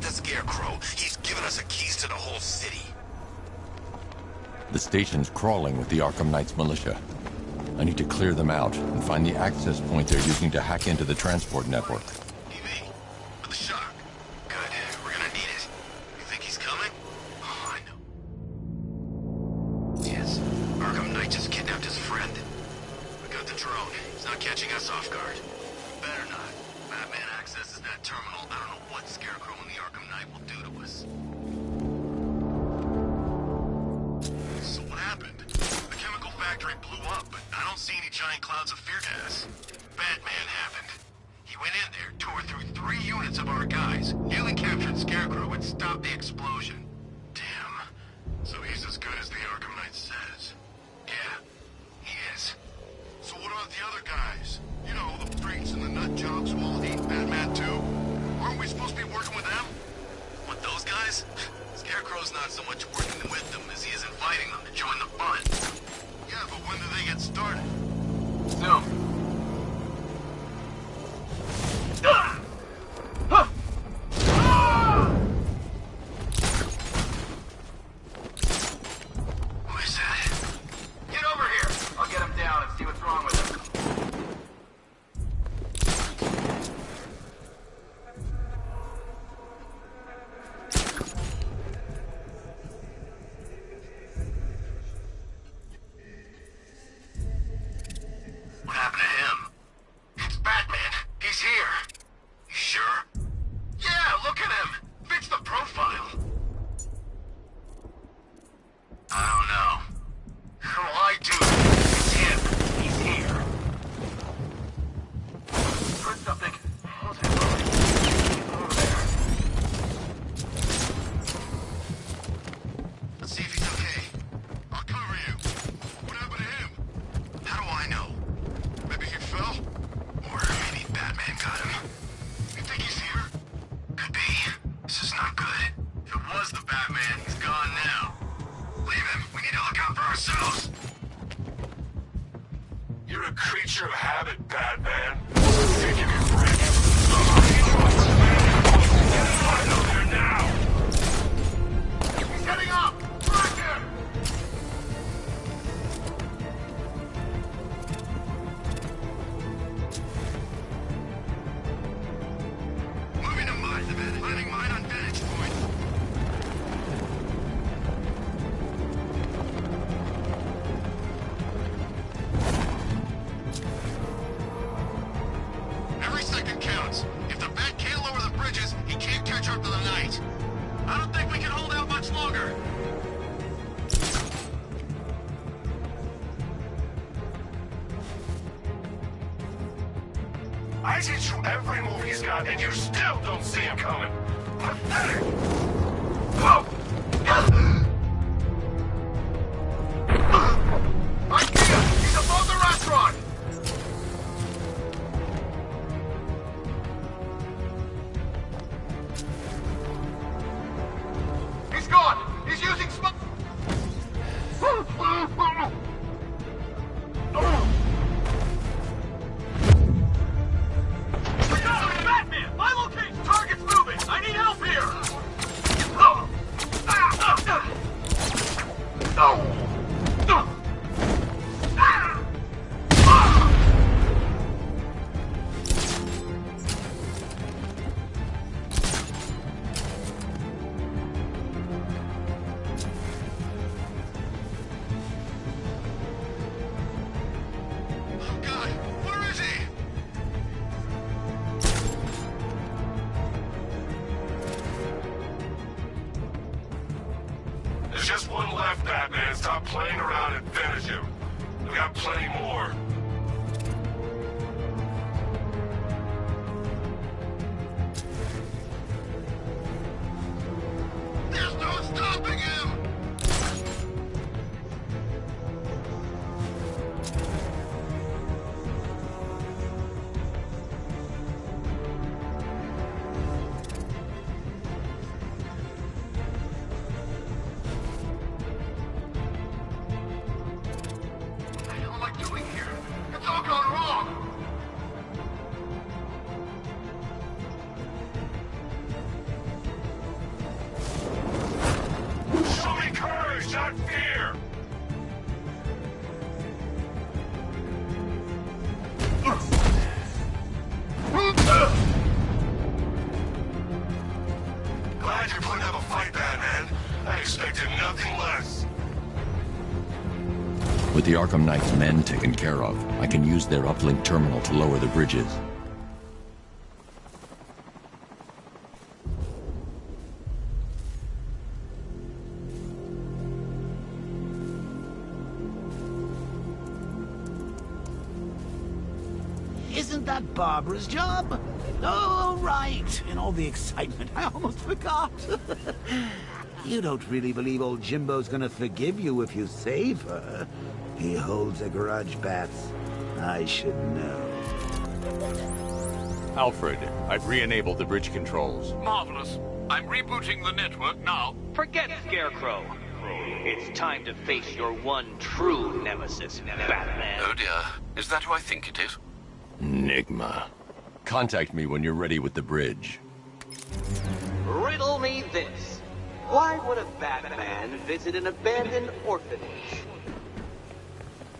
Scarecrow. He's given us the keys to the whole city. The station's crawling with the Arkham Knight's militia. I need to clear them out and find the access point they're using to hack into the transport network. TV, with the shock. Good. We're gonna need it. You think he's coming? Oh, I know. Yes. Arkham Knight just kidnapped his friend. We got the drone. He's not catching us off guard. Better not. Batman accesses that terminal. I don't know what Scarecrow and the Arkham Knight will do to us. So what happened? The chemical factory blew up, but I don't see any giant clouds of fear gas. Batman happened. He went in there, tore through 3 units of our guys, nearly captured Scarecrow, and stopped the explosion. Damn. So he's as good as the Arkham Knight says. Yeah, he is. So what about the other guys? You know, the freaks and the nut jobs who all hate Batman too? Aren't we supposed to be working with them? With those guys? Scarecrow's not so much working with them as he is inviting them to join the fun. Yeah, but when do they get started? Soon. Who is that? Get over here! I'll get him down and see what's wrong with him. What happened to him? It's Batman. He's here. You sure? Yeah, look at him. Fits the profile. I don't know. Well, I do. It's him. He's here. Heard something. Hold it. Over there. Let's see if he's okay. I'll cover you. What happened to him? How do I know? Maybe he fell? Or maybe Batman got him. You think he's here? Could be. This is not good. If it was the Batman, he's gone now. Leave him. We need to look out for ourselves. You're a creature of habit, Batman. Think you can break it? Get out of there now! He's heading up! Track him! Moving to Marthaman. Landing mine on vantage point. Every second counts. If the Bat can't lower the bridges, he can't catch up to the Knight. I don't think we can hold out much longer. I teach you every move he's got, and you still don't see him coming. Pathetic! Whoa! Ikea! He's above the restaurant! He's gone! He's using smoke! Batman, stop playing around and finish him. We got plenty more. There's no stopping him! Glad you're putting up a fight, Batman. I expected nothing less. With the Arkham Knight's men taken care of, I can use their uplink terminal to lower the bridges. Isn't that Barbara's job? Oh, right. In all the excitement, I almost forgot. You don't really believe old Jimbo's gonna forgive you if you save her. He holds a grudge, Bats. I should know. Alfred, I've re-enabled the bridge controls. Marvelous. I'm rebooting the network now. Forget Scarecrow. It's time to face your one true nemesis, Batman. Oh dear. Is that who I think it is? Enigma. Contact me when you're ready with the bridge. Riddle me this. Why would a Batman visit an abandoned orphanage?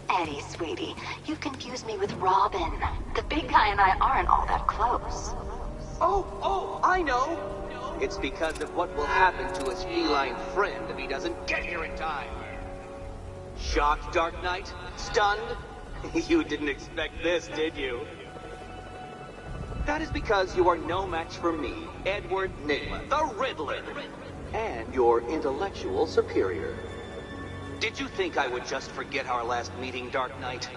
Eddie, sweetie, you confused me with Robin. The big guy and I aren't all that close. Oh, I know! It's because of what will happen to his feline friend if he doesn't get here in time. Shocked, Dark Knight? Stunned? You didn't expect this, did you? That is because you are no match for me, Edward Nygma, the Riddler, and your intellectual superior. Did you think I would just forget our last meeting, Dark Knight?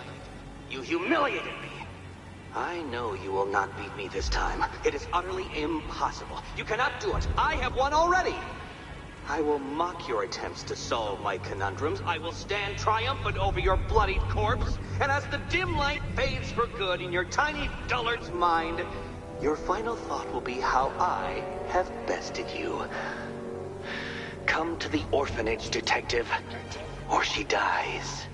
You humiliated me. I know you will not beat me this time. It is utterly impossible. You cannot do it. I have won already. I will mock your attempts to solve my conundrums. I will stand triumphant over your bloodied corpse. And as the dim light fades for good in your tiny dullard's mind, your final thought will be how I have bested you. Come to the orphanage, detective, or she dies.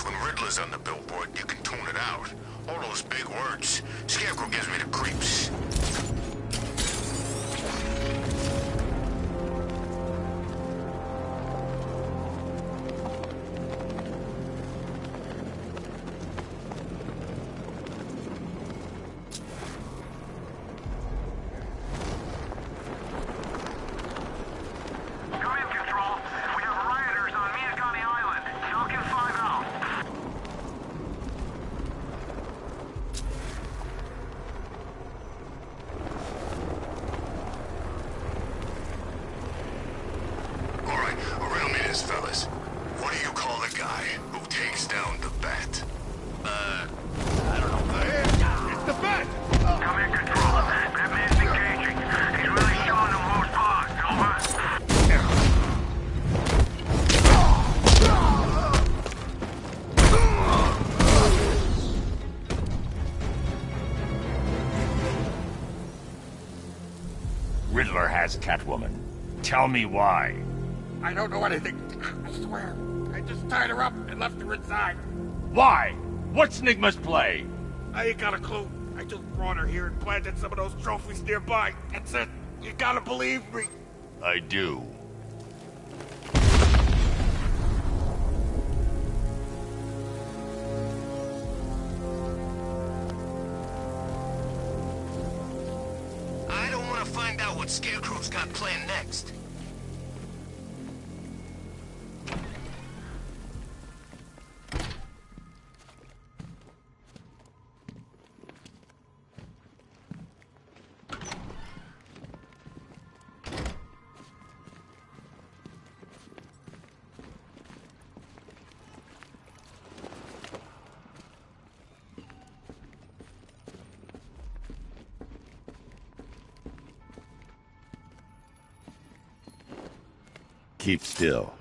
When Riddler's on the billboard, you can tune it out. All those big words. Scarecrow gives me the creeps. Fellas, what do you call the guy who takes down the Bat? I don't know. It's the Bat! Come in, Control. Batman's engaging. He's really showing them who's boss. Riddler has Catwoman. Tell me why. I don't know anything. I swear. I just tied her up and left her inside. Why? What's Nygma's play? I ain't got a clue. I just brought her here and planted some of those trophies nearby. That's it. You gotta believe me. I do. what Scarecrow's got planned next. Keep still.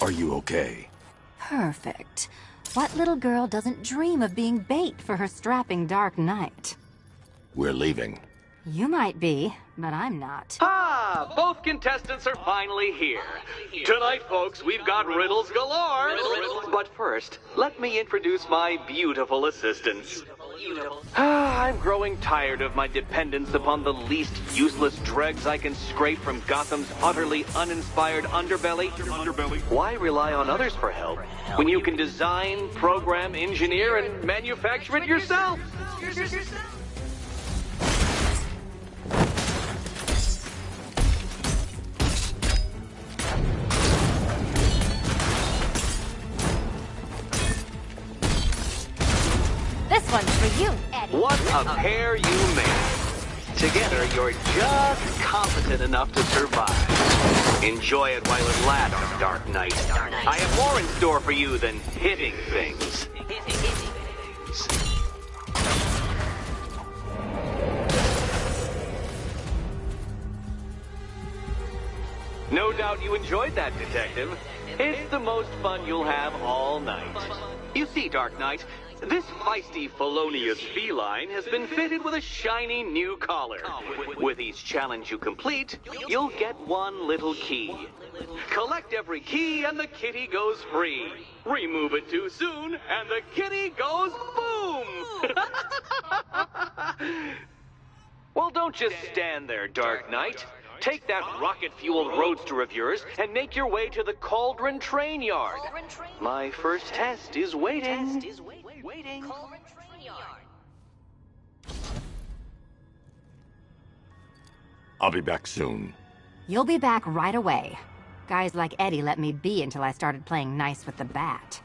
Are you okay? Perfect. What little girl doesn't dream of being bait for her strapping Dark Knight? We're leaving. You might be, but I'm not. Ah, both contestants are finally here. Tonight, folks, we've got riddles galore. But first, let me introduce my beautiful assistants. I'm growing tired of my dependence upon the least useless dregs I can scrape from Gotham's utterly uninspired underbelly. Why rely on others for help when you can design, program, engineer, and manufacture it yourself? This one's for you, Eddie. What a pair you made. Together, you're just competent enough to survive. Enjoy it while it lasts, Dark Knight. I have more in store for you than hitting things. No doubt you enjoyed that, Detective. It's the most fun you'll have all night. You see, Dark Knight, this feisty felonious feline has been fitted with a shiny new collar. With each challenge you complete, you'll get one little key. Collect every key and the kitty goes free. Remove it too soon and the kitty goes boom! Well, don't just stand there, Dark Knight. Take that rocket-fueled roadster of yours and make your way to the Cauldron Train Yard. My first test is waiting. I'll be back soon. You'll be back right away. Guys like Eddie let me be until I started playing nice with the bat.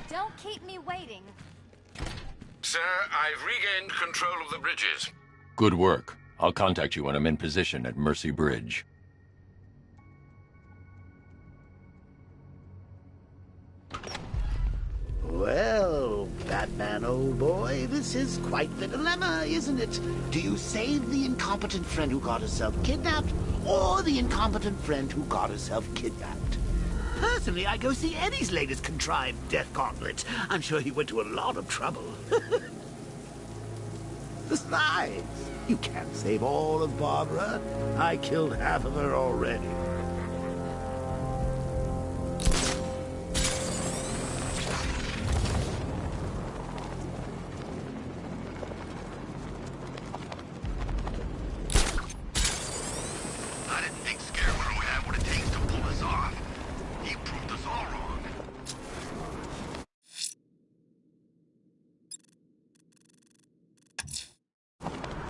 Don't keep me waiting. Sir, I've regained control of the bridges. Good work. I'll contact you when I'm in position at Mercy Bridge. Well, Batman, old boy, this is quite the dilemma, isn't it? Do you save the incompetent friend who got herself kidnapped, or the incompetent friend who got herself kidnapped? Personally, I go see Eddie's latest contrived death gauntlet. I'm sure he went to a lot of trouble. Besides, you can't save all of Barbara. I killed half of her already. I didn't think Scarecrow had what it takes to pull this off. He proved us all wrong.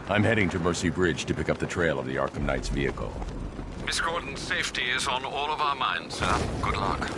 I'm heading to Mercy Bridge to pick up the trail of the Arkham Knight's vehicle. Miss Gordon's safety is on all of our minds, sir. Good luck.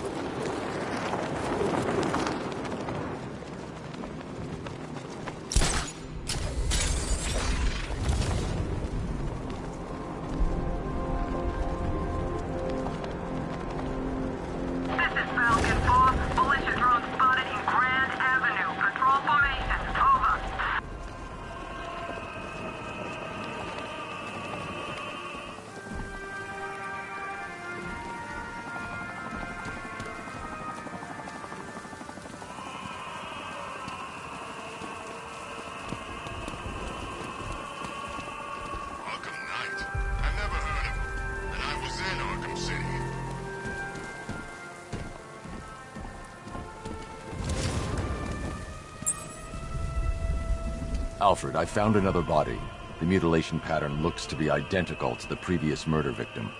Alfred, I found another body. The mutilation pattern looks to be identical to the previous murder victim.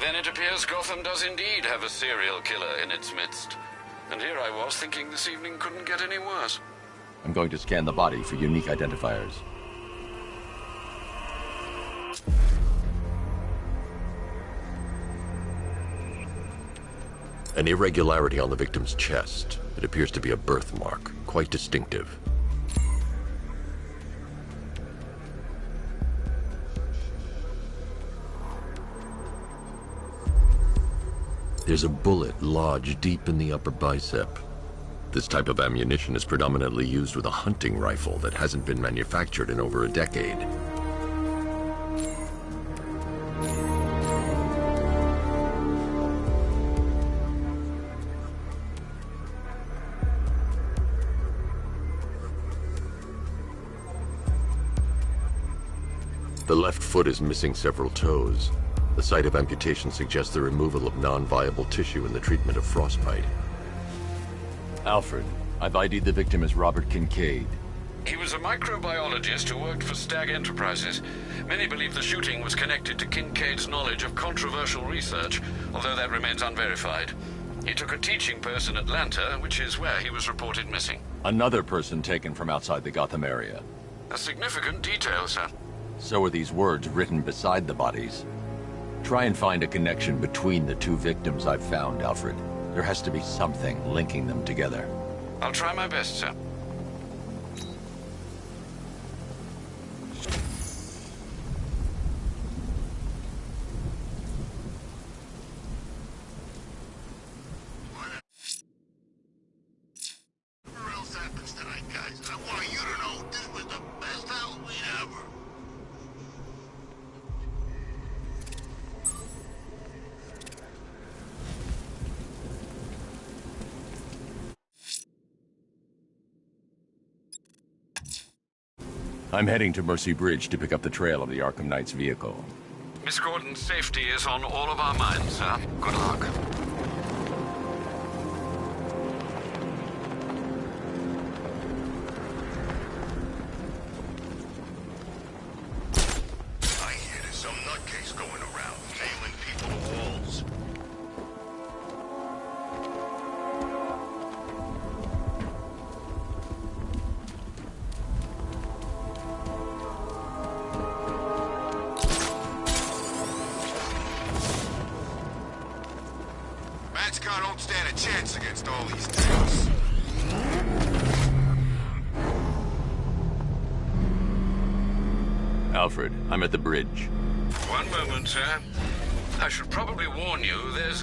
Then it appears Gotham does indeed have a serial killer in its midst. And here I was thinking this evening couldn't get any worse. I'm going to scan the body for unique identifiers. An irregularity on the victim's chest. It appears to be a birthmark, quite distinctive. There's a bullet lodged deep in the upper bicep. This type of ammunition is predominantly used with a hunting rifle that hasn't been manufactured in over a decade. The left foot is missing several toes. The site of amputation suggests the removal of non-viable tissue in the treatment of frostbite. Alfred, I've ID'd the victim as Robert Kincaid. He was a microbiologist who worked for Stag Enterprises. Many believe the shooting was connected to Kincaid's knowledge of controversial research, although that remains unverified. He took a teaching post in Atlanta, which is where he was reported missing. Another person taken from outside the Gotham area. A significant detail, sir. So are these words written beside the bodies. Try and find a connection between the two victims I've found, Alfred. There has to be something linking them together. I'll try my best, sir. Whatever else happens tonight, guys, I want you to know this was the best Halloween ever. I'm heading to Mercy Bridge to pick up the trail of the Arkham Knight's vehicle. Miss Gordon's safety is on all of our minds, sir. Good luck. I hear there's some nutcase going around, nailing people to walls. Matchcar don't stand a chance against all these tanks. Alfred, I'm at the bridge. One moment, sir. I should probably warn you, there's...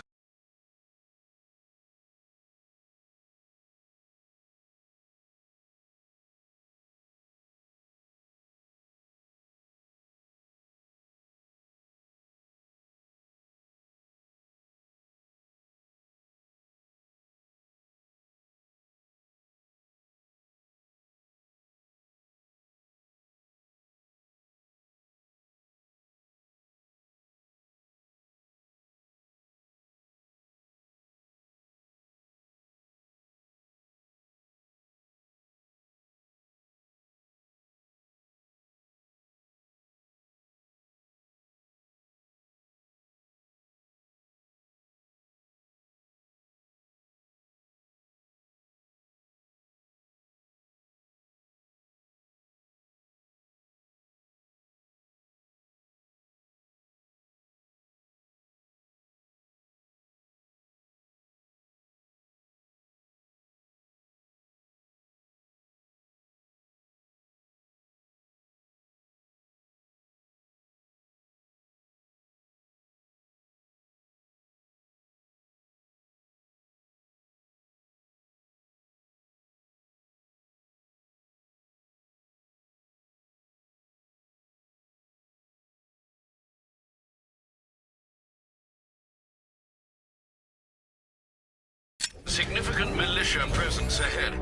Significant militia presence ahead.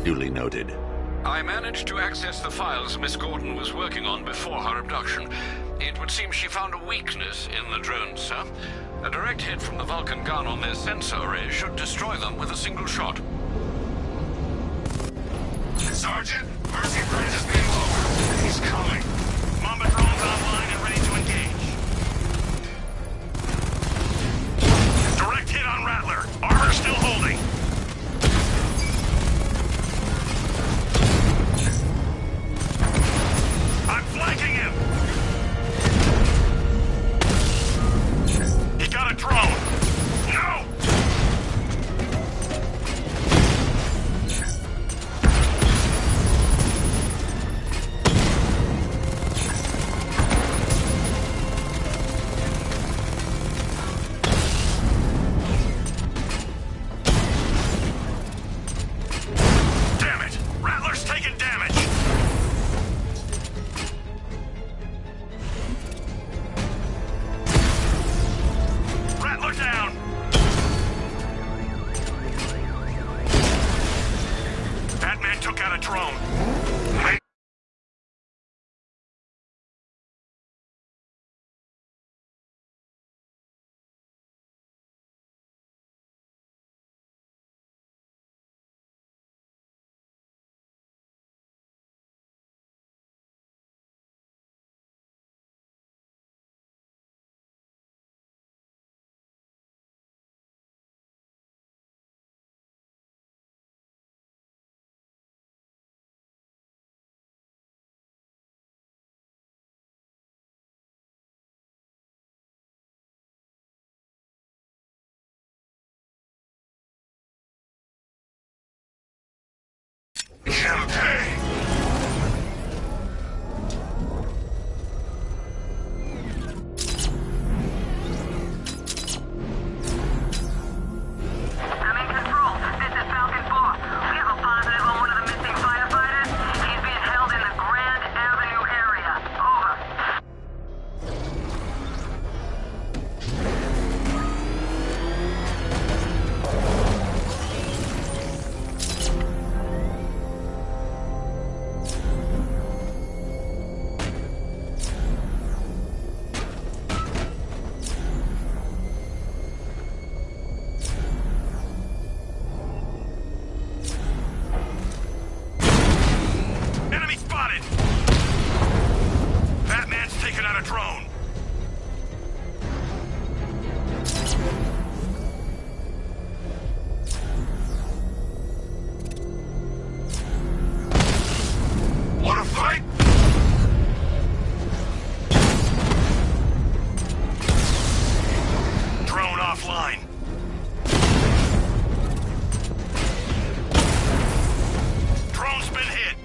Duly noted. I managed to access the files Miss Gordon was working on before her abduction. It would seem she found a weakness in the drones, sir. A direct hit from the Vulcan gun on their sensor array should destroy them with a single shot. Sergeant, Mercy Bridge is being lowered. He's coming. Mamba Drones online and ready to engage. Direct hit on Rattler. Armor still holding. I'm flanking him. He got a drone. No! Damn it! Rattler's taking damage! Rattler down! Batman took out a drone. Campaign! Enemy spotted! Batman's taken out a drone. Wanna fight? Drone offline. Drone's been hit.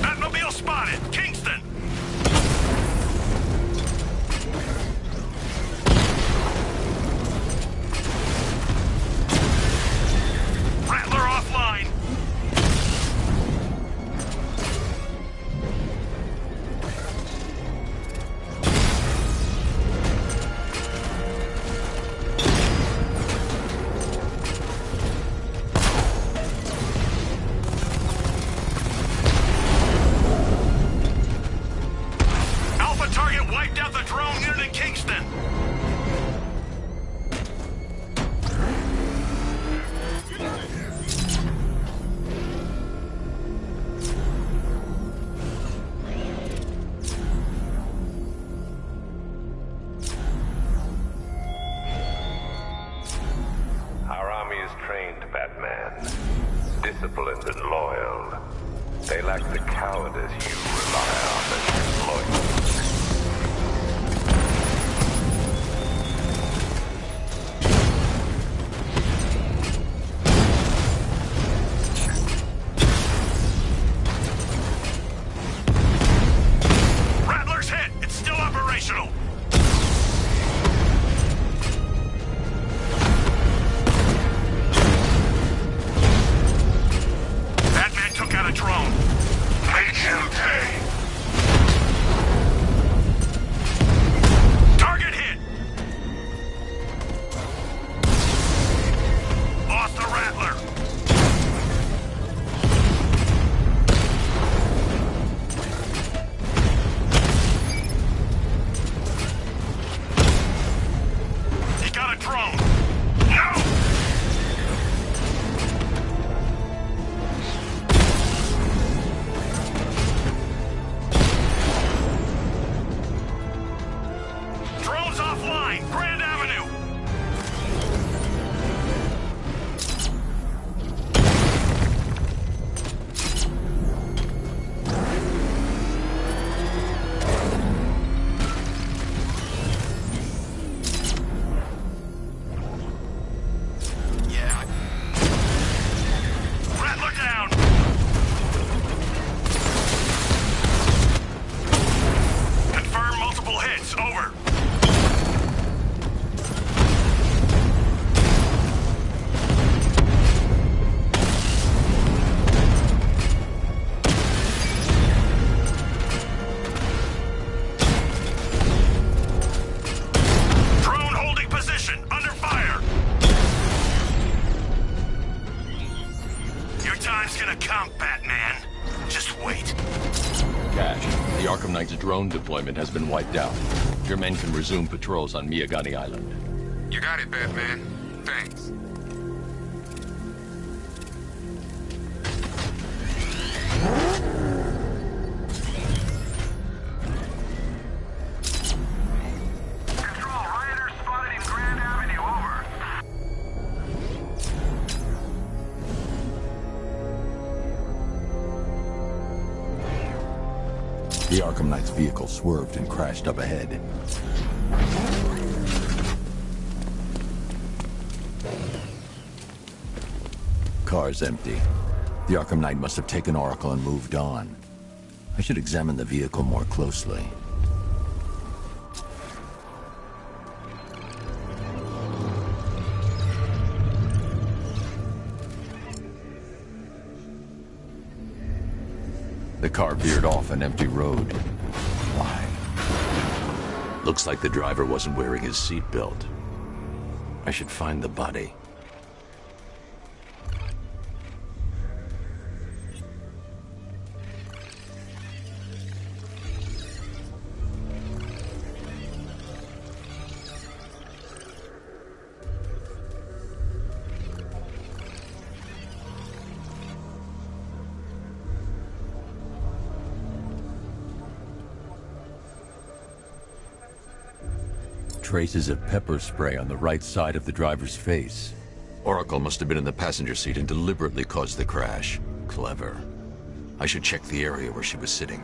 Batmobile spotted. Kingston. Rattler offline. Alpha target wiped out the drone unit in Kingston. Our army is trained, Batman. Disciplined and loyal. They lack the cowardice you rely on and exploit. Rattler's hit. It's still operational. Batman took out a drone. Make him pay. count, Batman. Just wait. Cash, the Arkham Knight's drone deployment has been wiped out. Your men can resume patrols on Miyagani Island. You got it, Batman. Thanks. The Arkham Knight's vehicle swerved and crashed up ahead. Car's empty. The Arkham Knight must have taken Oracle and moved on. I should examine the vehicle more closely. The car veered off an empty road. Why? Looks like the driver wasn't wearing his seatbelt. I should find the body. Traces of pepper spray on the right side of the driver's face. Oracle must have been in the passenger seat and deliberately caused the crash. Clever. I should check the area where she was sitting.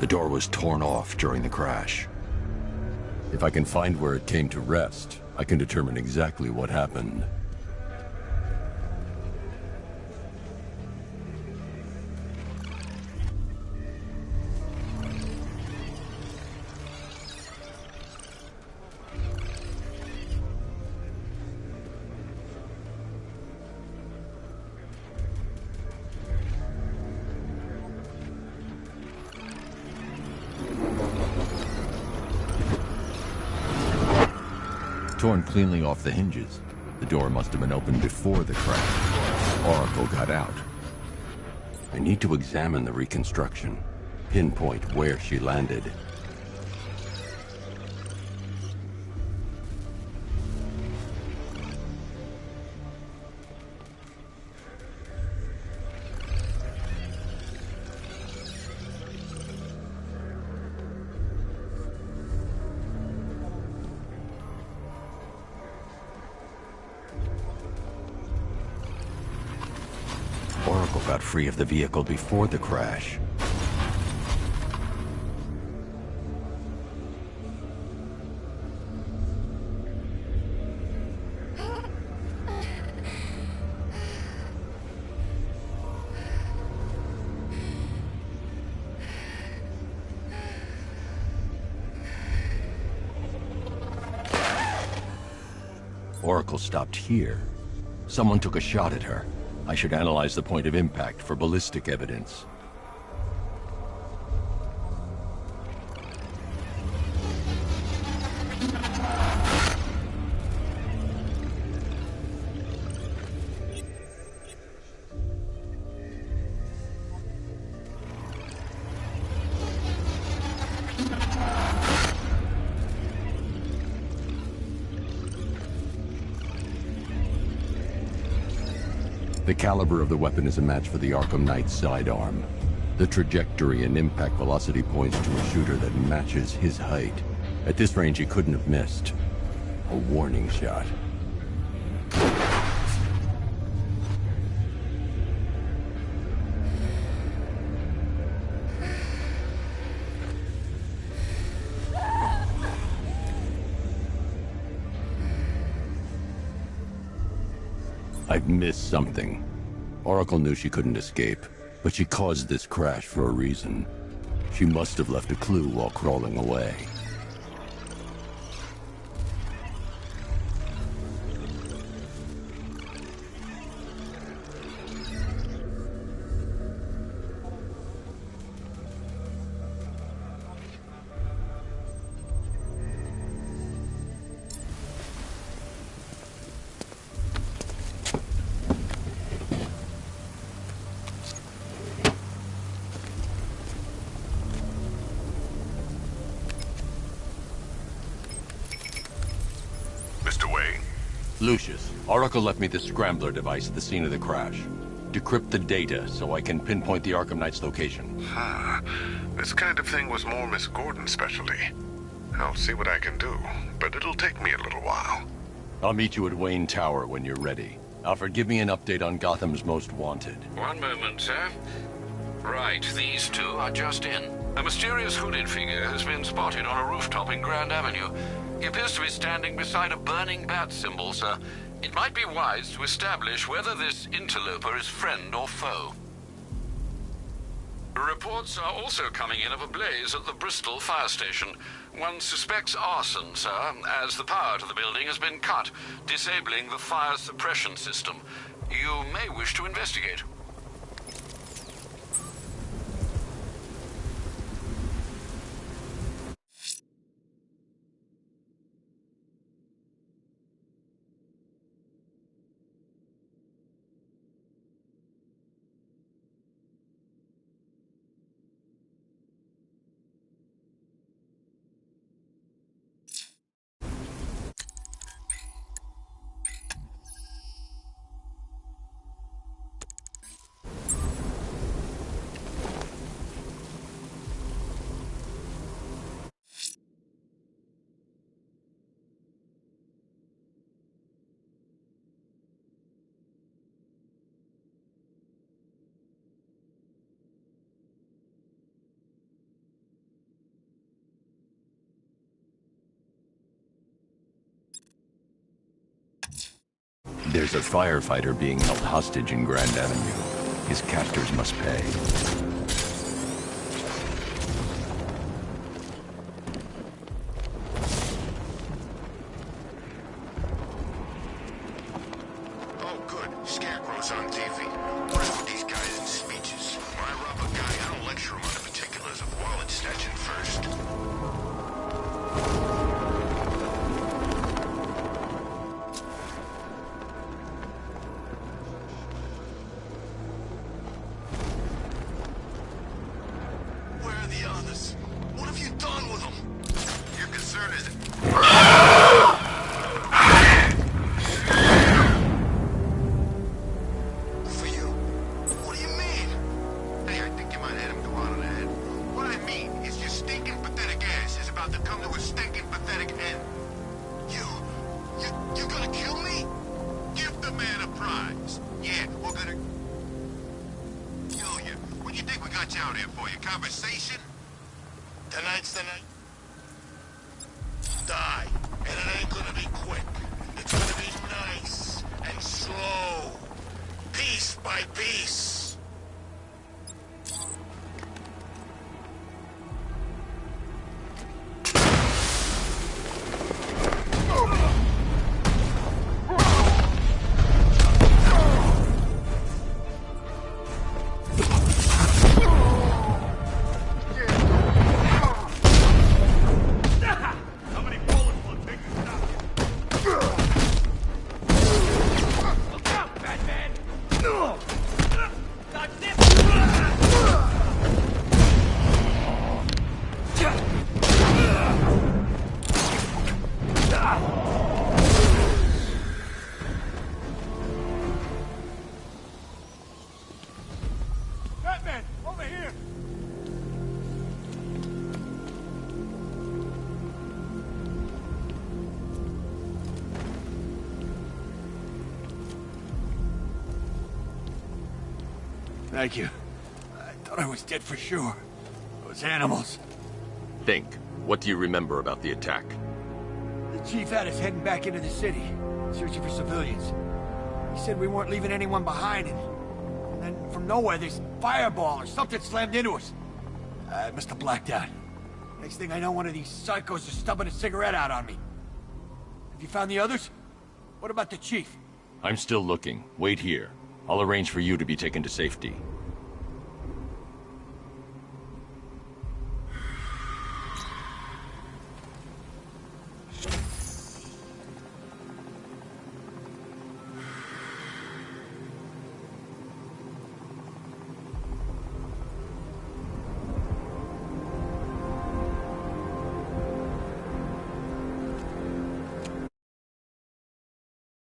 The door was torn off during the crash. If I can find where it came to rest, I can determine exactly what happened. Torn cleanly off the hinges. The door must have been opened before the crash. Oracle got out. I need to examine the reconstruction, pinpoint where she landed. Oracle got free of the vehicle before the crash. Oracle stopped here. Someone took a shot at her. I should analyze the point of impact for ballistic evidence. The caliber of the weapon is a match for the Arkham Knight's sidearm. The trajectory and impact velocity points to a shooter that matches his height. At this range, he couldn't have missed. A warning shot. I've missed something. Oracle knew she couldn't escape, but she caused this crash for a reason. She must have left a clue while crawling away. Lucius, Oracle left me the Scrambler device at the scene of the crash. Decrypt the data so I can pinpoint the Arkham Knight's location. This kind of thing was more Miss Gordon's specialty. I'll see what I can do, but it'll take me a little while. I'll meet you at Wayne Tower when you're ready. Alfred, give me an update on Gotham's Most Wanted. One moment, sir. Right, these two are just in. A mysterious hooded figure has been spotted on a rooftop in Grand Avenue. He appears to be standing beside a burning bat symbol, sir. It might be wise to establish whether this interloper is friend or foe. Reports are also coming in of a blaze at the Bristol fire station. One suspects arson, sir, as the power to the building has been cut, disabling the fire suppression system. You may wish to investigate. There's a firefighter being held hostage in Grand Avenue. His captors must pay. Oh, good. Scarecrow's on TV. What is with these guys and speeches? When I rob a guy, I don't lecture him on the particulars of wallet snatching first. Thank you. I thought I was dead for sure. Those animals. Think. What do you remember about the attack? The chief had us heading back into the city, searching for civilians. He said we weren't leaving anyone behind, and then from nowhere this fireball or something slammed into us. I must have blacked out. Next thing I know, one of these psychos is stubbing a cigarette out on me. Have you found the others? What about the chief? I'm still looking. Wait here. I'll arrange for you to be taken to safety.